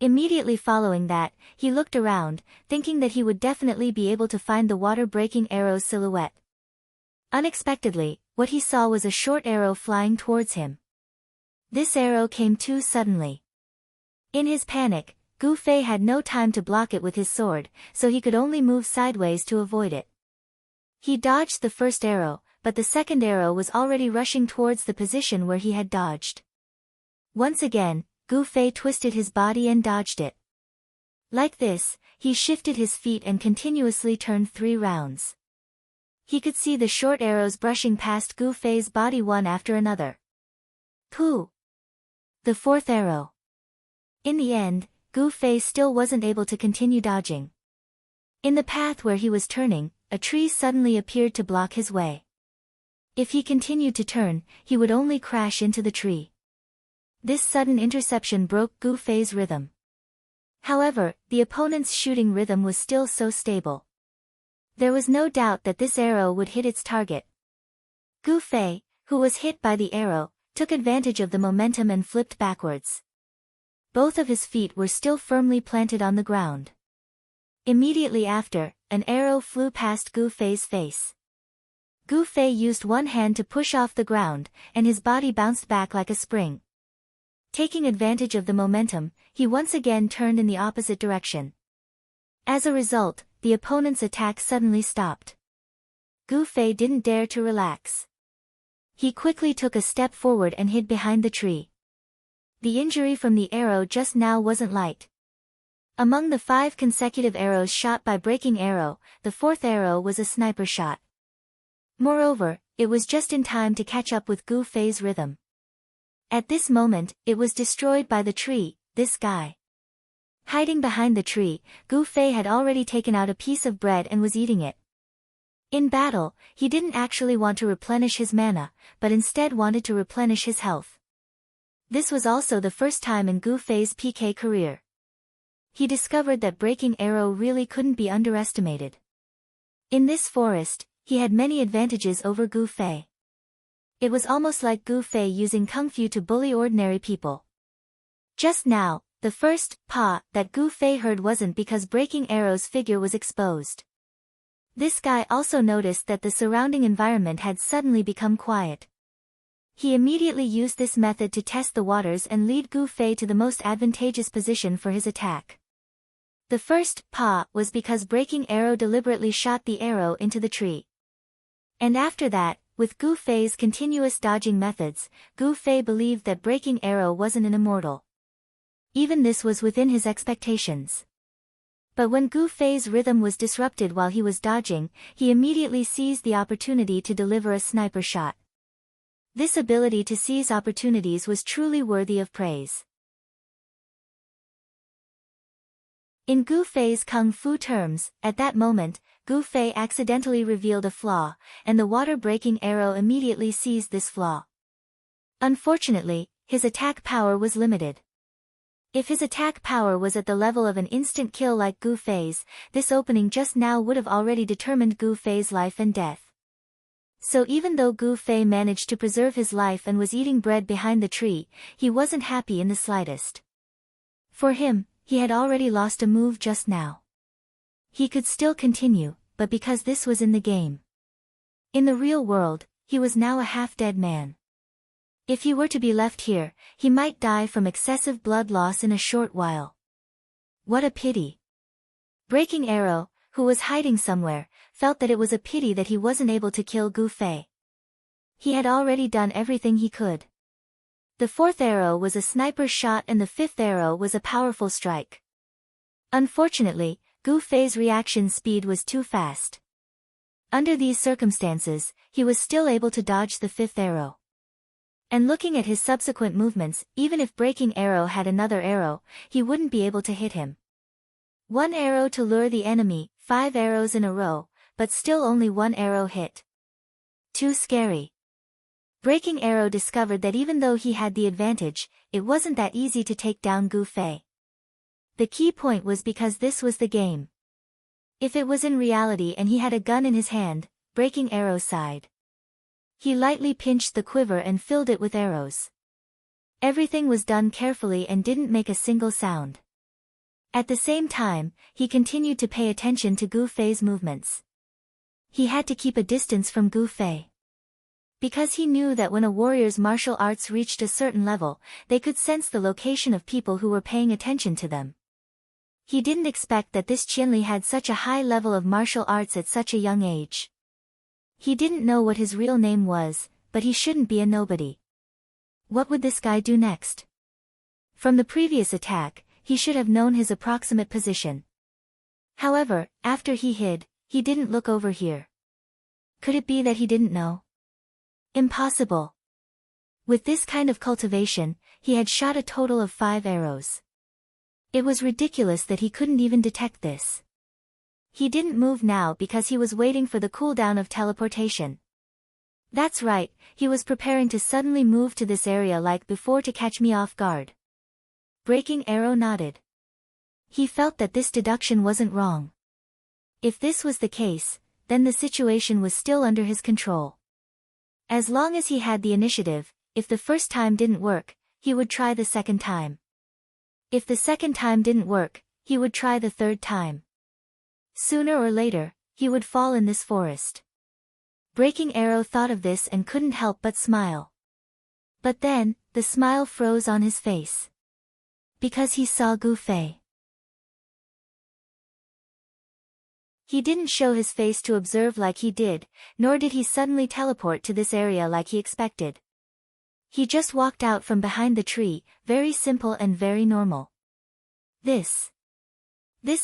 Immediately following that, he looked around, thinking that he would definitely be able to find the water-breaking arrow's silhouette. Unexpectedly, what he saw was a short arrow flying towards him. This arrow came too suddenly. In his panic, Gu Fei had no time to block it with his sword, so he could only move sideways to avoid it. He dodged the first arrow, but the second arrow was already rushing towards the position where he had dodged. Once again, Gu Fei twisted his body and dodged it. Like this, he shifted his feet and continuously turned 3 rounds. He could see the short arrows brushing past Gu Fei's body one after another. Pooh! The 4th arrow. In the end, Gu Fei still wasn't able to continue dodging. In the path where he was turning, a tree suddenly appeared to block his way. If he continued to turn, he would only crash into the tree. This sudden interception broke Gu Fei's rhythm. However, the opponent's shooting rhythm was still so stable. There was no doubt that this arrow would hit its target. Gu Fei, who was hit by the arrow, took advantage of the momentum and flipped backwards. Both of his feet were still firmly planted on the ground. Immediately after, an arrow flew past Gu Fei's face. Gu Fei used one hand to push off the ground, and his body bounced back like a spring. Taking advantage of the momentum, he once again turned in the opposite direction. As a result, the opponent's attack suddenly stopped. Gu Fei didn't dare to relax. He quickly took a step forward and hid behind the tree. The injury from the arrow just now wasn't light. Among the 5 consecutive arrows shot by Breaking Arrow, the 4th arrow was a sniper shot. Moreover, it was just in time to catch up with Gu Fei's rhythm. At this moment, it was destroyed by the tree, this guy. Hiding behind the tree, Gu Fei had already taken out a piece of bread and was eating it. In battle, he didn't actually want to replenish his mana, but instead wanted to replenish his health. This was also the first time in Gu Fei's PK career. He discovered that Breaking Arrow really couldn't be underestimated. In this forest, he had many advantages over Gu Fei. It was almost like Gu Fei using Kung Fu to bully ordinary people. Just now, the first "pa" that Gu Fei heard wasn't because Breaking Arrow's figure was exposed. This guy also noticed that the surrounding environment had suddenly become quiet. He immediately used this method to test the waters and lead Gu Fei to the most advantageous position for his attack. The first "pa" was because Breaking Arrow deliberately shot the arrow into the tree. And after that, with Gu Fei's continuous dodging methods, Gu Fei believed that Breaking Arrow wasn't an immortal. Even this was within his expectations. But when Gu Fei's rhythm was disrupted while he was dodging, he immediately seized the opportunity to deliver a sniper shot. This ability to seize opportunities was truly worthy of praise. In Gu Fei's Kung Fu terms, at that moment, Gu Fei accidentally revealed a flaw, and the water-breaking arrow immediately seized this flaw. Unfortunately, his attack power was limited. If his attack power was at the level of an instant kill like Gu Fei's, this opening just now would have already determined Gu Fei's life and death. So even though Gu Fei managed to preserve his life and was eating bread behind the tree, he wasn't happy in the slightest. For him, he had already lost a move just now. He could still continue, but because this was in the game. In the real world, he was now a half-dead man. If he were to be left here, he might die from excessive blood loss in a short while. What a pity. Breaking Arrow, who was hiding somewhere, felt that it was a pity that he wasn't able to kill Gu Fei. He had already done everything he could. The fourth arrow was a sniper shot and the fifth arrow was a powerful strike. Unfortunately, Gu Fei's reaction speed was too fast. Under these circumstances, he was still able to dodge the fifth arrow. And looking at his subsequent movements, even if Breaking Arrow had another arrow, he wouldn't be able to hit him. One arrow to lure the enemy, 5 arrows in a row, but still only one arrow hit. Too scary. Breaking Arrow discovered that even though he had the advantage, it wasn't that easy to take down Gu Fei. The key point was because this was the game. If it was in reality and he had a gun in his hand, Breaking Arrow sighed. He lightly pinched the quiver and filled it with arrows. Everything was done carefully and didn't make a single sound. At the same time, he continued to pay attention to Gu Fei's movements. He had to keep a distance from Gu Fei. Because he knew that when a warrior's martial arts reached a certain level, they could sense the location of people who were paying attention to them. He didn't expect that this Qianli had such a high level of martial arts at such a young age. He didn't know what his real name was, but he shouldn't be a nobody. What would this guy do next? From the previous attack, he should have known his approximate position. However, after he hid, he didn't look over here. Could it be that he didn't know? Impossible. With this kind of cultivation, he had shot a total of 5 arrows. It was ridiculous that he couldn't even detect this. He didn't move now because he was waiting for the cooldown of teleportation. That's right, he was preparing to suddenly move to this area like before to catch me off guard. Breaking Arrow nodded. He felt that this deduction wasn't wrong. If this was the case, then the situation was still under his control. As long as he had the initiative, if the first time didn't work, he would try the second time. If the second time didn't work, he would try the third time. Sooner or later, he would fall in this forest. Breaking Arrow thought of this and couldn't help but smile. But then, the smile froze on his face. Because he saw Gu Fei. He didn't show his face to observe like he did, nor did he suddenly teleport to this area like he expected. He just walked out from behind the tree, very simple and very normal. This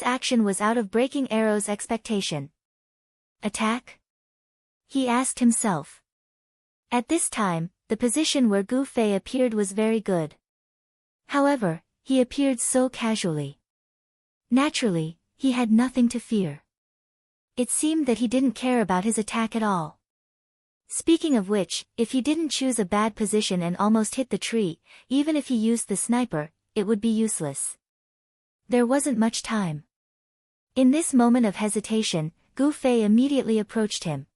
action was out of Breaking Arrow's expectation. Attack? He asked himself. At this time, the position where Gu Fei appeared was very good. However, he appeared so casually. Naturally, he had nothing to fear. It seemed that he didn't care about his attack at all. Speaking of which, if he didn't choose a bad position and almost hit the tree, even if he used the sniper, it would be useless. There wasn't much time. In this moment of hesitation, Gu Fei immediately approached him.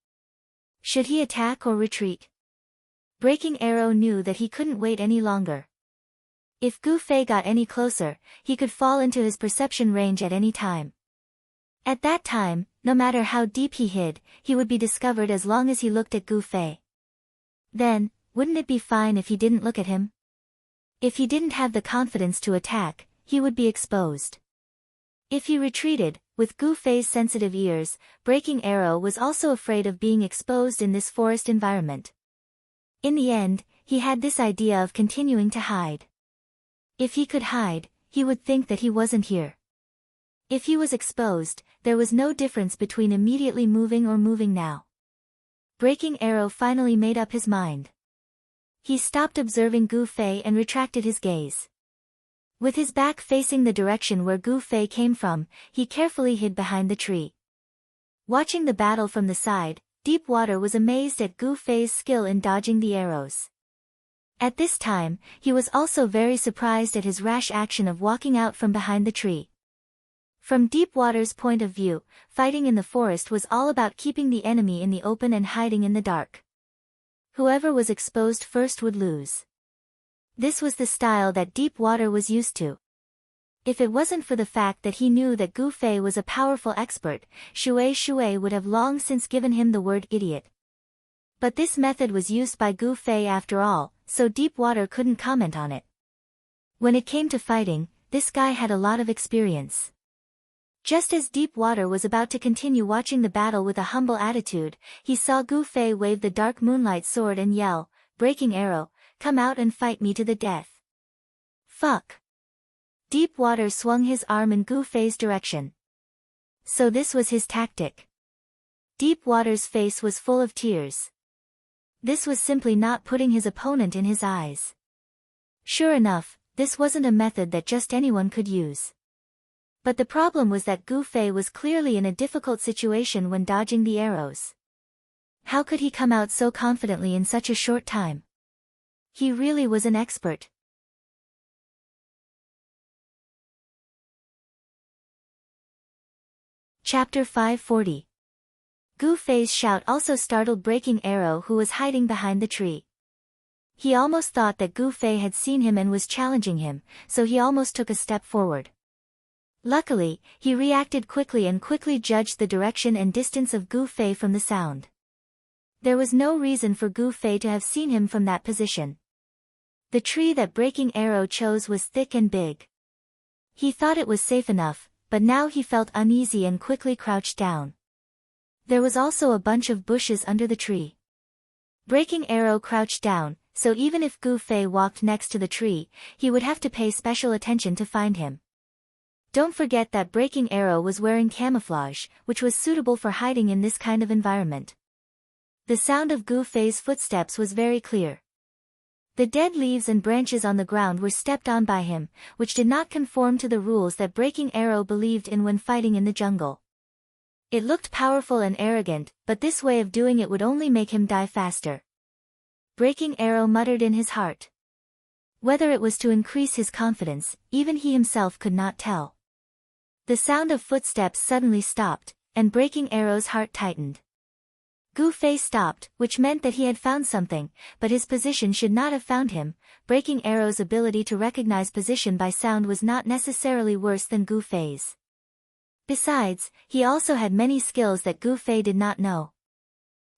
Should he attack or retreat? Breaking Arrow knew that he couldn't wait any longer. If Gu Fei got any closer, he could fall into his perception range at any time. At that time, no matter how deep he hid, he would be discovered as long as he looked at Gu Fei. Then, wouldn't it be fine if he didn't look at him? If he didn't have the confidence to attack, he would be exposed. If he retreated, with Gu Fei's sensitive ears, Breaking Arrow was also afraid of being exposed in this forest environment. In the end, he had this idea of continuing to hide. If he could hide, he would think that he wasn't here. If he was exposed, there was no difference between immediately moving or moving now. Breaking Arrow finally made up his mind. He stopped observing Gu Fei and retracted his gaze. With his back facing the direction where Gu Fei came from, he carefully hid behind the tree. Watching the battle from the side, Deepwater was amazed at Gu Fei's skill in dodging the arrows. At this time, he was also very surprised at his rash action of walking out from behind the tree. From Deepwater's point of view, fighting in the forest was all about keeping the enemy in the open and hiding in the dark. Whoever was exposed first would lose. This was the style that Deepwater was used to. If it wasn't for the fact that he knew that Gu Fei was a powerful expert, Shui would have long since given him the word idiot. But this method was used by Gu Fei after all, so Deepwater couldn't comment on it. When it came to fighting, this guy had a lot of experience. Just as Deepwater was about to continue watching the battle with a humble attitude, he saw Gu Fei wave the dark moonlight sword and yell, "Breaking arrow, come out and fight me to the death." Fuck. Deepwater swung his arm in Gu Fei's direction. So this was his tactic. Deepwater's face was full of tears. This was simply not putting his opponent in his eyes. Sure enough, this wasn't a method that just anyone could use. But the problem was that Gu Fei was clearly in a difficult situation when dodging the arrows. How could he come out so confidently in such a short time? He really was an expert. Chapter 540. Gu Fei's shout also startled Breaking Arrow, who was hiding behind the tree. He almost thought that Gu Fei had seen him and was challenging him, so he almost took a step forward. Luckily, he reacted quickly and quickly judged the direction and distance of Gu Fei from the sound. There was no reason for Gu Fei to have seen him from that position. The tree that Breaking Arrow chose was thick and big. He thought it was safe enough, but now he felt uneasy and quickly crouched down. There was also a bunch of bushes under the tree. Breaking Arrow crouched down, so even if Gu Fei walked next to the tree, he would have to pay special attention to find him. Don't forget that Breaking Arrow was wearing camouflage, which was suitable for hiding in this kind of environment. The sound of Gu Fei's footsteps was very clear. The dead leaves and branches on the ground were stepped on by him, which did not conform to the rules that Breaking Arrow believed in when fighting in the jungle. It looked powerful and arrogant, but this way of doing it would only make him die faster. Breaking Arrow muttered in his heart. Whether it was to increase his confidence, even he himself could not tell. The sound of footsteps suddenly stopped, and Breaking Arrow's heart tightened. Gu Fei stopped, which meant that he had found something, but his position should not have found him. Breaking Arrow's ability to recognize position by sound was not necessarily worse than Gu Fei's. Besides, he also had many skills that Gu Fei did not know.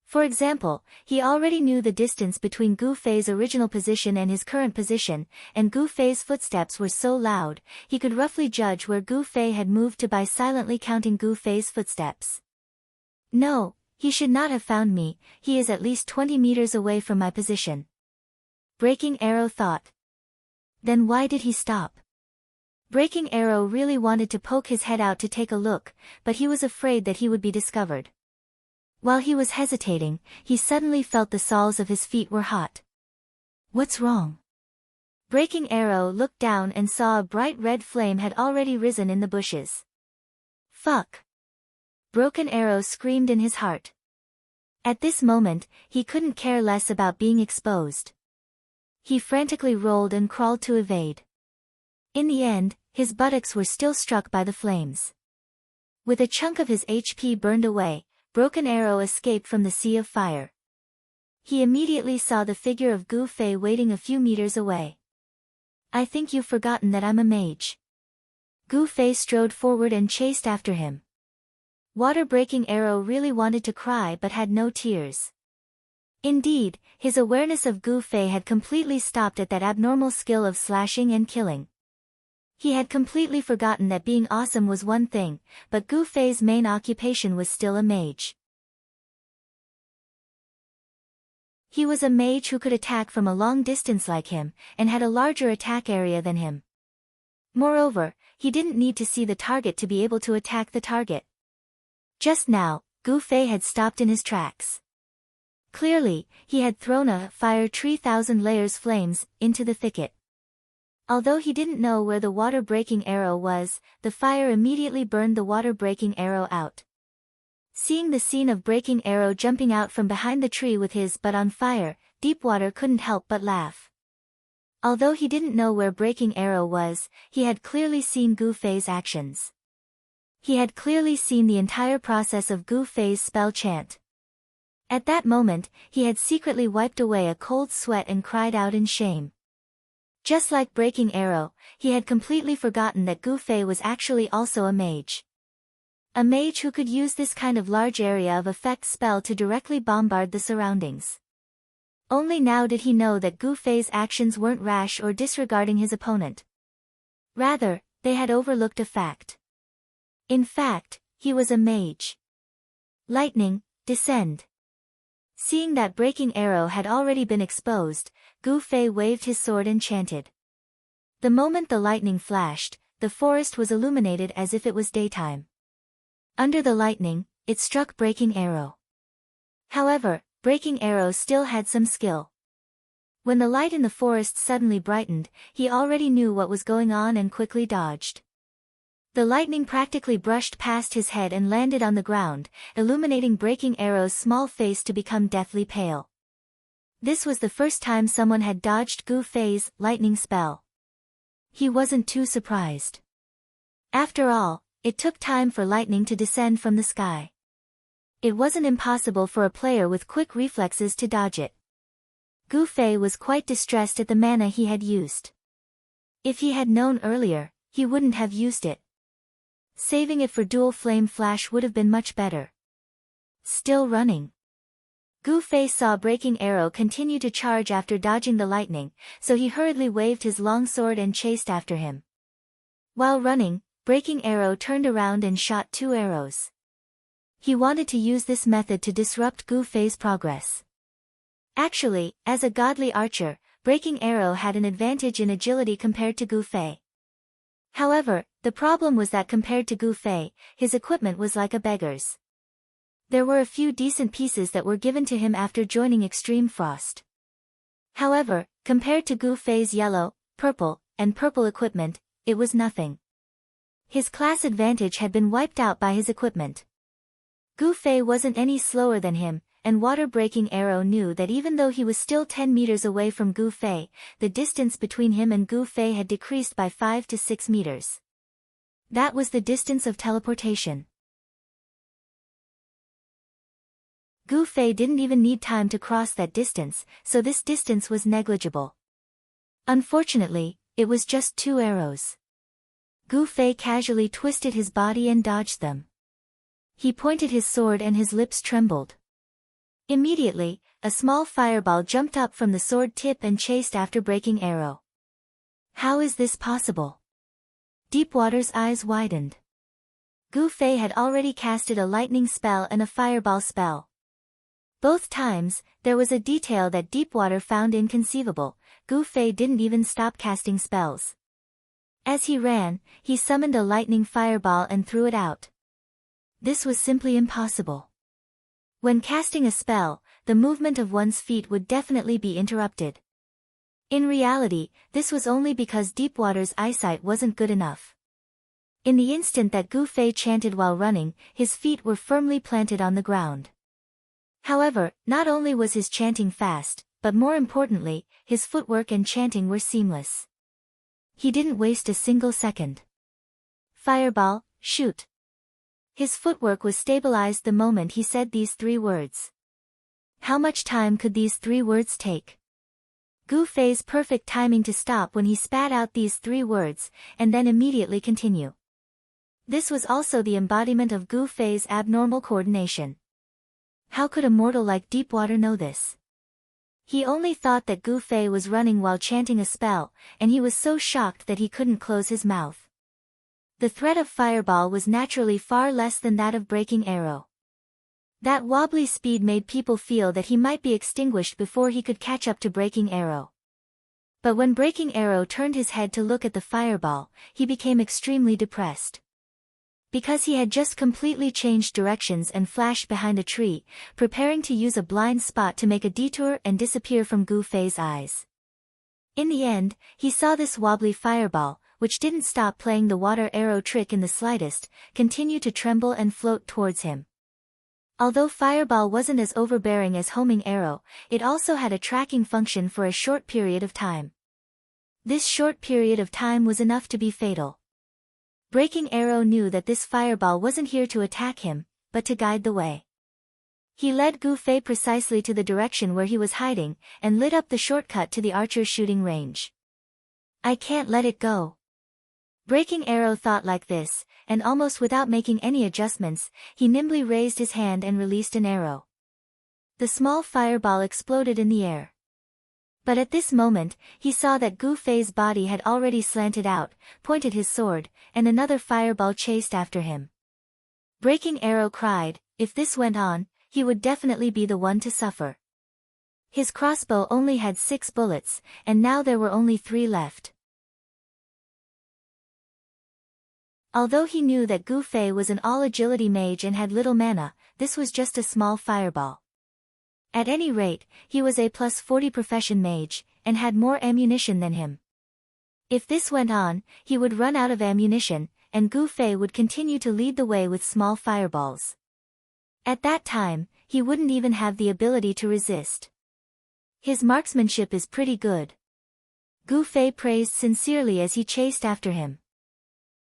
For example, he already knew the distance between Gu Fei's original position and his current position, and Gu Fei's footsteps were so loud, he could roughly judge where Gu Fei had moved to by silently counting Gu Fei's footsteps. No, he should not have found me, he is at least 20 meters away from my position. Breaking Arrow thought. Then why did he stop? Breaking Arrow really wanted to poke his head out to take a look, but he was afraid that he would be discovered. While he was hesitating, he suddenly felt the soles of his feet were hot. What's wrong? Breaking Arrow looked down and saw a bright red flame had already risen in the bushes. Fuck! Broken Arrow screamed in his heart. At this moment, he couldn't care less about being exposed. He frantically rolled and crawled to evade. In the end, his buttocks were still struck by the flames. With a chunk of his HP burned away, Broken Arrow escaped from the sea of fire. He immediately saw the figure of Gu Fei waiting a few meters away. I think you've forgotten that I'm a mage. Gu Fei strode forward and chased after him. Breaking Arrow really wanted to cry but had no tears. Indeed, his awareness of Gu Fei had completely stopped at that abnormal skill of slashing and killing. He had completely forgotten that being awesome was one thing, but Gu Fei's main occupation was still a mage. He was a mage who could attack from a long distance like him, and had a larger attack area than him. Moreover, he didn't need to see the target to be able to attack the target. Just now, Gu Fei had stopped in his tracks. Clearly, he had thrown a fire 3,000 layers flames into the thicket. Although he didn't know where the water-breaking arrow was, the fire immediately burned the water-breaking arrow out. Seeing the scene of Breaking Arrow jumping out from behind the tree with his butt on fire, Deepwater couldn't help but laugh. Although he didn't know where Breaking Arrow was, he had clearly seen Gu Fei's actions. He had clearly seen the entire process of Gu Fei's spell chant. At that moment, he had secretly wiped away a cold sweat and cried out in shame. Just like Breaking Arrow, he had completely forgotten that Gu Fei was actually also a mage. A mage who could use this kind of large area of effect spell to directly bombard the surroundings. Only now did he know that Gu Fei's actions weren't rash or disregarding his opponent. Rather, they had overlooked a fact. In fact, he was a mage. Lightning, descend. Seeing that Breaking Arrow had already been exposed, Gu Fei waved his sword and chanted. The moment the lightning flashed, the forest was illuminated as if it was daytime. Under the lightning, it struck Breaking Arrow. However, Breaking Arrow still had some skill. When the light in the forest suddenly brightened, he already knew what was going on and quickly dodged. The lightning practically brushed past his head and landed on the ground, illuminating Breaking Arrow's small face to become deathly pale. This was the first time someone had dodged Gu Fei's lightning spell. He wasn't too surprised. After all, it took time for lightning to descend from the sky. It wasn't impossible for a player with quick reflexes to dodge it. Gu Fei was quite distressed at the mana he had used. If he had known earlier, he wouldn't have used it. Saving it for dual flame flash would have been much better. Still running. Gu Fei saw Breaking Arrow continue to charge after dodging the lightning, so he hurriedly waved his long sword and chased after him. While running, Breaking Arrow turned around and shot 2 arrows. He wanted to use this method to disrupt Gu Fei's progress. Actually, as a godly archer, Breaking Arrow had an advantage in agility compared to Gu Fei. However, the problem was that compared to Gu Fei, his equipment was like a beggar's. There were a few decent pieces that were given to him after joining Extreme Frost. However, compared to Gu Fei's yellow, purple, and purple equipment, it was nothing. His class advantage had been wiped out by his equipment. Gu Fei wasn't any slower than him, and Water Breaking Arrow knew that even though he was still 10 meters away from Gu Fei, the distance between him and Gu Fei had decreased by 5 to 6 meters. That was the distance of teleportation. Gu Fei didn't even need time to cross that distance, so this distance was negligible. Unfortunately, it was just 2 arrows. Gu Fei casually twisted his body and dodged them. He pointed his sword and his lips trembled. Immediately, a small fireball jumped up from the sword tip and chased after Breaking Arrow. How is this possible? Deepwater's eyes widened. Gu Fei had already casted a lightning spell and a fireball spell. Both times, there was a detail that Deepwater found inconceivable. Gu Fei didn't even stop casting spells. As he ran, he summoned a lightning fireball and threw it out. This was simply impossible. When casting a spell, the movement of one's feet would definitely be interrupted. In reality, this was only because Deepwater's eyesight wasn't good enough. In the instant that Gu Fei chanted while running, his feet were firmly planted on the ground. However, not only was his chanting fast, but more importantly, his footwork and chanting were seamless. He didn't waste a single second. Fireball, shoot. His footwork was stabilized the moment he said these 3 words. How much time could these 3 words take? Gu Fei's perfect timing to stop when he spat out these 3 words, and then immediately continue. This was also the embodiment of Gu Fei's abnormal coordination. How could a mortal like Deepwater know this? He only thought that Gu Fei was running while chanting a spell, and he was so shocked that he couldn't close his mouth. The threat of Fireball was naturally far less than that of Breaking Arrow. That wobbly speed made people feel that he might be extinguished before he could catch up to Breaking Arrow. But when Breaking Arrow turned his head to look at the Fireball, he became extremely depressed. Because he had just completely changed directions and flashed behind a tree, preparing to use a blind spot to make a detour and disappear from Gu Fei's eyes. In the end, he saw this wobbly Fireball, which didn't stop playing the water arrow trick in the slightest, continue to tremble and float towards him. Although Fireball wasn't as overbearing as Homing Arrow, it also had a tracking function for a short period of time. This short period of time was enough to be fatal. Breaking Arrow knew that this Fireball wasn't here to attack him, but to guide the way. He led Gu Fei precisely to the direction where he was hiding, and lit up the shortcut to the archer's shooting range. I can't let it go. Breaking Arrow thought like this, and almost without making any adjustments, he nimbly raised his hand and released an arrow. The small fireball exploded in the air. But at this moment, he saw that Gu Fei's body had already slanted out, pointed his sword, and another fireball chased after him. Breaking Arrow cried, if this went on, he would definitely be the one to suffer. His crossbow only had 6 bullets, and now there were only 3 left. Although he knew that Gu Fei was an all-agility mage and had little mana, this was just a small fireball. At any rate, he was a +40 profession mage, and had more ammunition than him. If this went on, he would run out of ammunition, and Gu Fei would continue to lead the way with small fireballs. At that time, he wouldn't even have the ability to resist. His marksmanship is pretty good. Gu Fei praised sincerely as he chased after him.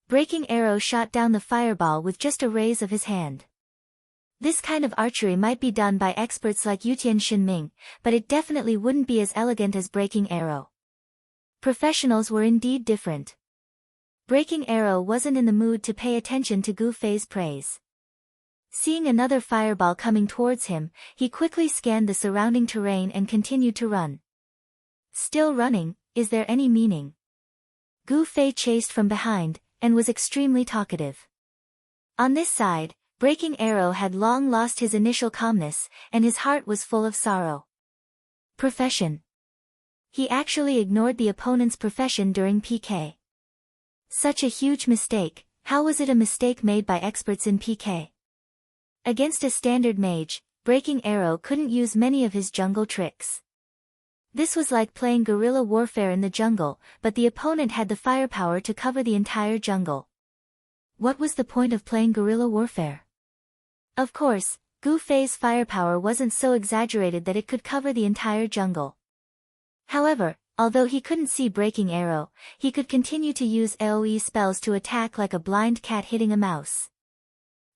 Breaking Arrow shot down the fireball with just a raise of his hand. This kind of archery might be done by experts like Yutian Shinming, but it definitely wouldn't be as elegant as Breaking Arrow. Professionals were indeed different. Breaking Arrow wasn't in the mood to pay attention to Gu Fei's praise. Seeing another fireball coming towards him, he quickly scanned the surrounding terrain and continued to run. Still running, is there any meaning? Gu Fei chased from behind, and was extremely talkative. On this side, Breaking Arrow had long lost his initial calmness, and his heart was full of sorrow. Profession. He actually ignored the opponent's profession during PK. Such a huge mistake. How was it a mistake made by experts in PK? Against a standard mage, Breaking Arrow couldn't use many of his jungle tricks. This was like playing guerrilla warfare in the jungle, but the opponent had the firepower to cover the entire jungle. What was the point of playing guerrilla warfare? Of course, Gu Fei's firepower wasn't so exaggerated that it could cover the entire jungle. However, although he couldn't see Breaking Arrow, he could continue to use AoE spells to attack like a blind cat hitting a mouse.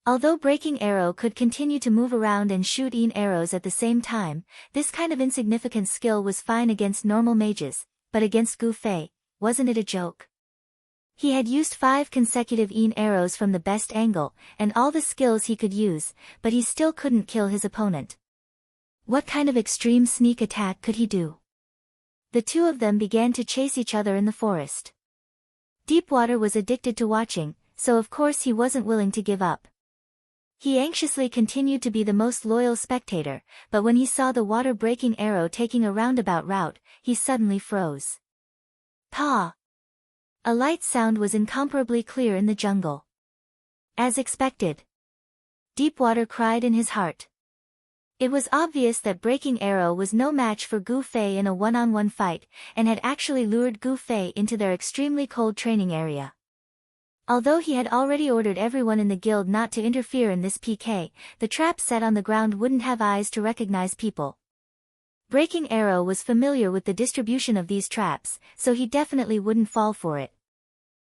Although Breaking Arrow could continue to move around and shoot arrows at the same time, this kind of insignificant skill was fine against normal mages, but against Gu Fei, wasn't it a joke? He had used 5 consecutive arrows from the best angle, and all the skills he could use, but he still couldn't kill his opponent. What kind of extreme sneak attack could he do? The two of them began to chase each other in the forest. Deepwater was addicted to watching, so of course he wasn't willing to give up. He anxiously continued to be the most loyal spectator, but when he saw the water-breaking arrow taking a roundabout route, he suddenly froze. Pa! A light sound was incomparably clear in the jungle. As expected. Deepwater cried in his heart. It was obvious that Breaking Arrow was no match for Gu Fei in a one-on-one fight, and had actually lured Gu Fei into their extremely cold training area. Although he had already ordered everyone in the guild not to interfere in this PK, the traps set on the ground wouldn't have eyes to recognize people. Breaking Arrow was familiar with the distribution of these traps, so he definitely wouldn't fall for it.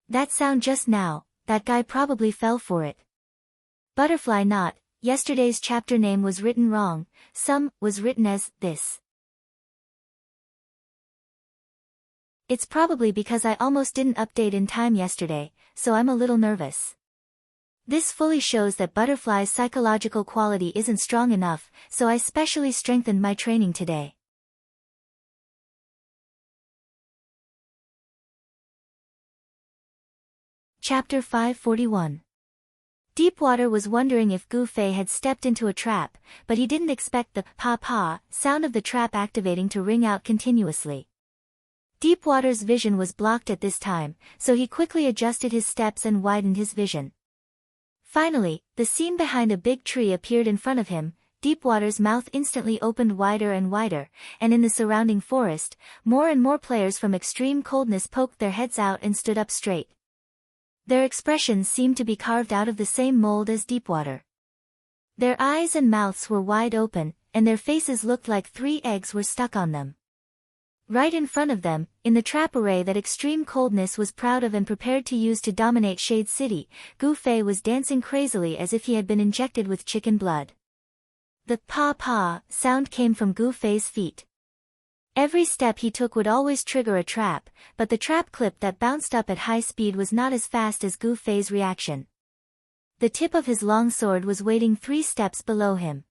That sound just now, that guy probably fell for it. Butterfly knot, yesterday's chapter name was written wrong, was written as this. It's probably because I almost didn't update in time yesterday, so I'm a little nervous. This fully shows that Butterfly's psychological quality isn't strong enough, so I specially strengthened my training today. Chapter 541. Deepwater was wondering if Gu Fei had stepped into a trap, but he didn't expect the pa-pa sound of the trap activating to ring out continuously. Deepwater's vision was blocked at this time, so he quickly adjusted his steps and widened his vision. Finally, the scene behind a big tree appeared in front of him. Deepwater's mouth instantly opened wider and wider, and in the surrounding forest, more and more players from extreme coldness poked their heads out and stood up straight. Their expressions seemed to be carved out of the same mold as Deepwater. Their eyes and mouths were wide open, and their faces looked like 3 eggs were stuck on them. Right in front of them, in the trap array that extreme coldness was proud of and prepared to use to dominate Shade City, Gu Fei was dancing crazily as if he had been injected with chicken blood. The pa-pa sound came from Gu Fei's feet. Every step he took would always trigger a trap, but the trap clip that bounced up at high speed was not as fast as Gu Fei's reaction. The tip of his long sword was waiting 3 steps below him.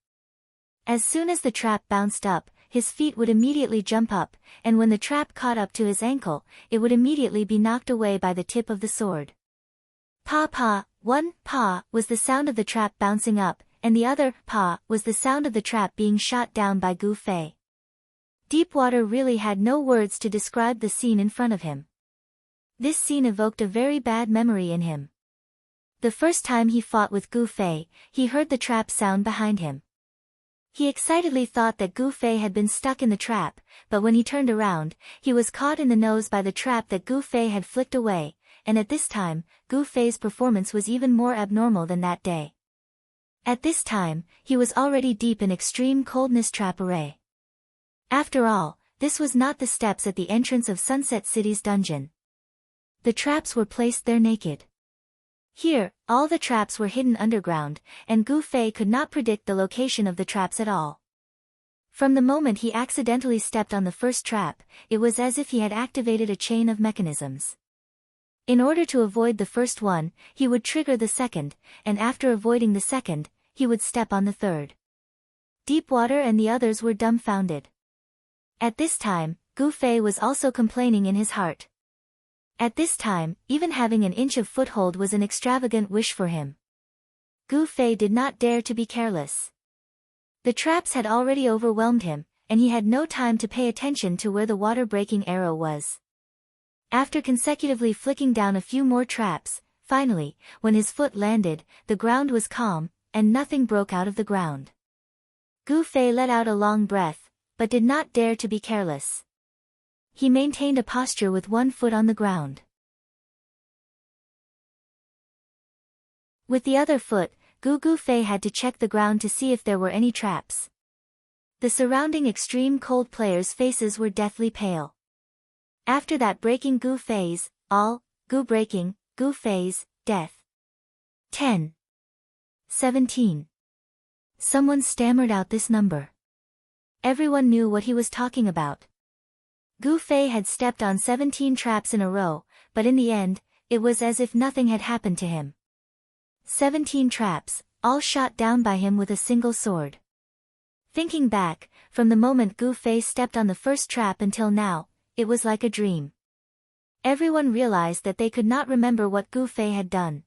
As soon as the trap bounced up, his feet would immediately jump up, and when the trap caught up to his ankle, it would immediately be knocked away by the tip of the sword. Pa pa, one pa was the sound of the trap bouncing up, and the other pa was the sound of the trap being shot down by Gu Fei. Deepwater really had no words to describe the scene in front of him. This scene evoked a very bad memory in him. The first time he fought with Gu Fei, he heard the trap sound behind him. He excitedly thought that Gu Fei had been stuck in the trap, but when he turned around, he was caught in the nose by the trap that Gu Fei had flicked away, and at this time, Gu Fei's performance was even more abnormal than that day. At this time, he was already deep in extreme coldness trap array. After all, this was not the steps at the entrance of Sunset City's dungeon. The traps were placed there naked. Here, all the traps were hidden underground, and Gu Fei could not predict the location of the traps at all. From the moment he accidentally stepped on the first trap, it was as if he had activated a chain of mechanisms. In order to avoid the first one, he would trigger the second, and after avoiding the second, he would step on the third. Deepwater and the others were dumbfounded. At this time, Gu Fei was also complaining in his heart. At this time, even having an inch of foothold was an extravagant wish for him. Gu Fei did not dare to be careless. The traps had already overwhelmed him, and he had no time to pay attention to where the water-breaking arrow was. After consecutively flicking down a few more traps, finally, when his foot landed, the ground was calm, and nothing broke out of the ground. Gu Fei let out a long breath, but did not dare to be careless. He maintained a posture with one foot on the ground. With the other foot, Gu Fei had to check the ground to see if there were any traps. The surrounding extreme cold players' faces were deathly pale. After that breaking Gu Fei's, Gu breaking, Gu Fei's, death. 10. 17. Someone stammered out this number. Everyone knew what he was talking about. Gu Fei had stepped on 17 traps in a row, but in the end, it was as if nothing had happened to him. 17 traps, all shot down by him with a single sword. Thinking back, from the moment Gu Fei stepped on the first trap until now, it was like a dream. Everyone realized that they could not remember what Gu Fei had done.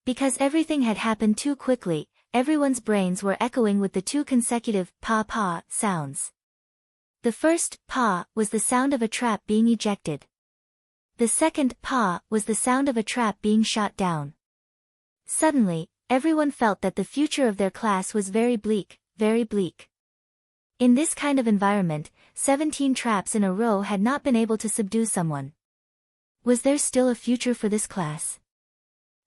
Because everything had happened too quickly, everyone's brains were echoing with the 2 consecutive pa-pa sounds. The first pa was the sound of a trap being ejected. The second pa was the sound of a trap being shot down. Suddenly, everyone felt that the future of their class was very bleak, very bleak. In this kind of environment, 17 traps in a row had not been able to subdue someone. Was there still a future for this class?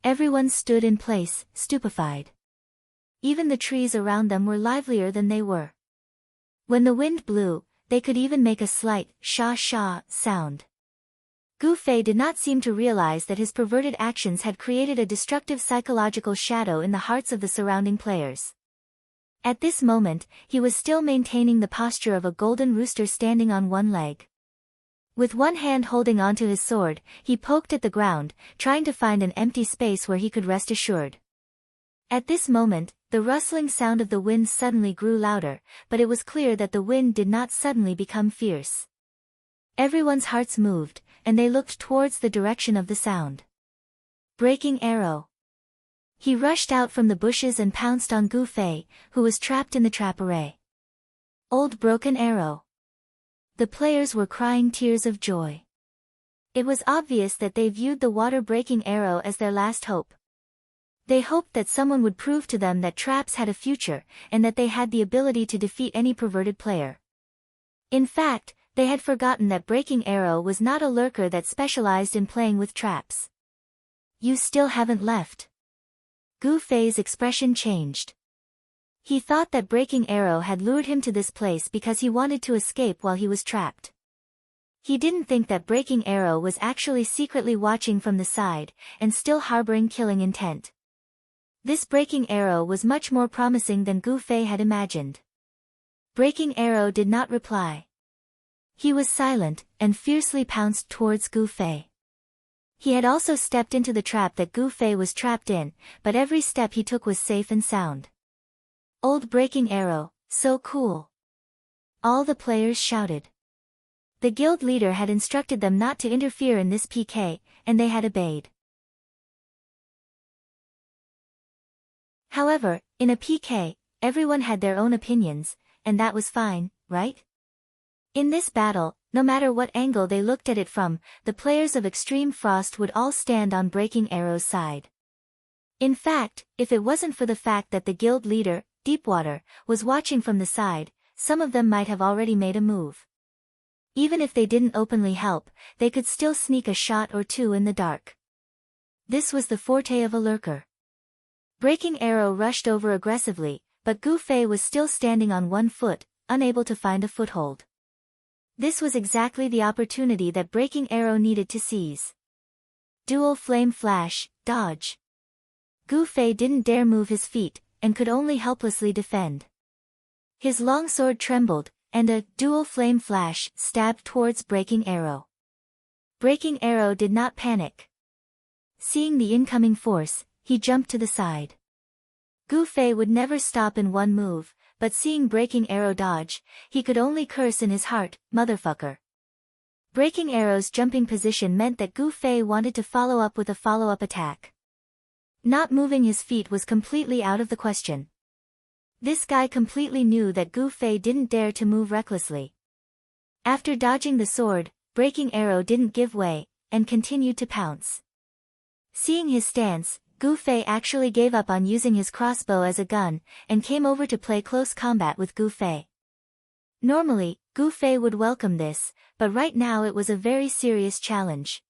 Everyone stood in place, stupefied. Even the trees around them were livelier than they were. When the wind blew, they could even make a slight sha-sha sound. Gu Fei did not seem to realize that his perverted actions had created a destructive psychological shadow in the hearts of the surrounding players. At this moment, he was still maintaining the posture of a golden rooster standing on one leg. With one hand holding onto his sword, he poked at the ground, trying to find an empty space where he could rest assured. At this moment, the rustling sound of the wind suddenly grew louder, but it was clear that the wind did not suddenly become fierce. Everyone's hearts moved, and they looked towards the direction of the sound. Breaking arrow. He rushed out from the bushes and pounced on Gu Fei, who was trapped in the trap array. Old broken arrow. The players were crying tears of joy. It was obvious that they viewed the water-breaking arrow as their last hope. They hoped that someone would prove to them that traps had a future, and that they had the ability to defeat any perverted player. In fact, they had forgotten that Breaking Arrow was not a lurker that specialized in playing with traps. You still haven't left. Gu Fei's expression changed. He thought that Breaking Arrow had lured him to this place because he wanted to escape while he was trapped. He didn't think that Breaking Arrow was actually secretly watching from the side, and still harboring killing intent. This Breaking Arrow was much more promising than Gu Fei had imagined. Breaking Arrow did not reply. He was silent, and fiercely pounced towards Gu Fei. He had also stepped into the trap that Gu Fei was trapped in, but every step he took was safe and sound. Old breaking arrow, so cool. All the players shouted. The guild leader had instructed them not to interfere in this PK, and they had obeyed. However, in a PK, everyone had their own opinions, and that was fine, right? In this battle, no matter what angle they looked at it from, the players of Extreme Frost would all stand on Breaking Arrow's side. In fact, if it wasn't for the fact that the guild leader, Deepwater, was watching from the side, some of them might have already made a move. Even if they didn't openly help, they could still sneak a shot or two in the dark. This was the forte of a lurker. Breaking Arrow rushed over aggressively, but Gu Fei was still standing on one foot, unable to find a foothold. This was exactly the opportunity that Breaking Arrow needed to seize. Dual Flame Flash, dodge. Gu Fei didn't dare move his feet, and could only helplessly defend. His longsword trembled, and a dual flame flash stabbed towards Breaking Arrow. Breaking Arrow did not panic. Seeing the incoming force, he jumped to the side. Gu Fei would never stop in one move, but seeing Breaking Arrow dodge, he could only curse in his heart, "Motherfucker." Breaking Arrow's jumping position meant that Gu Fei wanted to follow up with a follow-up attack. Not moving his feet was completely out of the question. This guy completely knew that Gu Fei didn't dare to move recklessly. After dodging the sword, Breaking Arrow didn't give way, and continued to pounce. Seeing his stance, Gu Fei actually gave up on using his crossbow as a gun, and came over to play close combat with Gu Fei. Normally, Gu Fei would welcome this, but right now it was a very serious challenge.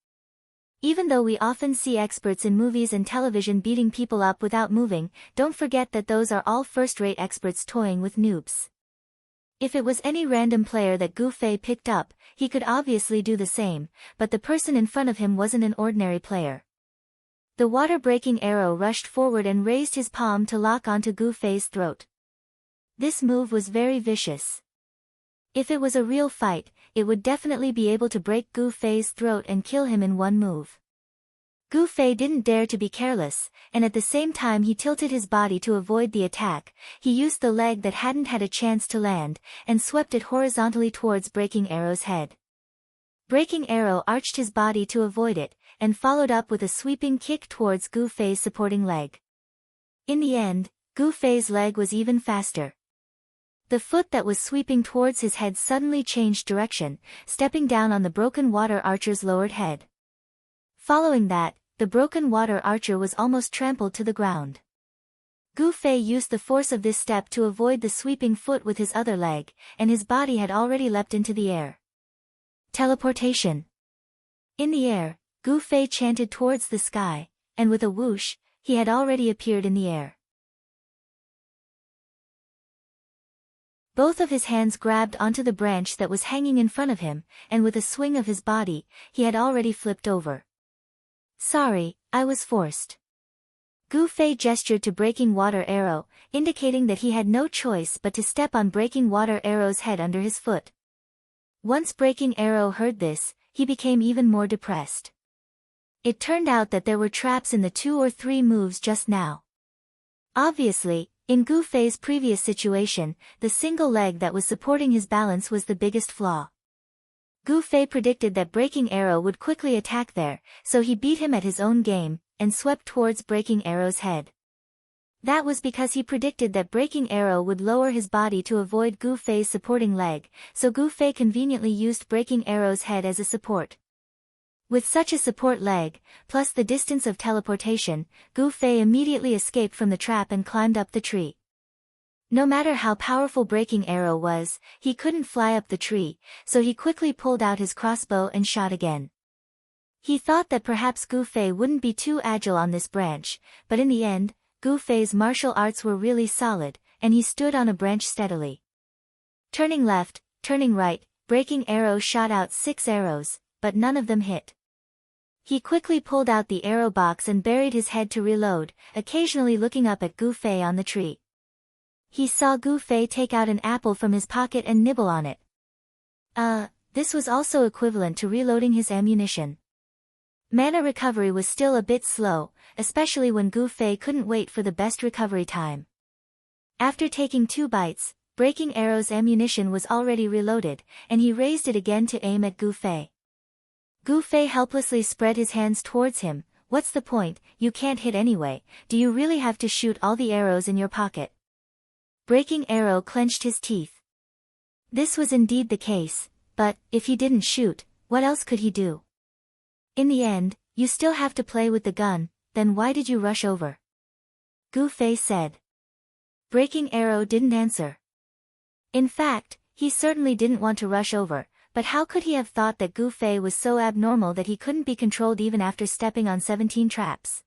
Even though we often see experts in movies and television beating people up without moving, don't forget that those are all first-rate experts toying with noobs. If it was any random player that Gu Fei picked up, he could obviously do the same, but the person in front of him wasn't an ordinary player. The water-breaking arrow rushed forward and raised his palm to lock onto Gu Fei's throat. This move was very vicious. If it was a real fight, it would definitely be able to break Gu Fei's throat and kill him in one move. Gu Fei didn't dare to be careless, and at the same time he tilted his body to avoid the attack. He used the leg that hadn't had a chance to land, and swept it horizontally towards Breaking Arrow's head. Breaking Arrow arched his body to avoid it, and followed up with a sweeping kick towards Gu Fei's supporting leg. In the end, Gu Fei's leg was even faster. The foot that was sweeping towards his head suddenly changed direction, stepping down on the broken water archer's lowered head. Following that, the broken water archer was almost trampled to the ground. Gu Fei used the force of this step to avoid the sweeping foot with his other leg, and his body had already leapt into the air. Teleportation. In the air, Gu Fei chanted towards the sky, and with a whoosh, he had already appeared in the air. Both of his hands grabbed onto the branch that was hanging in front of him, and with a swing of his body, he had already flipped over. "Sorry, I was forced." Gu Fei gestured to Breaking Water Arrow, indicating that he had no choice but to step on Breaking Water Arrow's head under his foot. Once Breaking Arrow heard this, he became even more depressed. It turned out that there were traps in the 2 or 3 moves just now. Obviously, in Gu Fei's previous situation, the single leg that was supporting his balance was the biggest flaw. Gu Fei predicted that Breaking Arrow would quickly attack there, so he beat him at his own game, and swept towards Breaking Arrow's head. That was because he predicted that Breaking Arrow would lower his body to avoid Gu Fei's supporting leg, so Gu Fei conveniently used Breaking Arrow's head as a support. With such a support leg, plus the distance of teleportation, Gu Fei immediately escaped from the trap and climbed up the tree. No matter how powerful Breaking Arrow was, he couldn't fly up the tree, so he quickly pulled out his crossbow and shot again. He thought that perhaps Gu Fei wouldn't be too agile on this branch, but in the end, Gu Fei's martial arts were really solid, and he stood on a branch steadily. Turning left, turning right, Breaking Arrow shot out 6 arrows, but none of them hit. He quickly pulled out the arrow box and buried his head to reload, occasionally looking up at Gu Fei on the tree. He saw Gu Fei take out an apple from his pocket and nibble on it. this was also equivalent to reloading his ammunition. Mana recovery was still a bit slow, especially when Gu Fei couldn't wait for the best recovery time. After taking 2 bites, Breaking Arrow's ammunition was already reloaded, and he raised it again to aim at Gu Fei. Gu Fei helplessly spread his hands towards him. What's the point? You can't hit anyway. Do you really have to shoot all the arrows in your pocket? Breaking Arrow clenched his teeth. This was indeed the case, but, if he didn't shoot, what else could he do? In the end, you still have to play with the gun, then why did you rush over? Gu Fei said. Breaking Arrow didn't answer. In fact, he certainly didn't want to rush over, but how could he have thought that Gu Fei was so abnormal that he couldn't be controlled even after stepping on 17 traps?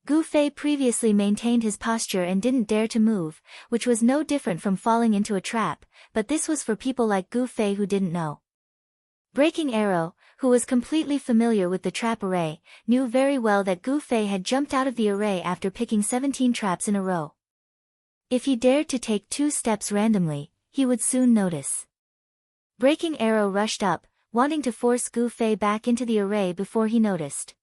Gu Fei previously maintained his posture and didn't dare to move, which was no different from falling into a trap, but this was for people like Gu Fei who didn't know. Breaking Arrow, who was completely familiar with the trap array, knew very well that Gu Fei had jumped out of the array after picking 17 traps in a row. If he dared to take 2 steps randomly, he would soon notice. Breaking Arrow rushed up, wanting to force Gu Fei back into the array before he noticed.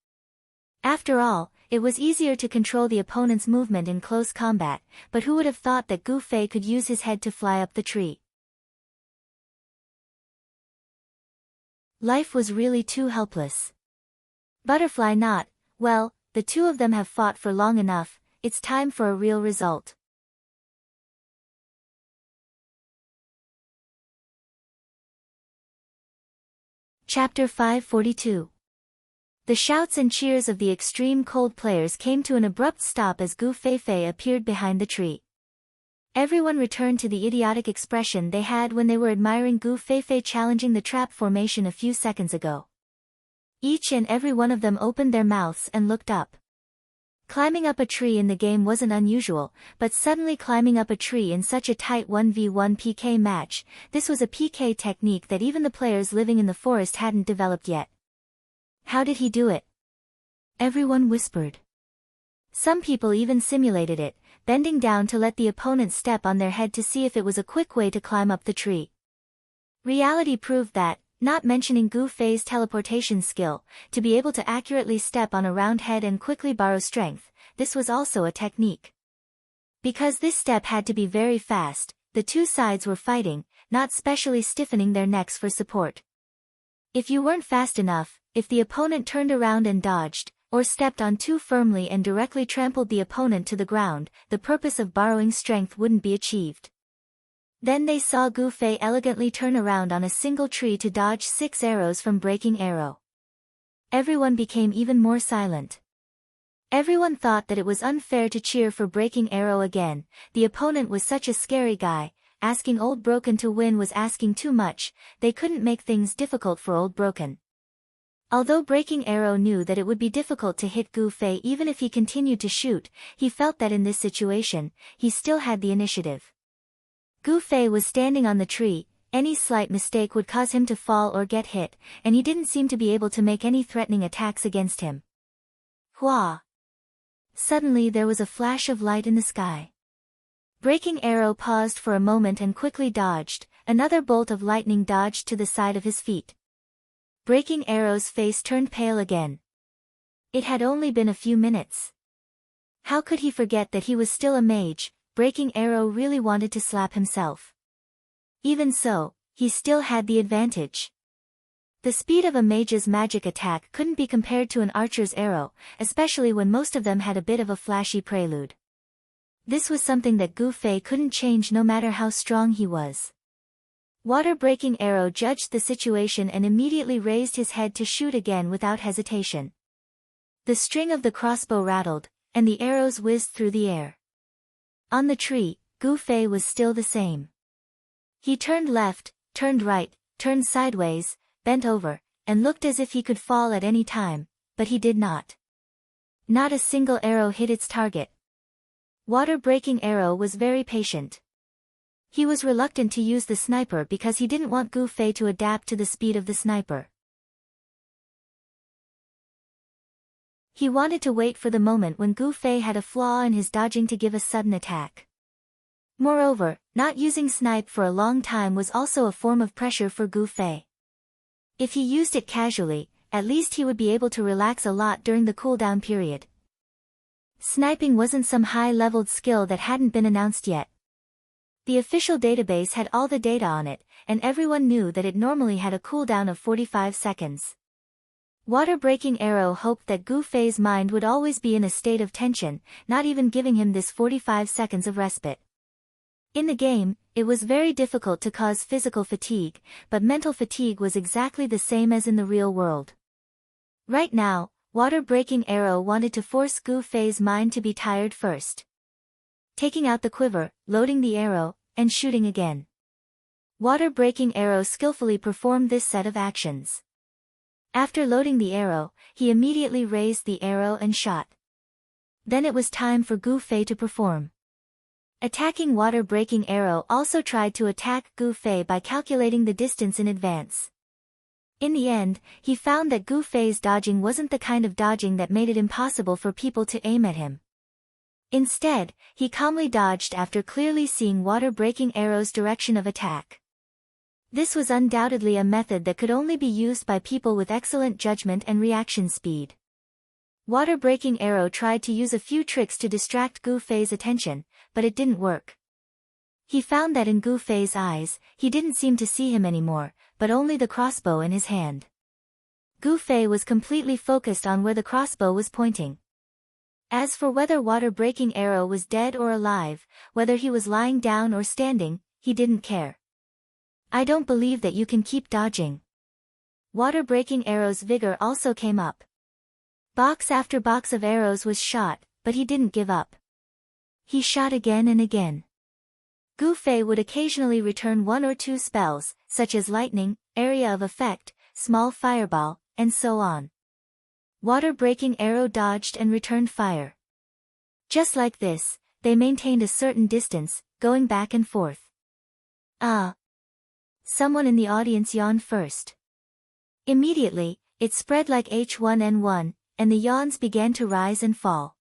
After all, it was easier to control the opponent's movement in close combat, but who would have thought that Gu Fei could use his head to fly up the tree? Life was really too helpless. Butterfly not, well, the two of them have fought for long enough, it's time for a real result. Chapter 542. The shouts and cheers of the extreme cold players came to an abrupt stop as Gu Feifei appeared behind the tree. Everyone returned to the idiotic expression they had when they were admiring Gu Feifei challenging the trap formation a few seconds ago. Each and every one of them opened their mouths and looked up. Climbing up a tree in the game wasn't unusual, but suddenly climbing up a tree in such a tight 1v1 PK match, this was a PK technique that even the players living in the forest hadn't developed yet. How did he do it? Everyone whispered. Some people even simulated it, bending down to let the opponent step on their head to see if it was a quick way to climb up the tree. Reality proved that, not mentioning Gu Fei's teleportation skill, to be able to accurately step on a round head and quickly borrow strength, this was also a technique. Because this step had to be very fast, the two sides were fighting, not specially stiffening their necks for support. If you weren't fast enough, if the opponent turned around and dodged, or stepped on too firmly and directly trampled the opponent to the ground, the purpose of borrowing strength wouldn't be achieved. Then they saw Gu Fei elegantly turn around on a single tree to dodge 6 arrows from Breaking Arrow. Everyone became even more silent. Everyone thought that it was unfair to cheer for Breaking Arrow again. The opponent was such a scary guy, asking Old Broken to win was asking too much, they couldn't make things difficult for Old Broken. Although Breaking Arrow knew that it would be difficult to hit Gu Fei even if he continued to shoot, he felt that in this situation, he still had the initiative. Gu Fei was standing on the tree, any slight mistake would cause him to fall or get hit, and he didn't seem to be able to make any threatening attacks against him. Hua! Suddenly there was a flash of light in the sky. Breaking Arrow paused for a moment and quickly dodged, another bolt of lightning dodged to the side of his feet. Breaking Arrow's face turned pale again. It had only been a few minutes. How could he forget that he was still a mage? Breaking Arrow really wanted to slap himself. Even so, he still had the advantage. The speed of a mage's magic attack couldn't be compared to an archer's arrow, especially when most of them had a bit of a flashy prelude. This was something that Gu Fei couldn't change no matter how strong he was. Breaking Arrow judged the situation and immediately raised his head to shoot again without hesitation. The string of the crossbow rattled, and the arrows whizzed through the air. On the tree, Gu Fei was still the same. He turned left, turned right, turned sideways, bent over, and looked as if he could fall at any time, but he did not. Not a single arrow hit its target. Breaking Arrow was very patient. He was reluctant to use the sniper because he didn't want Gu Fei to adapt to the speed of the sniper. He wanted to wait for the moment when Gu Fei had a flaw in his dodging to give a sudden attack. Moreover, not using snipe for a long time was also a form of pressure for Gu Fei. If he used it casually, at least he would be able to relax a lot during the cooldown period. Sniping wasn't some high-leveled skill that hadn't been announced yet. The official database had all the data on it, and everyone knew that it normally had a cooldown of 45 seconds. Water-breaking arrow hoped that Gu Fei's mind would always be in a state of tension, not even giving him this 45 seconds of respite. In the game, it was very difficult to cause physical fatigue, but mental fatigue was exactly the same as in the real world. Right now, Water-breaking arrow wanted to force Gu Fei's mind to be tired first. Taking out the quiver, loading the arrow, and shooting again. Water-breaking arrow skillfully performed this set of actions. After loading the arrow, he immediately raised the arrow and shot. Then it was time for Gu Fei to perform. Attacking water-breaking arrow also tried to attack Gu Fei by calculating the distance in advance. In the end, he found that Gu Fei's dodging wasn't the kind of dodging that made it impossible for people to aim at him. Instead, he calmly dodged after clearly seeing water-breaking arrow's direction of attack. This was undoubtedly a method that could only be used by people with excellent judgment and reaction speed. Water-breaking arrow tried to use a few tricks to distract Gu Fei's attention, but it didn't work. He found that in Gu Fei's eyes, he didn't seem to see him anymore, but only the crossbow in his hand. Gu Fei was completely focused on where the crossbow was pointing. As for whether water-breaking arrow was dead or alive, whether he was lying down or standing, he didn't care. I don't believe that you can keep dodging. Water-breaking arrow's vigor also came up. Box after box of arrows was shot, but he didn't give up. He shot again and again. Gu Fei would occasionally return one or two spells, such as lightning, area of effect, small fireball, and so on. Water-breaking arrow dodged and returned fire. Just like this, they maintained a certain distance, going back and forth. Someone in the audience yawned first. Immediately, it spread like H1N1, and the yawns began to rise and fall.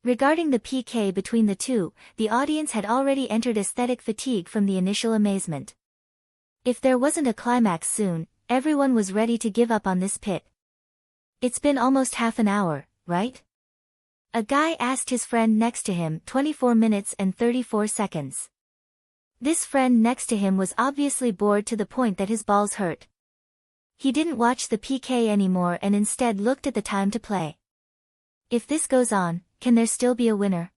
Regarding the PK between the two, the audience had already entered aesthetic fatigue from the initial amazement. If there wasn't a climax soon, everyone was ready to give up on this pit. It's been almost half an hour, right? A guy asked his friend next to him. 24 minutes and 34 seconds. This friend next to him was obviously bored to the point that his balls hurt. He didn't watch the PK anymore and instead looked at the time to play. If this goes on, can there still be a winner?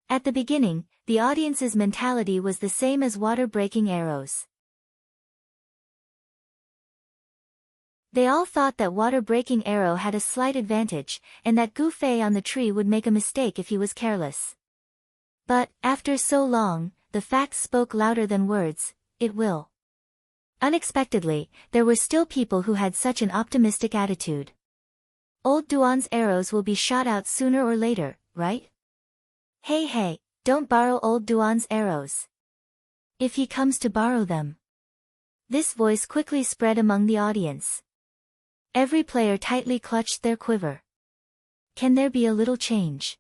At the beginning, the audience's mentality was the same as water-breaking arrows. They all thought that water-breaking arrow had a slight advantage, and that Gu Fei on the tree would make a mistake if he was careless. But, after so long, the facts spoke louder than words. It will. Unexpectedly, there were still people who had such an optimistic attitude. Old Duan's arrows will be shot out sooner or later, right? Hey, don't borrow old Duan's arrows. If he comes to borrow them. This voice quickly spread among the audience. Every player tightly clutched their quiver. Can there be a little change?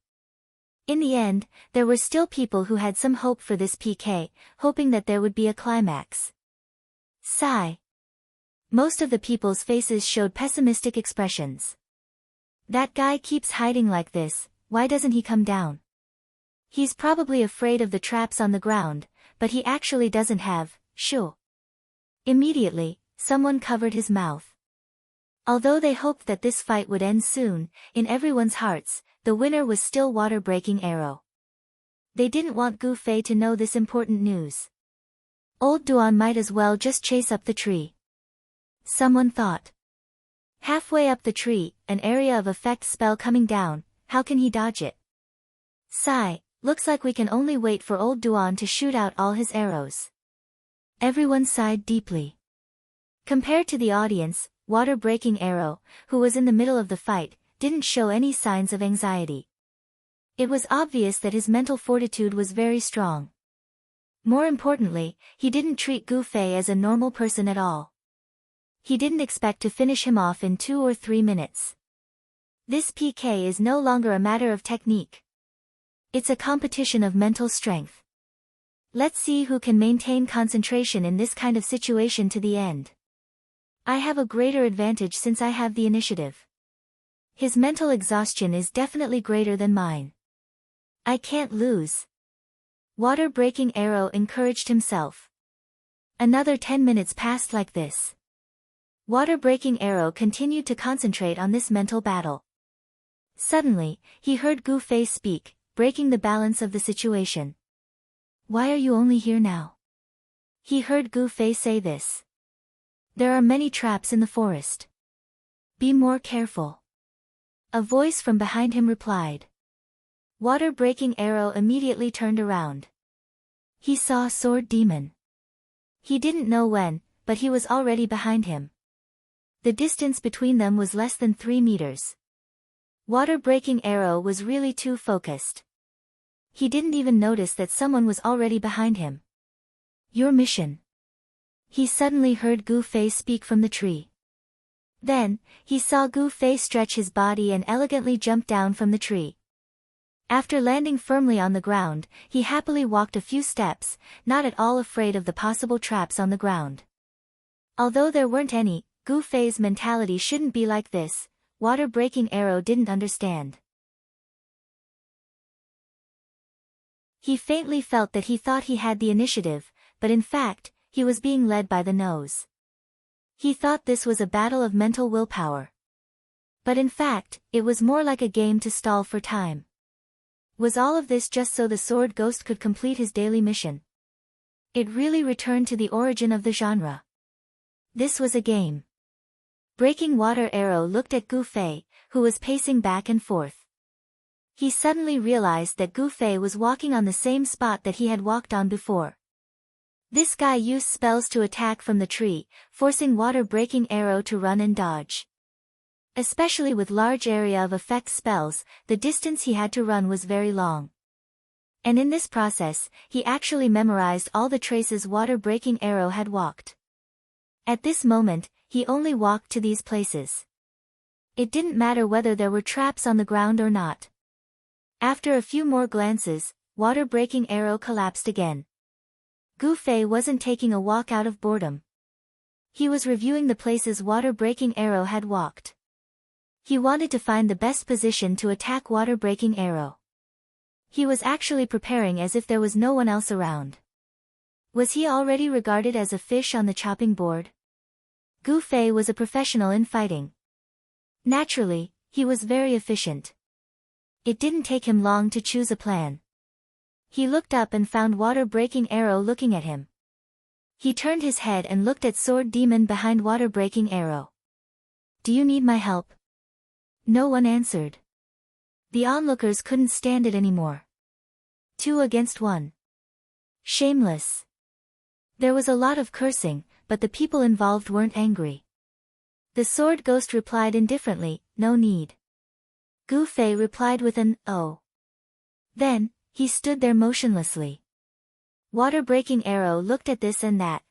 In the end, there were still people who had some hope for this PK, hoping that there would be a climax. Sigh. Most of the people's faces showed pessimistic expressions. That guy keeps hiding like this, why doesn't he come down? He's probably afraid of the traps on the ground, but he actually doesn't have, shoo. Immediately, someone covered his mouth. Although they hoped that this fight would end soon, in everyone's hearts, the winner was still water-breaking arrow. They didn't want Gu Fei to know this important news. Old Duan might as well just chase up the tree. Someone thought. Halfway up the tree, an area of effect spell coming down, how can he dodge it? Sigh, looks like we can only wait for old Duan to shoot out all his arrows. Everyone sighed deeply. Compared to the audience, water-breaking arrow, who was in the middle of the fight, didn't show any signs of anxiety. It was obvious that his mental fortitude was very strong. More importantly, he didn't treat Gu Fei as a normal person at all. He didn't expect to finish him off in 2 or 3 minutes. This PK is no longer a matter of technique. It's a competition of mental strength. Let's see who can maintain concentration in this kind of situation to the end. I have a greater advantage since I have the initiative. His mental exhaustion is definitely greater than mine. I can't lose. Water-breaking arrow encouraged himself. Another 10 minutes passed like this. Water-breaking arrow continued to concentrate on this mental battle. Suddenly, he heard Gu Fei speak, breaking the balance of the situation. Why are you only here now? He heard Gu Fei say this. There are many traps in the forest. Be more careful. A voice from behind him replied. Water-breaking arrow immediately turned around. He saw Sword Demon. He didn't know when, but he was already behind him. The distance between them was less than 3 meters. Water-breaking arrow was really too focused. He didn't even notice that someone was already behind him. Your mission. He suddenly heard Gu Fei speak from the tree. Then, he saw Gu Fei stretch his body and elegantly jump down from the tree. After landing firmly on the ground, he happily walked a few steps, not at all afraid of the possible traps on the ground. Although there weren't any, Gu Fei's mentality shouldn't be like this. Water-breaking arrow didn't understand. He faintly felt that he thought he had the initiative, but in fact, he was being led by the nose. He thought this was a battle of mental willpower. But in fact, it was more like a game to stall for time. Was all of this just so the sword ghost could complete his daily mission? It really returned to the origin of the genre. This was a game. Breaking water arrow looked at Gu Fei, who was pacing back and forth. He suddenly realized that Gu Fei was walking on the same spot that he had walked on before. This guy used spells to attack from the tree, forcing water-breaking arrow to run and dodge. Especially with large area of effect spells, the distance he had to run was very long. And in this process, he actually memorized all the traces water-breaking arrow had walked. At this moment, he only walked to these places. It didn't matter whether there were traps on the ground or not. After a few more glances, water-breaking arrow collapsed again. Gu Fei wasn't taking a walk out of boredom. He was reviewing the places water-breaking arrow had walked. He wanted to find the best position to attack water-breaking arrow. He was actually preparing as if there was no one else around. Was he already regarded as a fish on the chopping board? Gu Fei was a professional in fighting. Naturally, he was very efficient. It didn't take him long to choose a plan. He looked up and found water-breaking arrow looking at him. He turned his head and looked at Sword Demon behind water-breaking arrow. Do you need my help? No one answered. The onlookers couldn't stand it anymore. 2 against 1. Shameless. There was a lot of cursing, but the people involved weren't angry. The sword ghost replied indifferently, no need. Gu Fei replied with an, oh. Then, he stood there motionlessly. Water-breaking arrow looked at this and that.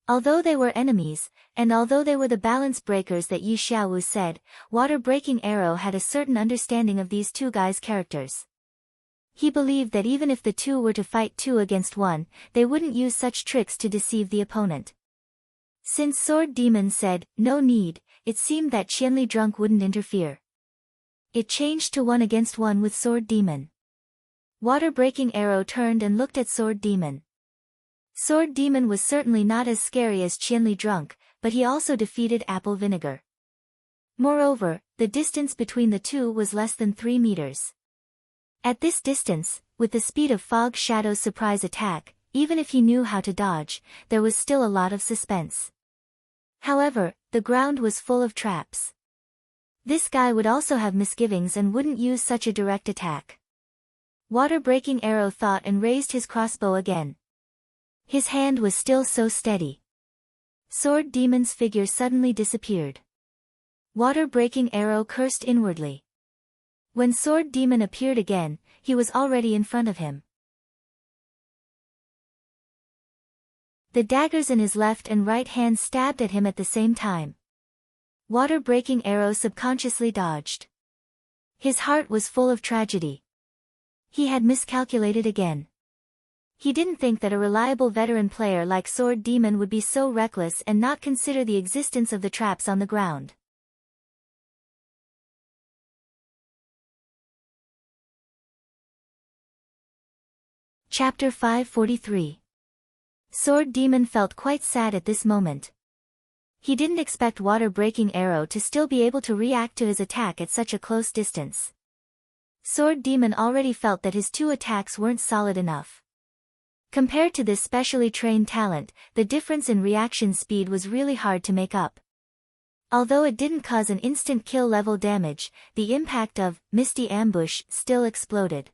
Although they were enemies, and although they were the balance breakers that Yi Xiaowu said, water-breaking arrow had a certain understanding of these two guys' characters. He believed that even if the two were to fight 2 against 1, they wouldn't use such tricks to deceive the opponent. Since Sword Demon said, no need, it seemed that Qianli Drunk wouldn't interfere. It changed to 1 against 1 with Sword Demon. Water-breaking arrow turned and looked at Sword Demon. Sword Demon was certainly not as scary as Qianli Drunk, but he also defeated Apple Vinegar. Moreover, the distance between the two was less than 3 meters. At this distance, with the speed of Fog Shadow's surprise attack, even if he knew how to dodge, there was still a lot of suspense. However, the ground was full of traps. This guy would also have misgivings and wouldn't use such a direct attack. Water-breaking arrow thought and raised his crossbow again. His hand was still so steady. Sword Demon's figure suddenly disappeared. Water-breaking arrow cursed inwardly. When Sword Demon appeared again, he was already in front of him. The daggers in his left and right hand stabbed at him at the same time. Water-breaking arrow subconsciously dodged. His heart was full of tragedy. He had miscalculated again. He didn't think that a reliable veteran player like Sword Demon would be so reckless and not consider the existence of the traps on the ground. Chapter 543. Sword Demon felt quite sad at this moment. He didn't expect Water-Breaking Arrow to still be able to react to his attack at such a close distance. Sword Demon already felt that his 2 attacks weren't solid enough. Compared to this specially trained talent, the difference in reaction speed was really hard to make up. Although it didn't cause an instant kill level damage, the impact of Misty Ambush still exploded.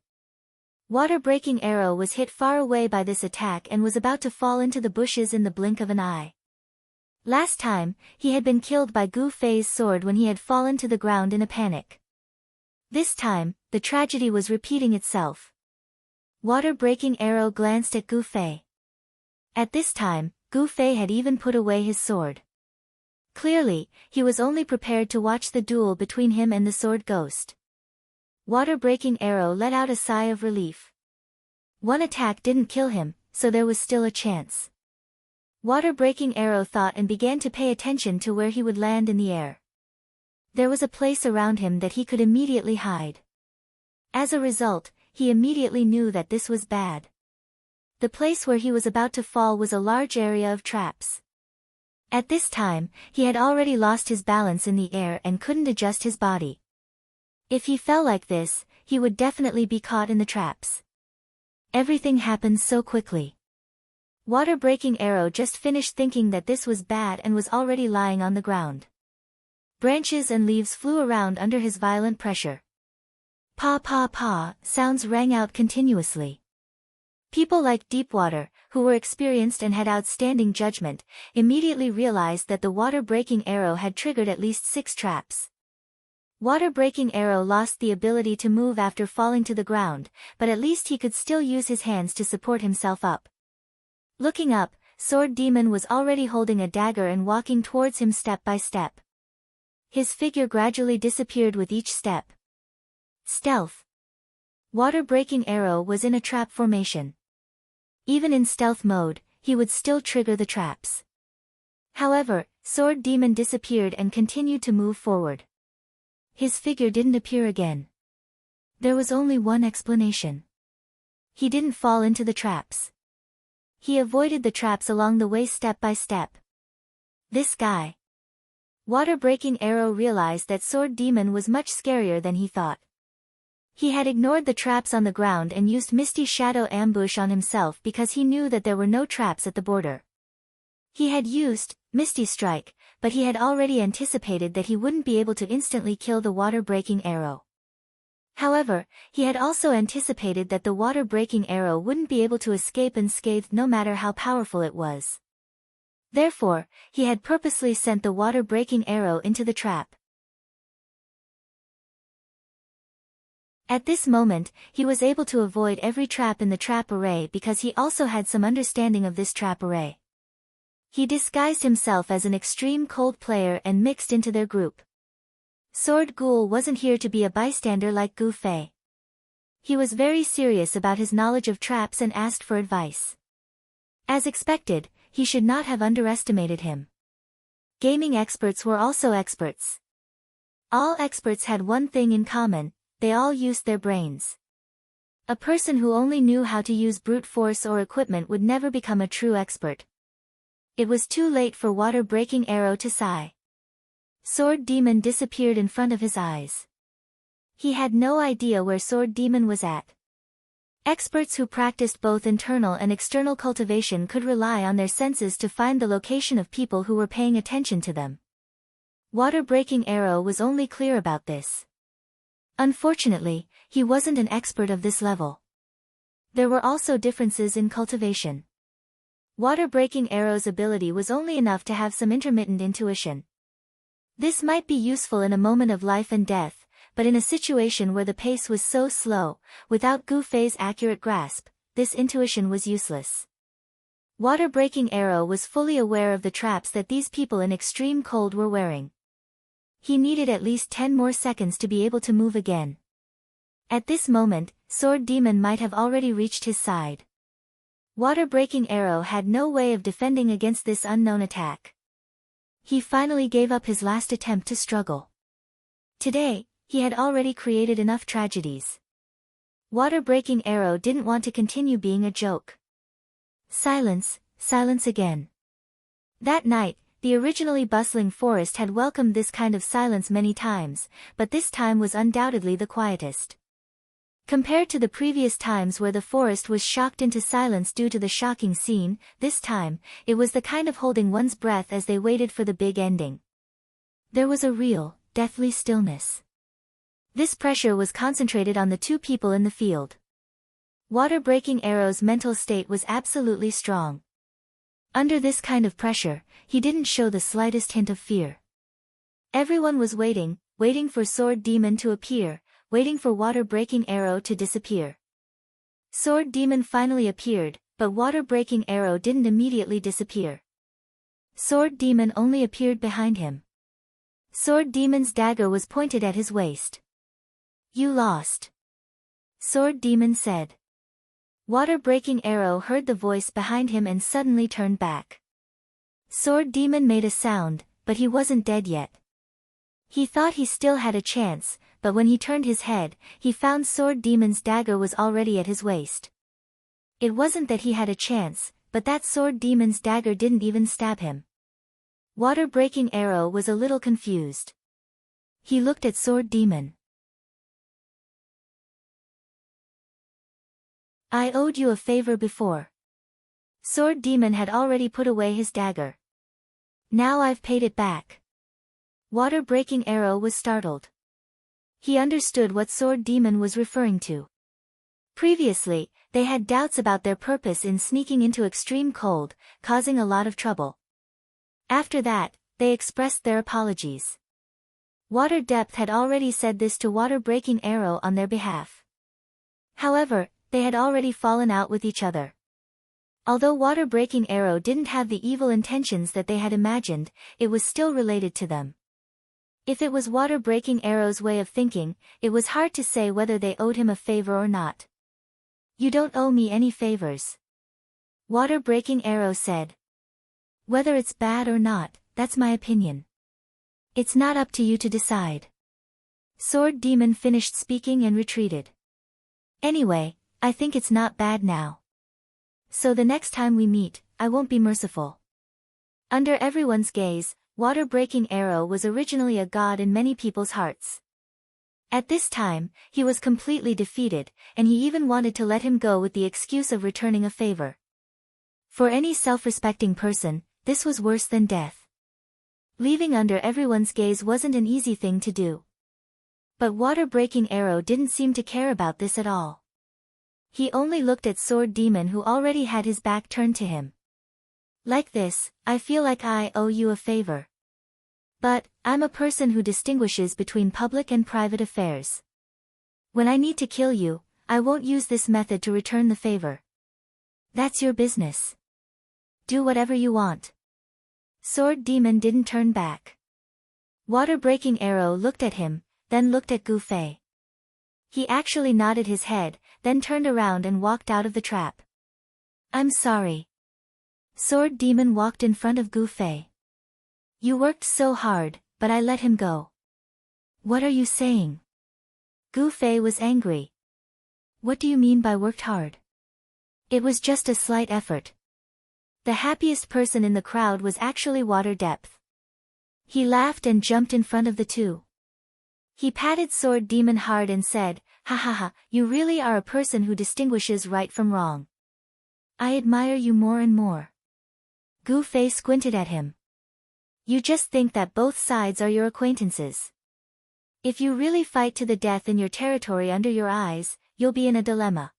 Water-Breaking Arrow was hit far away by this attack and was about to fall into the bushes in the blink of an eye. Last time, he had been killed by Gu Fei's sword when he had fallen to the ground in a panic. This time, the tragedy was repeating itself. Water-Breaking Arrow glanced at Gu Fei. At this time, Gu Fei had even put away his sword. Clearly, he was only prepared to watch the duel between him and the sword ghost. Water-Breaking Arrow let out a sigh of relief. One attack didn't kill him, so there was still a chance. Water-Breaking Arrow thought and began to pay attention to where he would land in the air. There was a place around him that he could immediately hide. As a result, he immediately knew that this was bad. The place where he was about to fall was a large area of traps. At this time, he had already lost his balance in the air and couldn't adjust his body. If he fell like this, he would definitely be caught in the traps. Everything happened so quickly. Water-Breaking Arrow just finished thinking that this was bad and was already lying on the ground. Branches and leaves flew around under his violent pressure. Pa pa pa, sounds rang out continuously. People like Deepwater, who were experienced and had outstanding judgment, immediately realized that the Water-Breaking Arrow had triggered at least 6 traps. Water-Breaking Arrow lost the ability to move after falling to the ground, but at least he could still use his hands to support himself up. Looking up, Sword Demon was already holding a dagger and walking towards him step by step. His figure gradually disappeared with each step. Stealth. Water-Breaking Arrow was in a trap formation. Even in stealth mode, he would still trigger the traps. However, Sword Demon disappeared and continued to move forward. His figure didn't appear again. There was only one explanation. He didn't fall into the traps. He avoided the traps along the way step by step. This guy. Water-Breaking Arrow realized that Sword Demon was much scarier than he thought. He had ignored the traps on the ground and used Misty Shadow Ambush on himself because he knew that there were no traps at the border. He had used Misty Strike, but he had already anticipated that he wouldn't be able to instantly kill the Water-Breaking Arrow. However, he had also anticipated that the Water-Breaking Arrow wouldn't be able to escape unscathed no matter how powerful it was. Therefore, he had purposely sent the Water-Breaking Arrow into the trap. At this moment, he was able to avoid every trap in the trap array because he also had some understanding of this trap array. He disguised himself as an extreme cold player and mixed into their group. Sword Ghoul wasn't here to be a bystander like Gu Fei. He was very serious about his knowledge of traps and asked for advice. As expected, he should not have underestimated him. Gaming experts were also experts. All experts had one thing in common: they all used their brains. A person who only knew how to use brute force or equipment would never become a true expert. It was too late for Water-Breaking Arrow to sigh. Sword Demon disappeared in front of his eyes. He had no idea where Sword Demon was at. Experts who practiced both internal and external cultivation could rely on their senses to find the location of people who were paying attention to them. Water-Breaking Arrow was only clear about this. Unfortunately, he wasn't an expert of this level. There were also differences in cultivation. Water-Breaking Arrow's ability was only enough to have some intermittent intuition. This might be useful in a moment of life and death, but in a situation where the pace was so slow, without Gu Fei's accurate grasp, this intuition was useless. Water-Breaking Arrow was fully aware of the traps that these people in extreme cold were wearing. He needed at least 10 more seconds to be able to move again. At this moment, Sword Demon might have already reached his side. Water-breaking arrow had no way of defending against this unknown attack. He finally gave up his last attempt to struggle. Today, he had already created enough tragedies. Water-breaking arrow didn't want to continue being a joke. Silence, silence again. That night, the originally bustling forest had welcomed this kind of silence many times, but this time was undoubtedly the quietest. Compared to the previous times where the forest was shocked into silence due to the shocking scene, this time, it was the kind of holding one's breath as they waited for the big ending. There was a real, deathly stillness. This pressure was concentrated on the two people in the field. Water-breaking arrow's mental state was absolutely strong. Under this kind of pressure, he didn't show the slightest hint of fear. Everyone was waiting for Sword Demon to appear, waiting for Water-breaking arrow to disappear. Sword Demon finally appeared, but Water-breaking arrow didn't immediately disappear. Sword Demon only appeared behind him. Sword Demon's dagger was pointed at his waist. "You lost," Sword Demon said. Water-breaking arrow heard the voice behind him and suddenly turned back. Sword Demon made a sound, but he wasn't dead yet. He thought he still had a chance, but when he turned his head, he found Sword Demon's dagger was already at his waist. It wasn't that he had a chance, but that Sword Demon's dagger didn't even stab him. Water-breaking arrow was a little confused. He looked at Sword Demon. "I owed you a favor before." Sword Demon had already put away his dagger. "Now I've paid it back." Water-breaking arrow was startled. He understood what Sword Demon was referring to. Previously, they had doubts about their purpose in sneaking into extreme cold, causing a lot of trouble. After that, they expressed their apologies. Water Depth had already said this to Water-breaking arrow on their behalf. However, they had already fallen out with each other. Although Water-breaking arrow didn't have the evil intentions that they had imagined, it was still related to them. If it was Water-breaking arrow's way of thinking, it was hard to say whether they owed him a favor or not. "You don't owe me any favors," Water-breaking arrow said. "Whether it's bad or not, that's my opinion. It's not up to you to decide." Sword Demon finished speaking and retreated. "Anyway, I think it's not bad now. So the next time we meet, I won't be merciful." Under everyone's gaze, Water-breaking arrow was originally a god in many people's hearts. At this time, he was completely defeated, and he even wanted to let him go with the excuse of returning a favor. For any self-respecting person, this was worse than death. Leaving under everyone's gaze wasn't an easy thing to do. But Water-breaking arrow didn't seem to care about this at all. He only looked at Sword Demon who already had his back turned to him. "Like this, I feel like I owe you a favor. But, I'm a person who distinguishes between public and private affairs. When I need to kill you, I won't use this method to return the favor. That's your business. Do whatever you want." Sword Demon didn't turn back. Water-breaking arrow looked at him, then looked at Gu Fei. He actually nodded his head, then turned around and walked out of the trap. "I'm sorry." Sword Demon walked in front of Gu Fei. "You worked so hard, but I let him go." "What are you saying?" Gu Fei was angry. "What do you mean by worked hard? It was just a slight effort." The happiest person in the crowd was actually Water Depth. He laughed and jumped in front of the two. He patted Sword Demon hard and said, "Ha ha ha, you really are a person who distinguishes right from wrong. I admire you more and more." Gu Fei squinted at him. "You just think that both sides are your acquaintances. If you really fight to the death in your territory under your eyes, you'll be in a dilemma.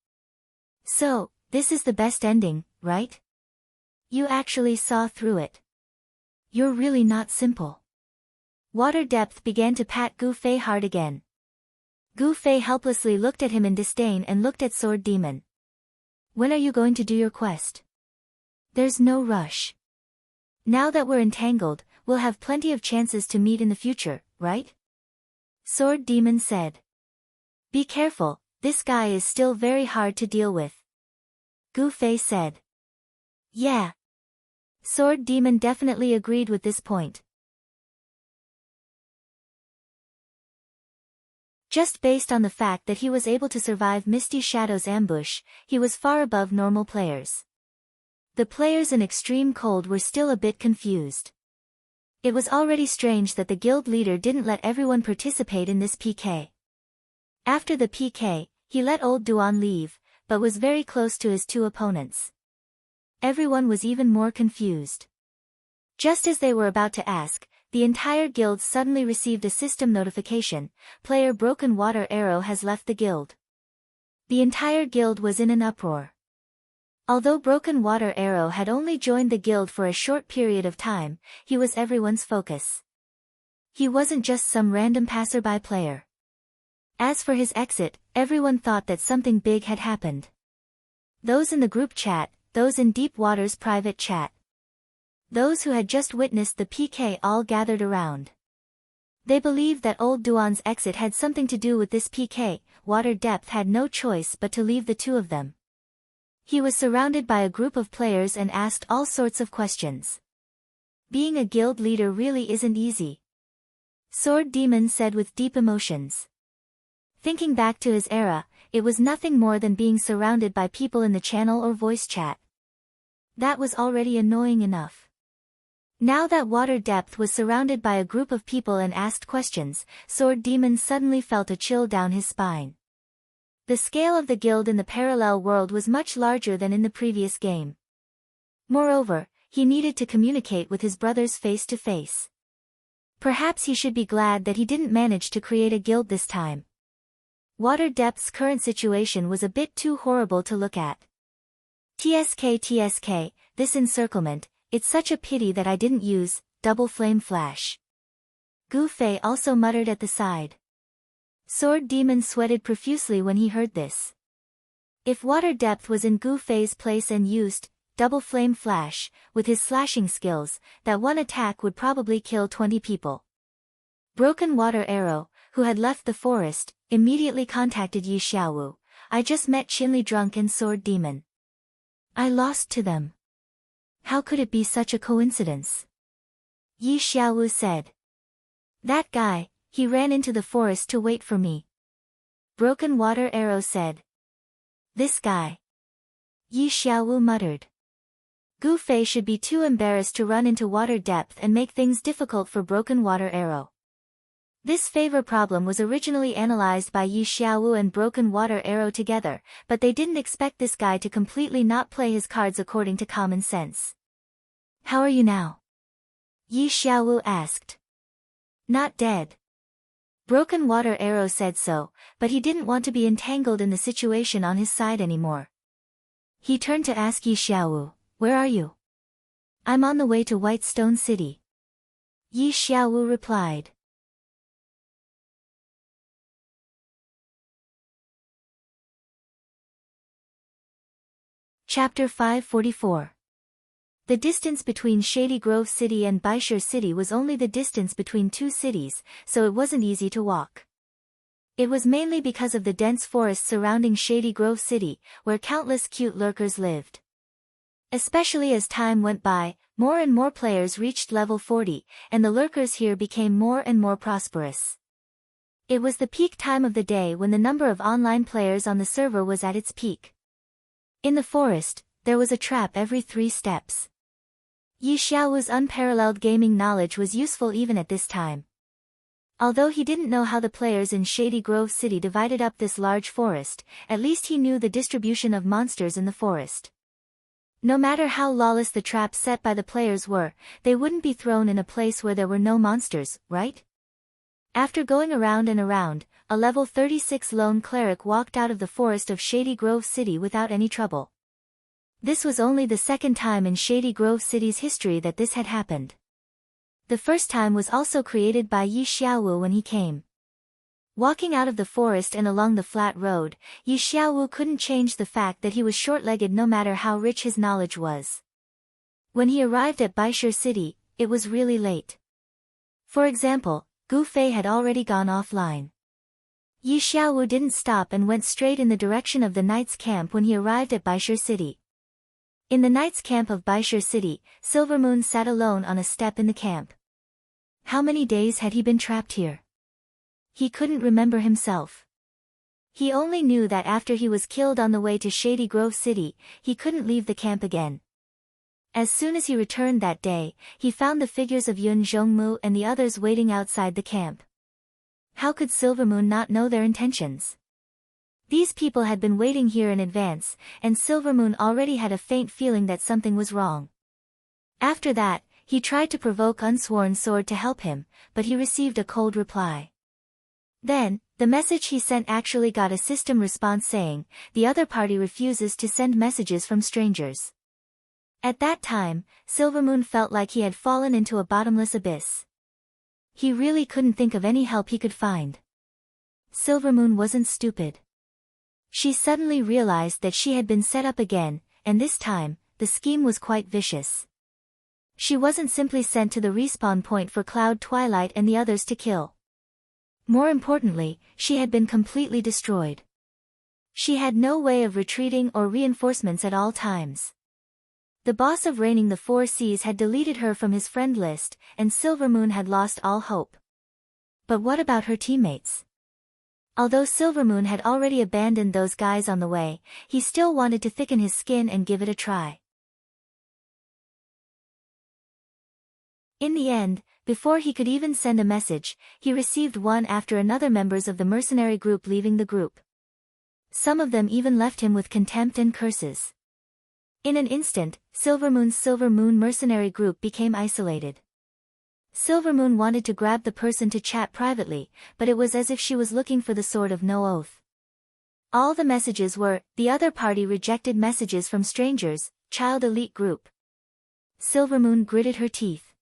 So, this is the best ending, right? You actually saw through it. You're really not simple." Water Depth began to pat Gu Fei hard again. Gu Fei helplessly looked at him in disdain and looked at Sword Demon. "When are you going to do your quest?" "There's no rush. Now that we're entangled, we'll have plenty of chances to meet in the future, right?" Sword Demon said. "Be careful, this guy is still very hard to deal with," Gu Fei said. Yeah. Sword Demon definitely agreed with this point. Just based on the fact that he was able to survive Misty Shadow's ambush, he was far above normal players. The players in Extreme Cold were still a bit confused. It was already strange that the guild leader didn't let everyone participate in this PK. After the PK, he let Old Duan leave, but was very close to his two opponents. Everyone was even more confused. Just as they were about to ask, the entire guild suddenly received a system notification: player Broken Water Arrow has left the guild. The entire guild was in an uproar. Although Broken Water Arrow had only joined the guild for a short period of time, he was everyone's focus. He wasn't just some random passerby player. As for his exit, everyone thought that something big had happened. Those in the group chat, those in Deep Water's private chat, those who had just witnessed the PK all gathered around. They believed that Old Duan's exit had something to do with this PK. Water Depth had no choice but to leave the two of them. He was surrounded by a group of players and asked all sorts of questions. Being a guild leader really isn't easy, Sword Demon said with deep emotions. Thinking back to his era, it was nothing more than being surrounded by people in the channel or voice chat. That was already annoying enough. Now that Water Depth was surrounded by a group of people and asked questions, Sword Demon suddenly felt a chill down his spine. The scale of the guild in the parallel world was much larger than in the previous game. Moreover, he needed to communicate with his brothers face to face. Perhaps he should be glad that he didn't manage to create a guild this time. Water Depth's current situation was a bit too horrible to look at. TSK, this encirclement, it's such a pity that I didn't use double flame flash. Gu Fei also muttered at the side. Sword Demon sweated profusely when he heard this. If Water Depth was in Gu Fei's place and used double flame flash, with his slashing skills, that one attack would probably kill 20 people. Broken Water Arrow, who had left the forest, immediately contacted Yi Xiaowu. I just met Qinli Drunk and Sword Demon. I lost to them. How could it be such a coincidence? Yi Xiaowu said. That guy, he ran into the forest to wait for me. Broken Water Arrow said. This guy. Yi Xiaowu muttered. Gu Fei should be too embarrassed to run into Water Depth and make things difficult for Broken Water Arrow. This favor problem was originally analyzed by Yi Xiaowu and Broken Water Arrow together, but they didn't expect this guy to completely not play his cards according to common sense. How are you now? Yi Xiaowu asked. Not dead. Broken Water Arrow said so, but he didn't want to be entangled in the situation on his side anymore. He turned to ask Yi Xiaowu, where are you? I'm on the way to Whitestone City. Yi Xiaowu replied. Chapter 544. The distance between Shady Grove City and Baishur City was only the distance between two cities, so it wasn't easy to walk. It was mainly because of the dense forest surrounding Shady Grove City, where countless cute lurkers lived. Especially as time went by, more and more players reached level 40, and the lurkers here became more and more prosperous. It was the peak time of the day when the number of online players on the server was at its peak. In the forest, there was a trap every 3 steps. Yi Xiaowu's unparalleled gaming knowledge was useful even at this time. Although he didn't know how the players in Shady Grove City divided up this large forest, at least he knew the distribution of monsters in the forest. No matter how lawless the traps set by the players were, they wouldn't be thrown in a place where there were no monsters, right? After going around and around, a level 36 lone cleric walked out of the forest of Shady Grove City without any trouble. This was only the second time in Shady Grove City's history that this had happened. The first time was also created by Yi Xiaowu when he came. Walking out of the forest and along the flat road, Yi Xiaowu couldn't change the fact that he was short-legged no matter how rich his knowledge was. When he arrived at Baishur City, it was really late. For example, Gu Fei had already gone offline. Yi Xiaowu didn't stop and went straight in the direction of the knight's camp when he arrived at Baishur City. In the knight's camp of Baishur city, Silvermoon sat alone on a step in the camp. How many days had he been trapped here? He couldn't remember himself. He only knew that after he was killed on the way to Shady Grove City, he couldn't leave the camp again. As soon as he returned that day, he found the figures of Yun Zhongmu and the others waiting outside the camp. How could Silvermoon not know their intentions? These people had been waiting here in advance, and Silvermoon already had a faint feeling that something was wrong. After that, he tried to provoke Unsworn Sword to help him, but he received a cold reply. Then, the message he sent actually got a system response saying, the other party refuses to send messages from strangers. At that time, Silvermoon felt like he had fallen into a bottomless abyss. He really couldn't think of any help he could find. Silvermoon wasn't stupid. She suddenly realized that she had been set up again, and this time, the scheme was quite vicious. She wasn't simply sent to the respawn point for Cloud Twilight and the others to kill. More importantly, she had been completely destroyed. She had no way of retreating or reinforcements at all times. The boss of Reigning the Four Seas had deleted her from his friend list, and Silvermoon had lost all hope. But what about her teammates? Although Silvermoon had already abandoned those guys on the way, he still wanted to thicken his skin and give it a try. In the end, before he could even send a message, he received one after another members of the mercenary group leaving the group. Some of them even left him with contempt and curses. In an instant, Silvermoon's Silver Moon mercenary group became isolated. Silvermoon wanted to grab the person to chat privately, but it was as if she was looking for the sword of no oath. All the messages were, the other party rejected messages from strangers, child elite group. Silvermoon gritted her teeth.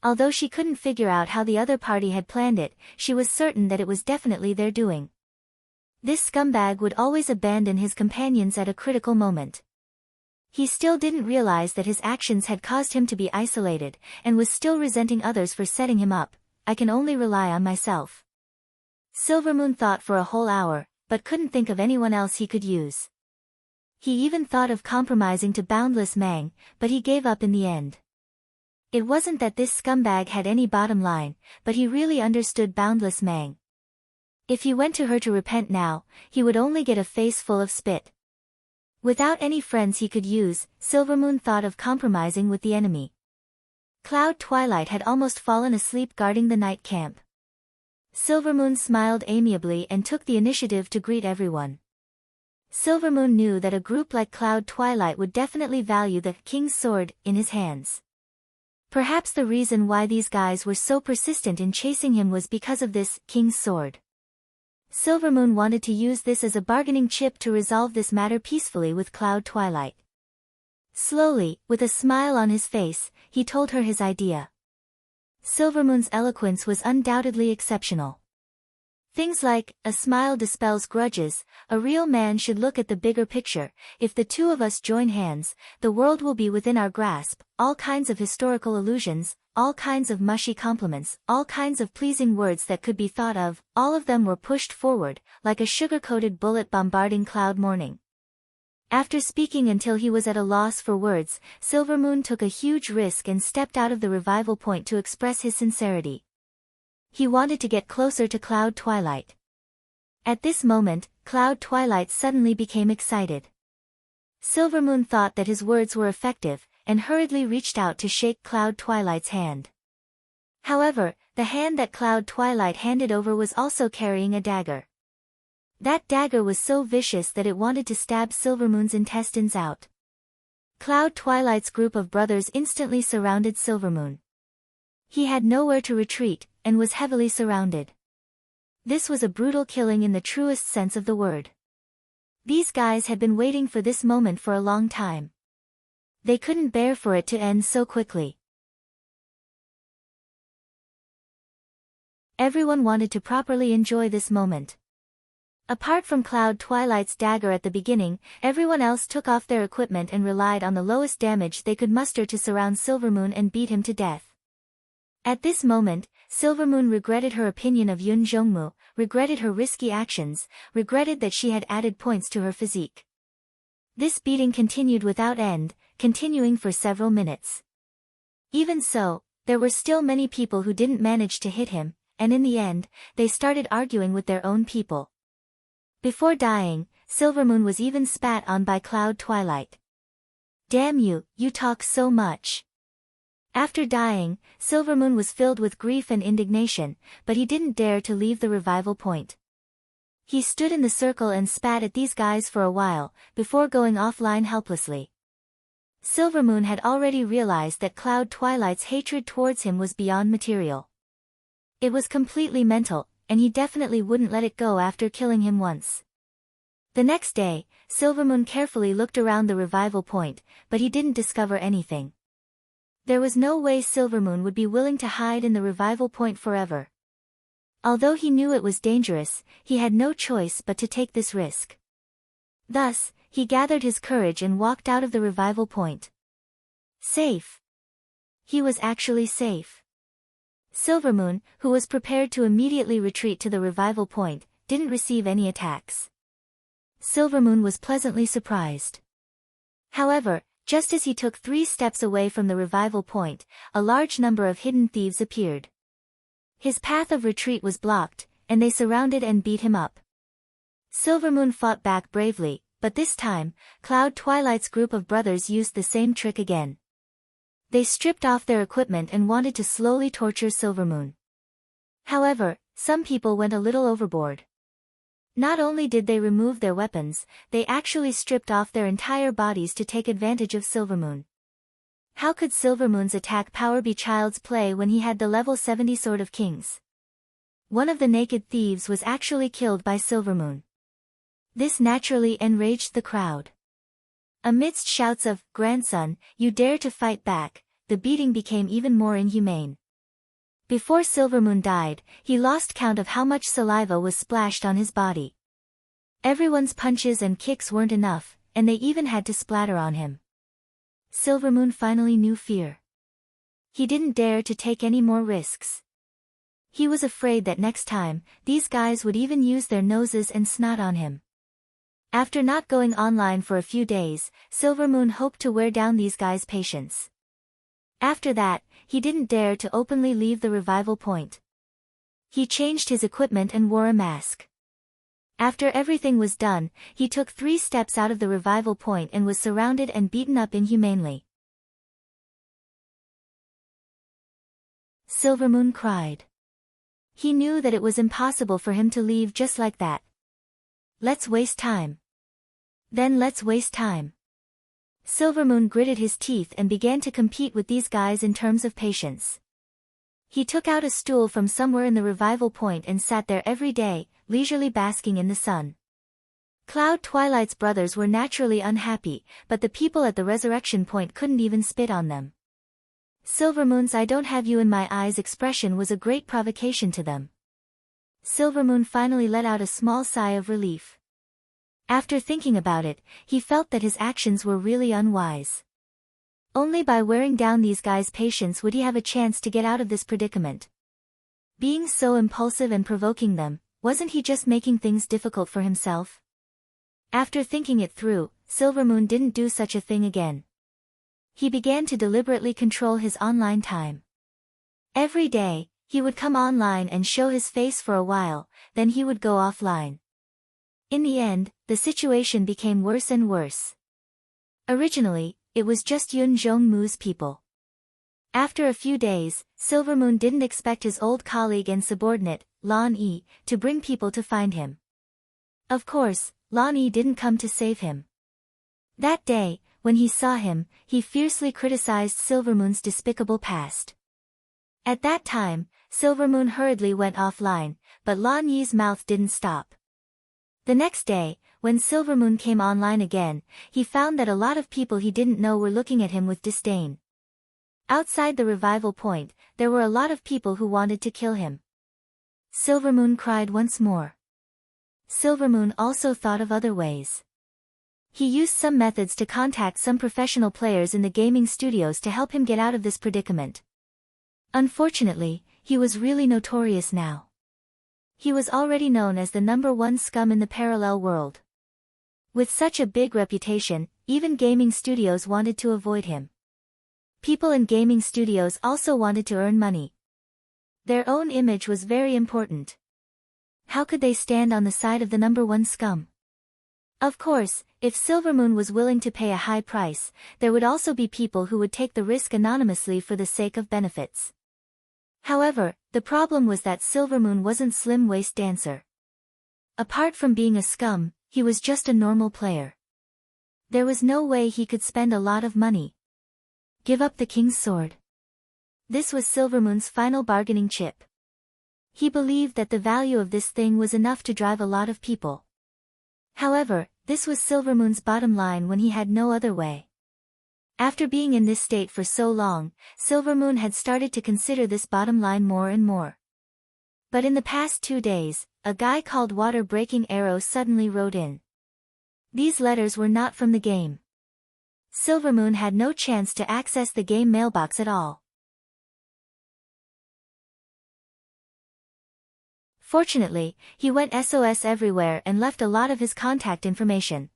Although she couldn't figure out how the other party had planned it, she was certain that it was definitely their doing. This scumbag would always abandon his companions at a critical moment. He still didn't realize that his actions had caused him to be isolated, and was still resenting others for setting him up. I can only rely on myself. Silvermoon thought for a whole hour, but couldn't think of anyone else he could use. He even thought of compromising to Boundless Mang, but he gave up in the end. It wasn't that this scumbag had any bottom line, but he really understood Boundless Mang. If he went to her to repent now, he would only get a face full of spit. Without any friends he could use, Silvermoon thought of compromising with the enemy. Cloud Twilight had almost fallen asleep guarding the night camp. Silvermoon smiled amiably and took the initiative to greet everyone. Silvermoon knew that a group like Cloud Twilight would definitely value the King's Sword in his hands. Perhaps the reason why these guys were so persistent in chasing him was because of this King's Sword. Silvermoon wanted to use this as a bargaining chip to resolve this matter peacefully with Cloud Twilight. Slowly, with a smile on his face, he told her his idea. Silvermoon's eloquence was undoubtedly exceptional. Things like, a smile dispels grudges, a real man should look at the bigger picture, if the two of us join hands, the world will be within our grasp, all kinds of historical allusions, all kinds of mushy compliments, all kinds of pleasing words that could be thought of, all of them were pushed forward, like a sugar-coated bullet bombarding cloud morning. After speaking until he was at a loss for words, Silvermoon took a huge risk and stepped out of the revival point to express his sincerity. He wanted to get closer to Cloud Twilight. At this moment, Cloud Twilight suddenly became excited. Silvermoon thought that his words were effective, and hurriedly reached out to shake Cloud Twilight's hand. However, the hand that Cloud Twilight handed over was also carrying a dagger. That dagger was so vicious that it wanted to stab Silvermoon's intestines out. Cloud Twilight's group of brothers instantly surrounded Silvermoon. He had nowhere to retreat, and was heavily surrounded. This was a brutal killing in the truest sense of the word. These guys had been waiting for this moment for a long time. They couldn't bear for it to end so quickly. Everyone wanted to properly enjoy this moment. Apart from Cloud Twilight's dagger at the beginning, everyone else took off their equipment and relied on the lowest damage they could muster to surround Silvermoon and beat him to death. At this moment, Silvermoon regretted her opinion of Yun Zhongmu, regretted her risky actions, regretted that she had added points to her physique. This beating continued without end, continuing for several minutes. Even so, there were still many people who didn't manage to hit him, and in the end, they started arguing with their own people. Before dying, Silvermoon was even spat on by Cloud Twilight. "Damn you, you talk so much." After dying, Silvermoon was filled with grief and indignation, but he didn't dare to leave the revival point. He stood in the circle and spat at these guys for a while, before going offline helplessly. Silvermoon had already realized that Cloud Twilight's hatred towards him was beyond material. It was completely mental, and he definitely wouldn't let it go after killing him once. The next day, Silvermoon carefully looked around the revival point, but he didn't discover anything. There was no way Silvermoon would be willing to hide in the revival point forever. Although he knew it was dangerous, he had no choice but to take this risk. Thus, he gathered his courage and walked out of the revival point. Safe. He was actually safe. Silvermoon, who was prepared to immediately retreat to the revival point, didn't receive any attacks. Silvermoon was pleasantly surprised. However, just as he took 3 steps away from the revival point, a large number of hidden thieves appeared. His path of retreat was blocked, and they surrounded and beat him up. Silvermoon fought back bravely, but this time, Cloud Twilight's group of brothers used the same trick again. They stripped off their equipment and wanted to slowly torture Silvermoon. However, some people went a little overboard. Not only did they remove their weapons, they actually stripped off their entire bodies to take advantage of Silvermoon. How could Silvermoon's attack power be child's play when he had the level 70 Sword of Kings? One of the naked thieves was actually killed by Silvermoon. This naturally enraged the crowd. Amidst shouts of, "Grandson, you dare to fight back," the beating became even more inhumane. Before Silvermoon died, he lost count of how much saliva was splashed on his body. Everyone's punches and kicks weren't enough, and they even had to splatter on him. Silvermoon finally knew fear. He didn't dare to take any more risks. He was afraid that next time, these guys would even use their noses and snot on him. After not going online for a few days, Silvermoon hoped to wear down these guys' patience. After that, he didn't dare to openly leave the revival point. He changed his equipment and wore a mask. After everything was done, he took 3 steps out of the revival point and was surrounded and beaten up inhumanely. Silvermoon cried. He knew that it was impossible for him to leave just like that. Let's waste time. Then let's waste time. Silvermoon gritted his teeth and began to compete with these guys in terms of patience. He took out a stool from somewhere in the revival point and sat there every day, leisurely basking in the sun. Cloud Twilight's brothers were naturally unhappy, but the people at the resurrection point couldn't even spit on them. Silvermoon's "I don't have you in my eyes" expression was a great provocation to them. Silvermoon finally let out a small sigh of relief. After thinking about it, he felt that his actions were really unwise. Only by wearing down these guys' patience would he have a chance to get out of this predicament. Being so impulsive and provoking them, wasn't he just making things difficult for himself? After thinking it through, Silvermoon didn't do such a thing again. He began to deliberately control his online time. Every day, he would come online and show his face for a while, then he would go offline. In the end, the situation became worse and worse. Originally, it was just Yun Zhongmu's people. After a few days, Silvermoon didn't expect his old colleague and subordinate, Lan Yi, to bring people to find him. Of course, Lan Yi didn't come to save him. That day, when he saw him, he fiercely criticized Silvermoon's despicable past. At that time, Silvermoon hurriedly went offline, but Lan Yi's mouth didn't stop. The next day, when Silvermoon came online again, he found that a lot of people he didn't know were looking at him with disdain. Outside the revival point, there were a lot of people who wanted to kill him. Silvermoon cried once more. Silvermoon also thought of other ways. He used some methods to contact some professional players in the gaming studios to help him get out of this predicament. Unfortunately, he was really notorious now. He was already known as the #1 scum in the parallel world. With such a big reputation, even gaming studios wanted to avoid him. People in gaming studios also wanted to earn money. Their own image was very important. How could they stand on the side of the #1 scum? Of course, if Silvermoon was willing to pay a high price, there would also be people who would take the risk anonymously for the sake of benefits. However, the problem was that Silvermoon wasn't Slim Waist Dancer. Apart from being a scum, he was just a normal player. There was no way he could spend a lot of money. Give up the king's sword. This was Silvermoon's final bargaining chip. He believed that the value of this thing was enough to drive a lot of people. However, this was Silvermoon's bottom line when he had no other way. After being in this state for so long, Silvermoon had started to consider this bottom line more and more. But in the past 2 days, a guy called Water Breaking Arrow suddenly wrote in. These letters were not from the game. Silvermoon had no chance to access the game mailbox at all. Fortunately, he went SOS everywhere and left a lot of his contact information.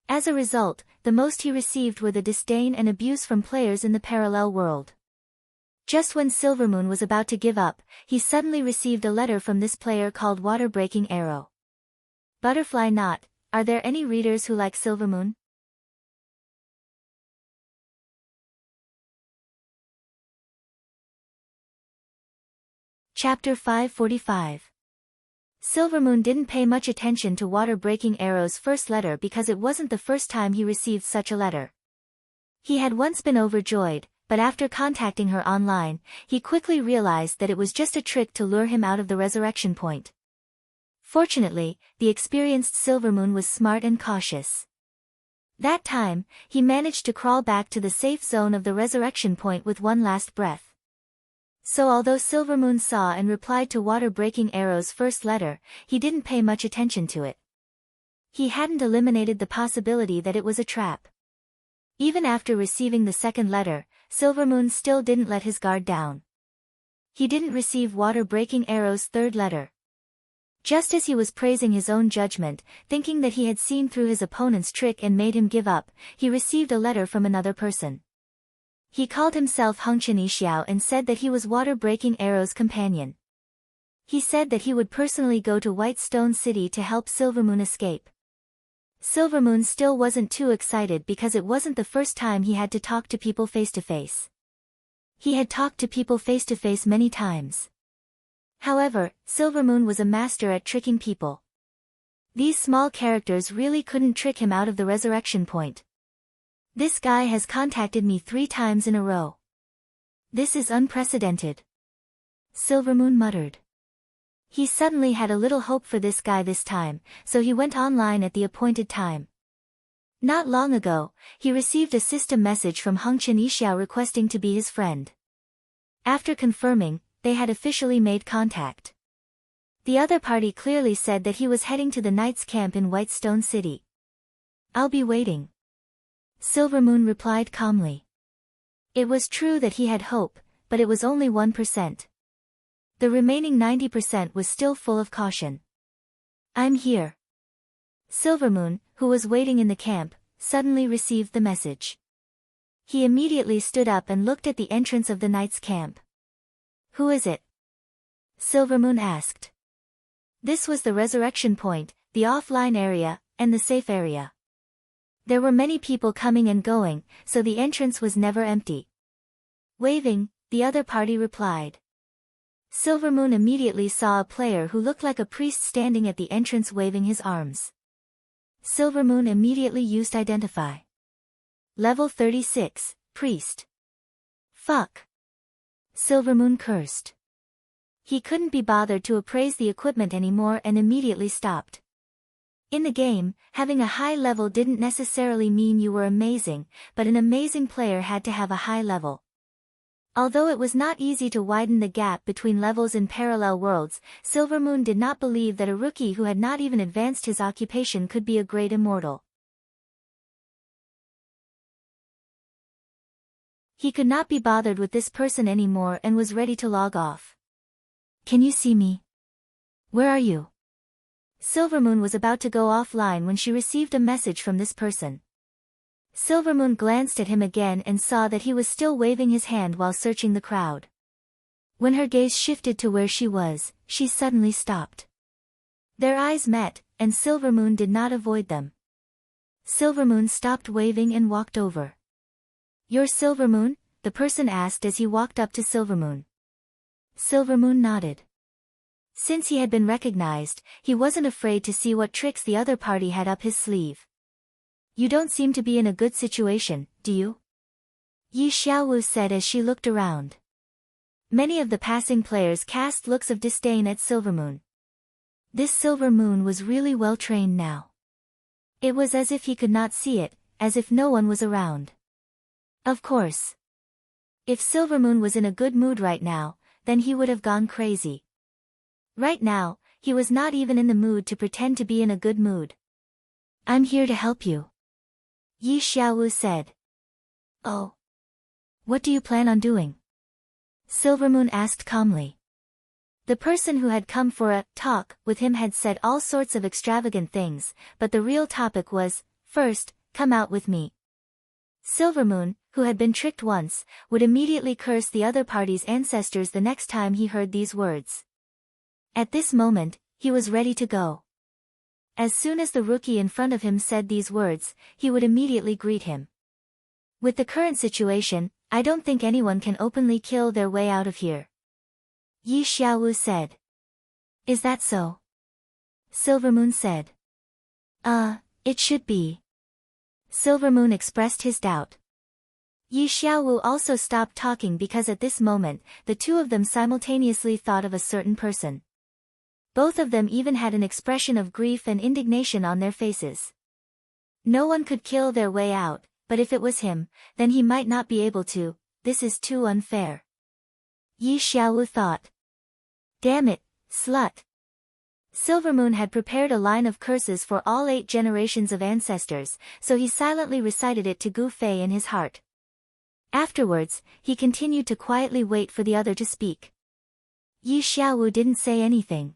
As a result, the most he received were the disdain and abuse from players in the parallel world. Just when Silvermoon was about to give up, he suddenly received a letter from this player called Water Breaking Arrow. Butterfly Knot, are there any readers who like Silvermoon? Chapter 545. Silvermoon didn't pay much attention to Water Breaking Arrow's first letter because it wasn't the first time he received such a letter. He had once been overjoyed, but after contacting her online, he quickly realized that it was just a trick to lure him out of the resurrection point. Fortunately, the experienced Silvermoon was smart and cautious. That time, he managed to crawl back to the safe zone of the resurrection point with one last breath. So although Silvermoon saw and replied to Water Breaking Arrow's first letter, he didn't pay much attention to it. He hadn't eliminated the possibility that it was a trap. Even after receiving the second letter, Silvermoon still didn't let his guard down. He didn't receive Water Breaking Arrow's third letter. Just as he was praising his own judgment, thinking that he had seen through his opponent's trick and made him give up, he received a letter from another person. He called himself Hongchen Xiao and said that he was Water Breaking Arrow's companion. He said that he would personally go to White Stone City to help Silvermoon escape. Silvermoon still wasn't too excited because it wasn't the first time he had to talk to people face to face. He had talked to people face to face many times. However, Silvermoon was a master at tricking people. These small characters really couldn't trick him out of the resurrection point. This guy has contacted me 3 times in a row. This is unprecedented. Silvermoon muttered. He suddenly had a little hope for this guy this time, so he went online at the appointed time. Not long ago, he received a system message from Hongchen Xiao requesting to be his friend. After confirming, they had officially made contact. The other party clearly said that he was heading to the Knights' camp in White Stone City. I'll be waiting. Silvermoon replied calmly. It was true that he had hope, but it was only 1%. The remaining 90% was still full of caution. I'm here. Silvermoon, who was waiting in the camp, suddenly received the message. He immediately stood up and looked at the entrance of the Knights' camp. Who is it? Silvermoon asked. This was the resurrection point, the offline area, and the safe area. There were many people coming and going, so the entrance was never empty. Waving, the other party replied. Silvermoon immediately saw a player who looked like a priest standing at the entrance waving his arms. Silvermoon immediately used Identify. Level 36, Priest. Fuck. Silvermoon cursed. He couldn't be bothered to appraise the equipment anymore and immediately stopped. In the game, having a high level didn't necessarily mean you were amazing, but an amazing player had to have a high level. Although it was not easy to widen the gap between levels in parallel worlds, Silvermoon did not believe that a rookie who had not even advanced his occupation could be a great immortal. He could not be bothered with this person anymore and was ready to log off. Can you see me? Where are you? Silvermoon was about to go offline when she received a message from this person. Silvermoon glanced at him again and saw that he was still waving his hand while searching the crowd. When her gaze shifted to where she was, she suddenly stopped. Their eyes met, and Silvermoon did not avoid them. Silvermoon stopped waving and walked over. "You're Silvermoon?" the person asked as he walked up to Silvermoon. Silvermoon nodded. Since he had been recognized, he wasn't afraid to see what tricks the other party had up his sleeve. "You don't seem to be in a good situation, do you?" Yi Xiaowu said as she looked around. Many of the passing players cast looks of disdain at Silvermoon. This Silvermoon was really well trained now. It was as if he could not see it, as if no one was around. Of course. If Silvermoon was in a good mood right now, then he would have gone crazy. Right now, he was not even in the mood to pretend to be in a good mood. "I'm here to help you," Yi Xiaowu said. "Oh. What do you plan on doing?" Silvermoon asked calmly. The person who had come for a talk with him had said all sorts of extravagant things, but the real topic was, "First, come out with me." Silvermoon, who had been tricked once, would immediately curse the other party's ancestors the next time he heard these words. At this moment, he was ready to go. As soon as the rookie in front of him said these words, he would immediately greet him. With the current situation, I don't think anyone can openly kill their way out of here. Yi Xiaowu said. "Is that so?" Silvermoon said. It should be." Silvermoon expressed his doubt. Yi Xiaowu also stopped talking because at this moment, the two of them simultaneously thought of a certain person. Both of them even had an expression of grief and indignation on their faces. No one could kill their way out, but if it was him, then he might not be able to. This is too unfair. Yi Xiaowu thought. "Damn it, slut." Silvermoon had prepared a line of curses for all 8 generations of ancestors, so he silently recited it to Gu Fei in his heart. Afterwards, he continued to quietly wait for the other to speak. Yi Xiaowu didn't say anything.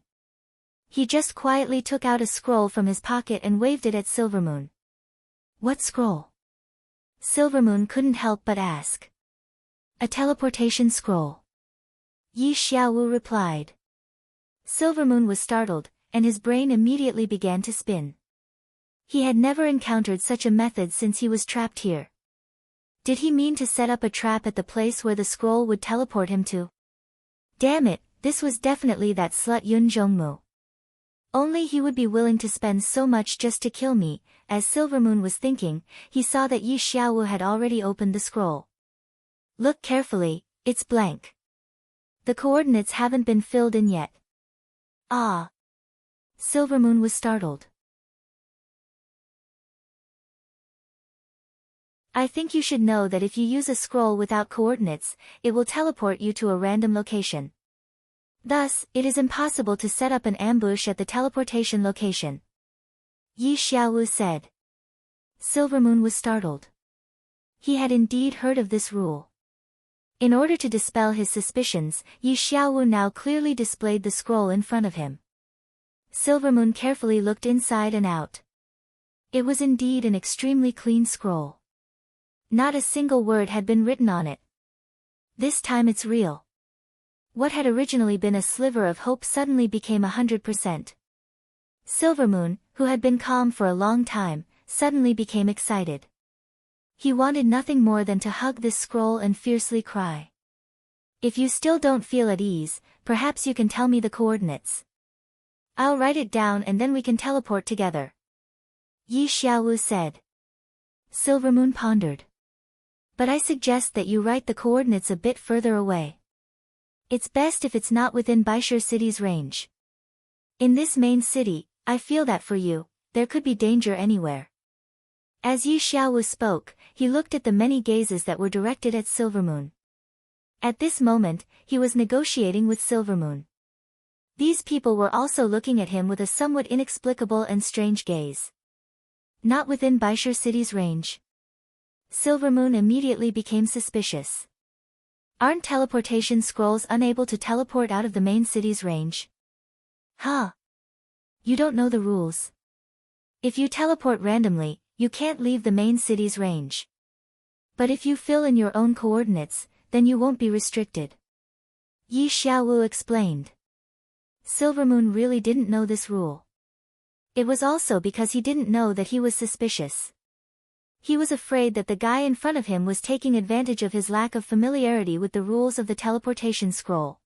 He just quietly took out a scroll from his pocket and waved it at Silvermoon. "What scroll?" Silvermoon couldn't help but ask. "A teleportation scroll," Yi Xiaowu replied. Silvermoon was startled, and his brain immediately began to spin. He had never encountered such a method since he was trapped here. Did he mean to set up a trap at the place where the scroll would teleport him to? Damn it, this was definitely that slut Yun Zhongmu. Only he would be willing to spend so much just to kill me. As Silvermoon was thinking, he saw that Yi Xiaowu had already opened the scroll. "Look carefully, it's blank. The coordinates haven't been filled in yet." Ah! Silvermoon was startled. "I think you should know that if you use a scroll without coordinates, it will teleport you to a random location. Thus, it is impossible to set up an ambush at the teleportation location," Yi Xiaowu said. Silvermoon was startled. He had indeed heard of this rule. In order to dispel his suspicions, Yi Xiaowu now clearly displayed the scroll in front of him. Silvermoon carefully looked inside and out. It was indeed an extremely clean scroll. Not a single word had been written on it. This time it's real. What had originally been a sliver of hope suddenly became 100%. Silvermoon, who had been calm for a long time, suddenly became excited. He wanted nothing more than to hug this scroll and fiercely cry. "If you still don't feel at ease, perhaps you can tell me the coordinates. I'll write it down and then we can teleport together," Yi Xiaowu said. Silvermoon pondered. "But I suggest that you write the coordinates a bit further away. It's best if it's not within Baishur City's range. In this main city, I feel that for you, there could be danger anywhere." As Yi Xiaowu spoke, he looked at the many gazes that were directed at Silvermoon. At this moment, he was negotiating with Silvermoon. These people were also looking at him with a somewhat inexplicable and strange gaze. Not within Baishur City's range. Silvermoon immediately became suspicious. Aren't teleportation scrolls unable to teleport out of the main city's range? Huh. you don't know the rules. If you teleport randomly, you can't leave the main city's range. But if you fill in your own coordinates, then you won't be restricted. Yi Xiaowu explained. Silvermoon really didn't know this rule. It was also because he didn't know that he was suspicious. He was afraid that the guy in front of him was taking advantage of his lack of familiarity with the rules of the teleportation scroll.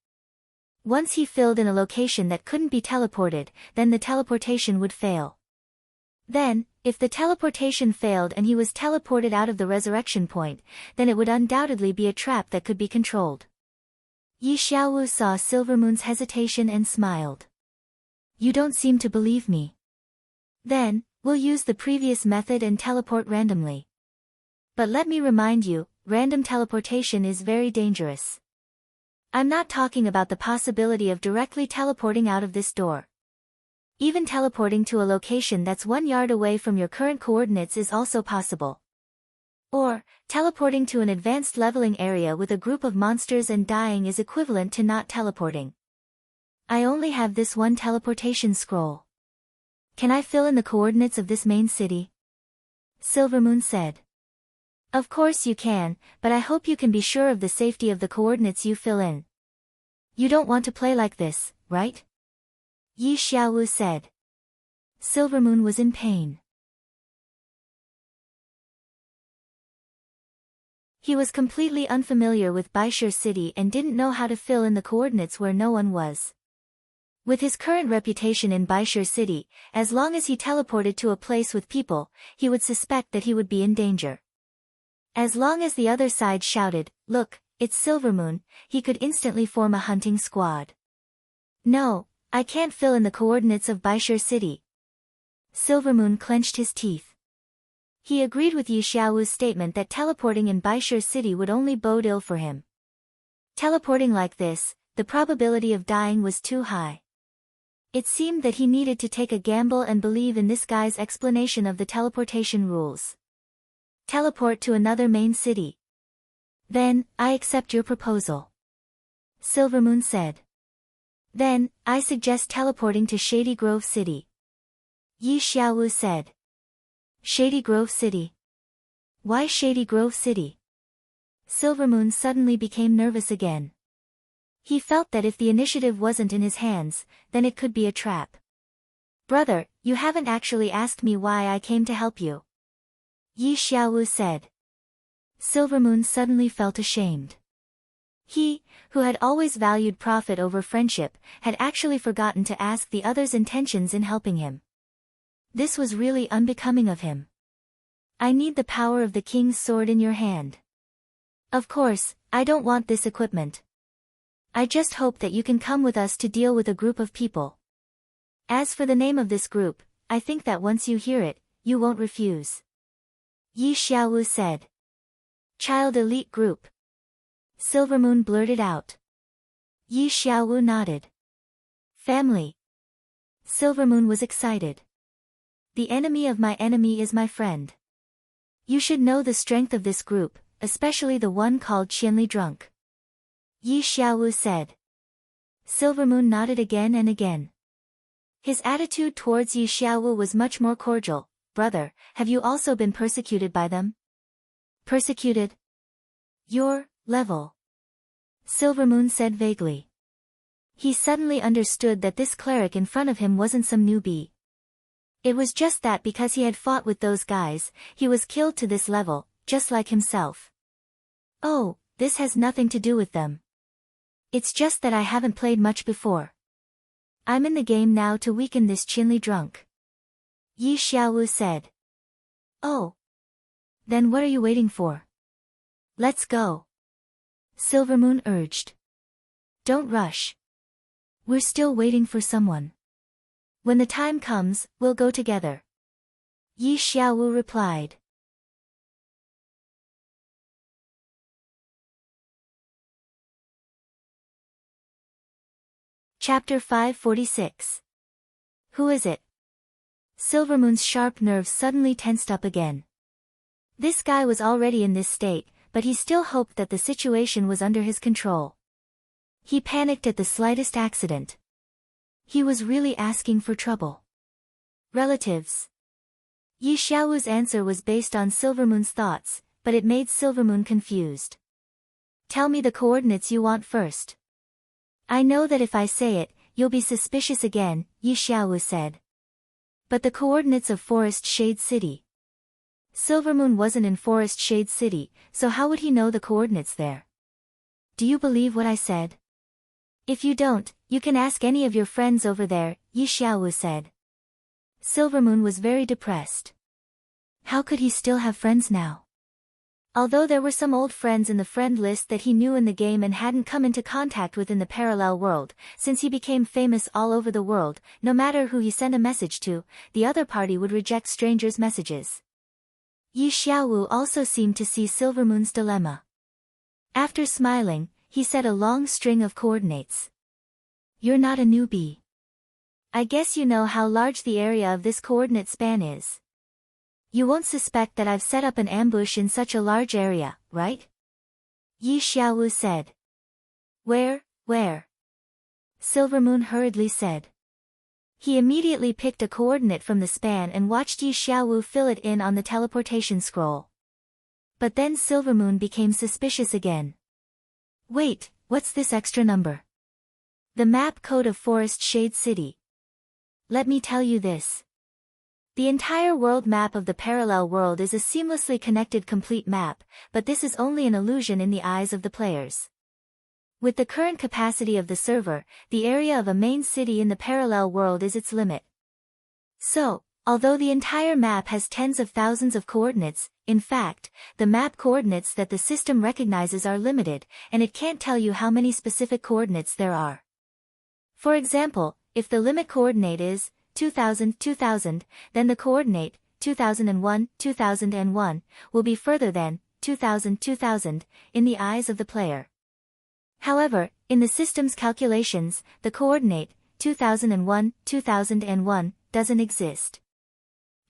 Once he filled in a location that couldn't be teleported, then the teleportation would fail. Then, if the teleportation failed and he was teleported out of the resurrection point, then it would undoubtedly be a trap that could be controlled. Yi Xiaowu saw Silvermoon's hesitation and smiled. You don't seem to believe me. Then, we'll use the previous method and teleport randomly. But let me remind you, random teleportation is very dangerous. I'm not talking about the possibility of directly teleporting out of this door. Even teleporting to a location that's 1 yard away from your current coordinates is also possible. Or, teleporting to an advanced leveling area with a group of monsters and dying is equivalent to not teleporting. I only have this one teleportation scroll. Can I fill in the coordinates of this main city? Silvermoon said. Of course you can, but I hope you can be sure of the safety of the coordinates you fill in. You don't want to play like this, right? Yi Xiaowu said. Silvermoon was in pain. He was completely unfamiliar with Baishur City and didn't know how to fill in the coordinates where no one was. With his current reputation in Baishur City, as long as he teleported to a place with people, he would suspect that he would be in danger. As long as the other side shouted, "Look, it's Silvermoon," he could instantly form a hunting squad. No, I can't fill in the coordinates of Baishur City. Silvermoon clenched his teeth. He agreed with Yi Xiaowu's statement that teleporting in Baishur City would only bode ill for him. Teleporting like this, the probability of dying was too high. It seemed that he needed to take a gamble and believe in this guy's explanation of the teleportation rules. Teleport to another main city. Then, I accept your proposal. Silvermoon said. Then, I suggest teleporting to Shady Grove City. Yi Xiaowu said. Shady Grove City. Why Shady Grove City? Silvermoon suddenly became nervous again. He felt that if the initiative wasn't in his hands, then it could be a trap. Brother, you haven't actually asked me why I came to help you. Yi Xiaowu said. Silvermoon suddenly felt ashamed. He, who had always valued profit over friendship, had actually forgotten to ask the other's intentions in helping him. This was really unbecoming of him. I need the power of the king's sword in your hand. Of course, I don't want this equipment. I just hope that you can come with us to deal with a group of people. As for the name of this group, I think that once you hear it, you won't refuse. Yi Xiaowu said. Child Elite Group. Silvermoon blurted out. Yi Xiaowu nodded. Family. Silvermoon was excited. The enemy of my enemy is my friend. You should know the strength of this group, especially the one called Qianli Drunk. Yi Xiaowu said. Silvermoon nodded again and again. His attitude towards Yi Xiaowu was much more cordial. Brother, have you also been persecuted by them? Persecuted? Your level. Silvermoon said vaguely. He suddenly understood that this cleric in front of him wasn't some newbie. It was just that because he had fought with those guys, he was killed to this level, just like himself. Oh, this has nothing to do with them. It's just that I haven't played much before. I'm in the game now to weaken this Qianli Drunk. Yi Xiaowu said. Oh. Then what are you waiting for? Let's go. Silvermoon urged. Don't rush. We're still waiting for someone. When the time comes, we'll go together. Yi Xiaowu replied. Chapter 546. Who is it? Silvermoon's sharp nerves suddenly tensed up again. This guy was already in this state, but he still hoped that the situation was under his control. He panicked at the slightest accident. He was really asking for trouble. Relatives. Yi Xiaowu's answer was based on Silvermoon's thoughts, but it made Silvermoon confused. Tell me the coordinates you want first. I know that if I say it, you'll be suspicious again, Yi Xiaowu said. But the coordinates of Forest Shade City. Silvermoon wasn't in Forest Shade City, so how would he know the coordinates there? Do you believe what I said? If you don't, you can ask any of your friends over there, Yi Xiaowu said. Silvermoon was very depressed. How could he still have friends now? Although there were some old friends in the friend list that he knew in the game and hadn't come into contact with in the parallel world, since he became famous all over the world, no matter who he sent a message to, the other party would reject strangers' messages. Yi Xiaowu also seemed to see Silvermoon's dilemma. After smiling, he said a long string of coordinates. You're not a newbie. I guess you know how large the area of this coordinate span is. You won't suspect that I've set up an ambush in such a large area, right? Yi Xiaowu said. Where? Silvermoon hurriedly said. He immediately picked a coordinate from the span and watched Yi Xiaowu fill it in on the teleportation scroll. But then Silvermoon became suspicious again. Wait, what's this extra number? The map code of Forest Shade City. Let me tell you this. The entire world map of the parallel world is a seamlessly connected complete map, but this is only an illusion in the eyes of the players. With the current capacity of the server, the area of a main city in the parallel world is its limit. So, although the entire map has tens of thousands of coordinates, in fact, the map coordinates that the system recognizes are limited, and it can't tell you how many specific coordinates there are. For example, if the limit coordinate is 2000, 2000, then the coordinate 2001, 2001 will be further than 2000, 2000 in the eyes of the player. However, in the system's calculations, the coordinate 2001, 2001 doesn't exist.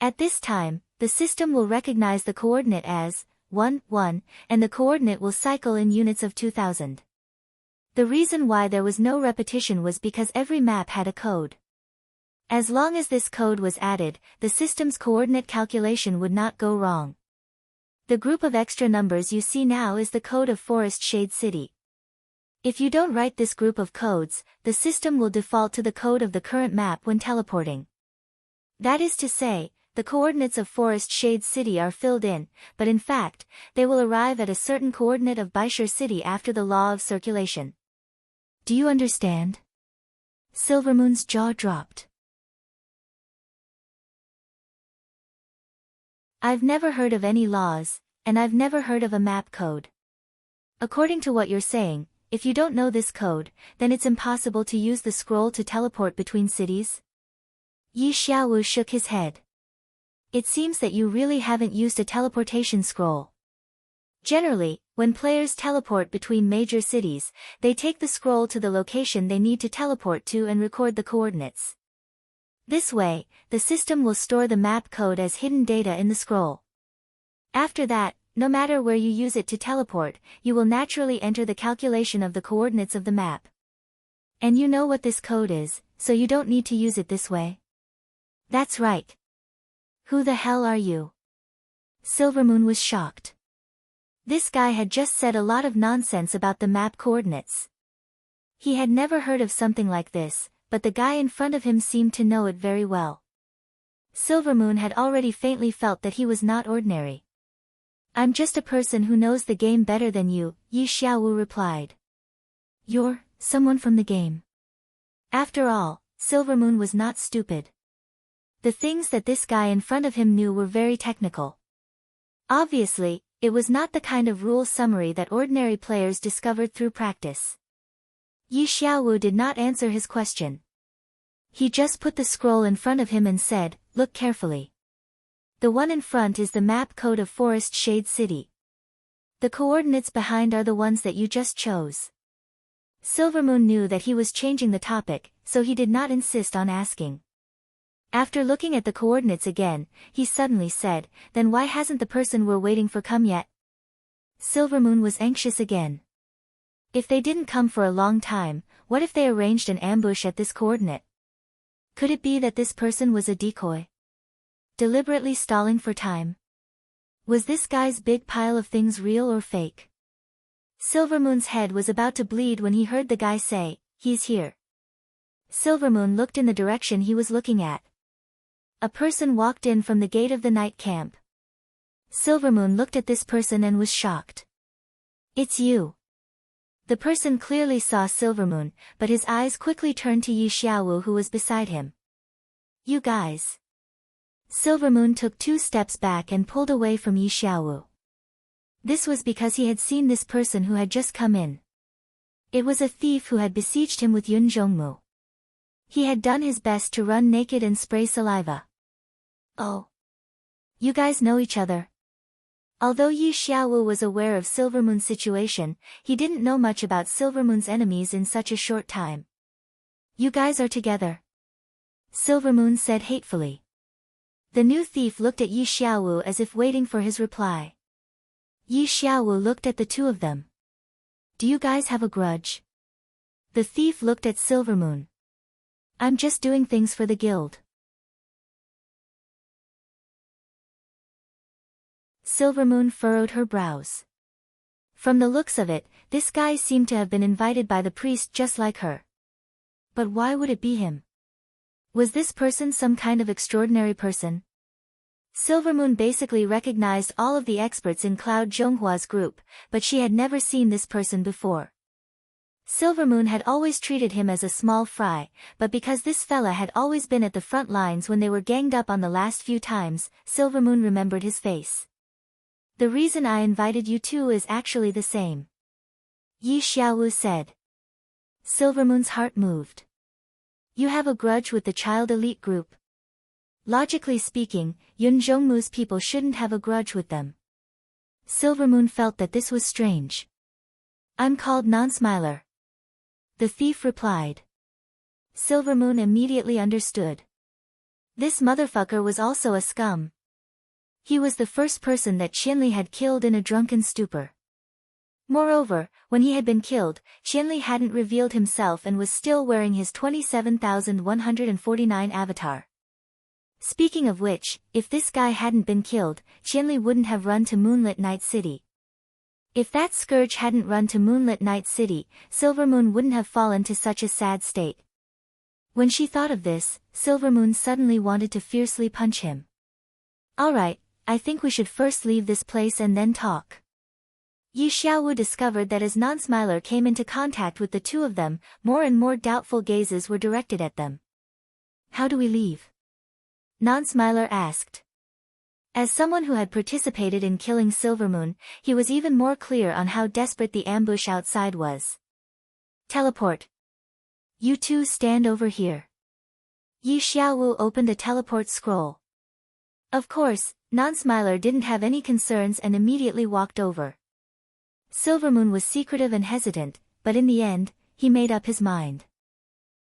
At this time, the system will recognize the coordinate as 1, 1, and the coordinate will cycle in units of 2000. The reason why there was no repetition was because every map had a code. As long as this code was added, the system's coordinate calculation would not go wrong. The group of extra numbers you see now is the code of Forest Shade City. If you don't write this group of codes, the system will default to the code of the current map when teleporting. That is to say, the coordinates of Forest Shade City are filled in, but in fact, they will arrive at a certain coordinate of Baishur City after the law of circulation. Do you understand? Silvermoon's jaw dropped. I've never heard of any laws, and I've never heard of a map code. According to what you're saying, if you don't know this code, then it's impossible to use the scroll to teleport between cities? Yi Xiaowu shook his head. It seems that you really haven't used a teleportation scroll. Generally, when players teleport between major cities, they take the scroll to the location they need to teleport to and record the coordinates. This way, the system will store the map code as hidden data in the scroll. After that, no matter where you use it to teleport, you will naturally enter the calculation of the coordinates of the map. And you know what this code is, so you don't need to use it this way. That's right. Who the hell are you? Silvermoon was shocked. This guy had just said a lot of nonsense about the map coordinates. He had never heard of something like this, but the guy in front of him seemed to know it very well. Silvermoon had already faintly felt that he was not ordinary. I'm just a person who knows the game better than you, Yi Xiaowu replied. You're someone from the game. After all, Silvermoon was not stupid. The things that this guy in front of him knew were very technical. Obviously, it was not the kind of rule summary that ordinary players discovered through practice. Yi Xiaowu did not answer his question. He just put the scroll in front of him and said, look carefully. The one in front is the map code of Forest Shade City. The coordinates behind are the ones that you just chose. Silvermoon knew that he was changing the topic, so he did not insist on asking. After looking at the coordinates again, he suddenly said, then why hasn't the person we're waiting for come yet? Silvermoon was anxious again. If they didn't come for a long time, what if they arranged an ambush at this coordinate? Could it be that this person was a decoy? deliberately stalling for time. Was this guy's big pile of things real or fake? Silvermoon's head was about to bleed when he heard the guy say, "He's here." Silvermoon looked in the direction he was looking at. A person walked in from the gate of the night camp. Silvermoon looked at this person and was shocked. "It's you." The person clearly saw Silvermoon, but his eyes quickly turned to Yi Xiaowu who was beside him. "You guys." Silvermoon took 2 steps back and pulled away from Yi Xiaowu. This was because he had seen this person who had just come in. It was a thief who had besieged him with Yun Zhongmu. He had done his best to run naked and spray saliva. "Oh. You guys know each other?" Although Yi Xiaowu was aware of Silvermoon's situation, he didn't know much about Silvermoon's enemies in such a short time. "You guys are together," Silvermoon said hatefully. The new thief looked at Yi Xiaowu as if waiting for his reply. Yi Xiaowu looked at the two of them. "Do you guys have a grudge?" The thief looked at Silvermoon. "I'm just doing things for the guild." Silvermoon furrowed her brows. From the looks of it, this guy seemed to have been invited by the priest just like her. But why would it be him? Was this person some kind of extraordinary person? Silvermoon basically recognized all of the experts in Cloud Zhonghua's group, but she had never seen this person before. Silvermoon had always treated him as a small fry, but because this fella had always been at the front lines when they were ganged up on the last few times, Silvermoon remembered his face. "The reason I invited you two is actually the same," Yi Xiaowu said. Silvermoon's heart moved. "You have a grudge with the child elite group?" Logically speaking, Yun Zhongmu's people shouldn't have a grudge with them. Silvermoon felt that this was strange. "I'm called Non-Smiler," the thief replied. Silvermoon immediately understood. This motherfucker was also a scum. He was the first person that Qianli had killed in a drunken stupor. Moreover, when he had been killed, Qianli hadn't revealed himself and was still wearing his 27,149 avatar. Speaking of which, if this guy hadn't been killed, Qianli wouldn't have run to Moonlit Night City. If that scourge hadn't run to Moonlit Night City, Silvermoon wouldn't have fallen to such a sad state. When she thought of this, Silvermoon suddenly wanted to fiercely punch him. "Alright, I think we should first leave this place and then talk." Yi Xiaowu discovered that as Non-Smiler came into contact with the two of them, more and more doubtful gazes were directed at them. "How do we leave?" Non-Smiler asked. As someone who had participated in killing Silvermoon, he was even more clear on how desperate the ambush outside was. "Teleport. You two stand over here." Yi Xiaowu opened a teleport scroll. Of course, Non-Smiler didn't have any concerns and immediately walked over. Silvermoon was secretive and hesitant, but in the end, he made up his mind.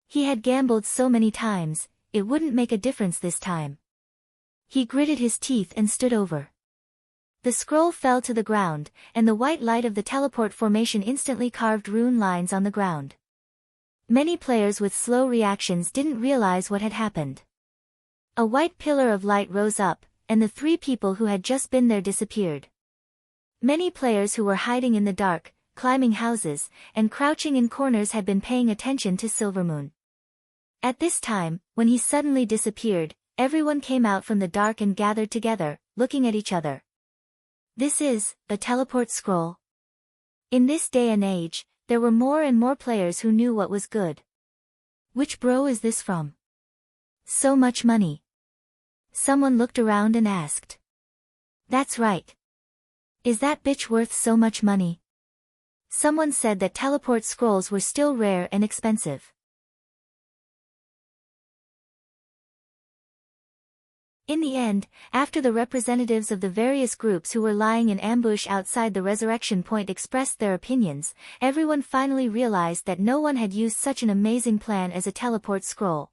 He had gambled so many times, it wouldn't make a difference this time. He gritted his teeth and stood over. The scroll fell to the ground, and the white light of the teleport formation instantly carved rune lines on the ground. Many players with slow reactions didn't realize what had happened. A white pillar of light rose up, and the 3 people who had just been there disappeared. Many players who were hiding in the dark, climbing houses, and crouching in corners had been paying attention to Silvermoon. At this time, when he suddenly disappeared, everyone came out from the dark and gathered together, looking at each other. This is a teleport scroll. In this day and age, there were more and more players who knew what was good. Which bro is this from? So much money. Someone looked around and asked. That's right. Is that bitch worth so much money? Someone said that teleport scrolls were still rare and expensive. In the end, after the representatives of the various groups who were lying in ambush outside the resurrection point expressed their opinions, everyone finally realized that no one had used such an amazing plan as a teleport scroll.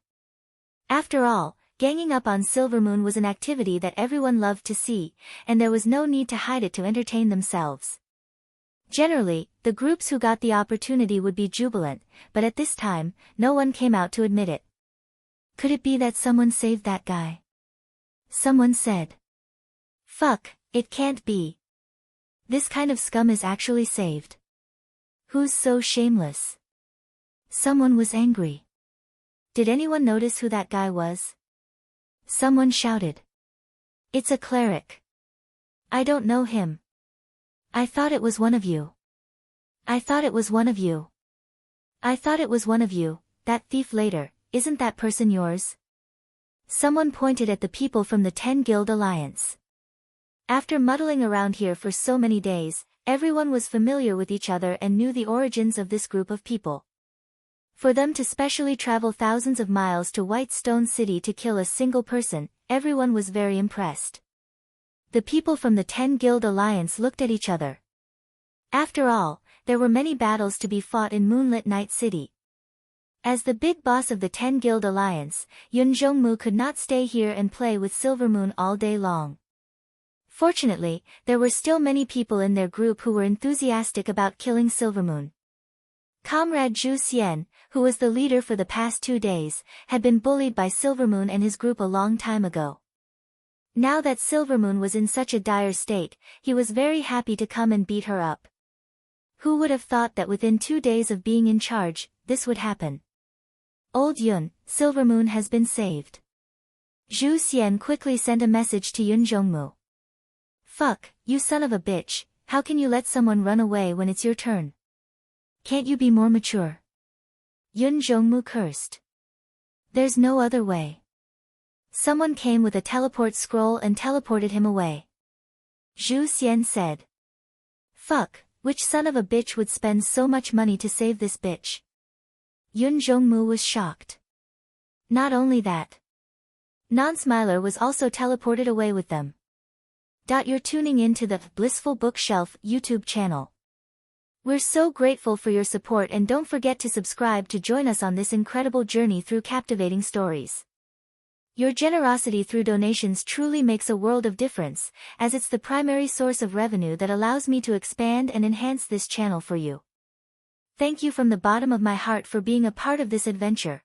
After all, ganging up on Silvermoon was an activity that everyone loved to see, and there was no need to hide it to entertain themselves. Generally, the groups who got the opportunity would be jubilant, but at this time, no one came out to admit it. Could it be that someone saved that guy? Someone said. Fuck, it can't be. This kind of scum is actually saved. Who's so shameless? Someone was angry. Did anyone notice who that guy was? Someone shouted. It's a cleric. I don't know him. I thought it was one of you. I thought it was one of you. I thought it was one of you, that thief later, isn't that person yours? Someone pointed at the people from the 10 Guild Alliance. After muddling around here for so many days, everyone was familiar with each other and knew the origins of this group of people. For them to specially travel thousands of miles to Whitestone City to kill a single person, everyone was very impressed. The people from the 10 Guild Alliance looked at each other. After all, there were many battles to be fought in Moonlit Night City. As the big boss of the 10 Guild Alliance, Yun Jongmu could not stay here and play with Silvermoon all day long. Fortunately, there were still many people in their group who were enthusiastic about killing Silvermoon. Comrade Zhu Xian, who was the leader for the past 2 days, had been bullied by Silvermoon and his group a long time ago. Now that Silvermoon was in such a dire state, he was very happy to come and beat her up. Who would have thought that within 2 days of being in charge, this would happen? Old Yun, Silvermoon has been saved. Zhu Xian quickly sent a message to Yun Jongmu. Fuck, you son of a bitch, how can you let someone run away when it's your turn? Can't you be more mature? Yun Jongmu cursed. There's no other way. Someone came with a teleport scroll and teleported him away. Zhu Xian said. Fuck, which son of a bitch would spend so much money to save this bitch? Yun Jongmu was shocked. Not only that. Non-Smiler was also teleported away with them. You're tuning in to the Blissful Bookshelf YouTube channel. We're so grateful for your support and don't forget to subscribe to join us on this incredible journey through captivating stories. Your generosity through donations truly makes a world of difference, as it's the primary source of revenue that allows me to expand and enhance this channel for you. Thank you from the bottom of my heart for being a part of this adventure.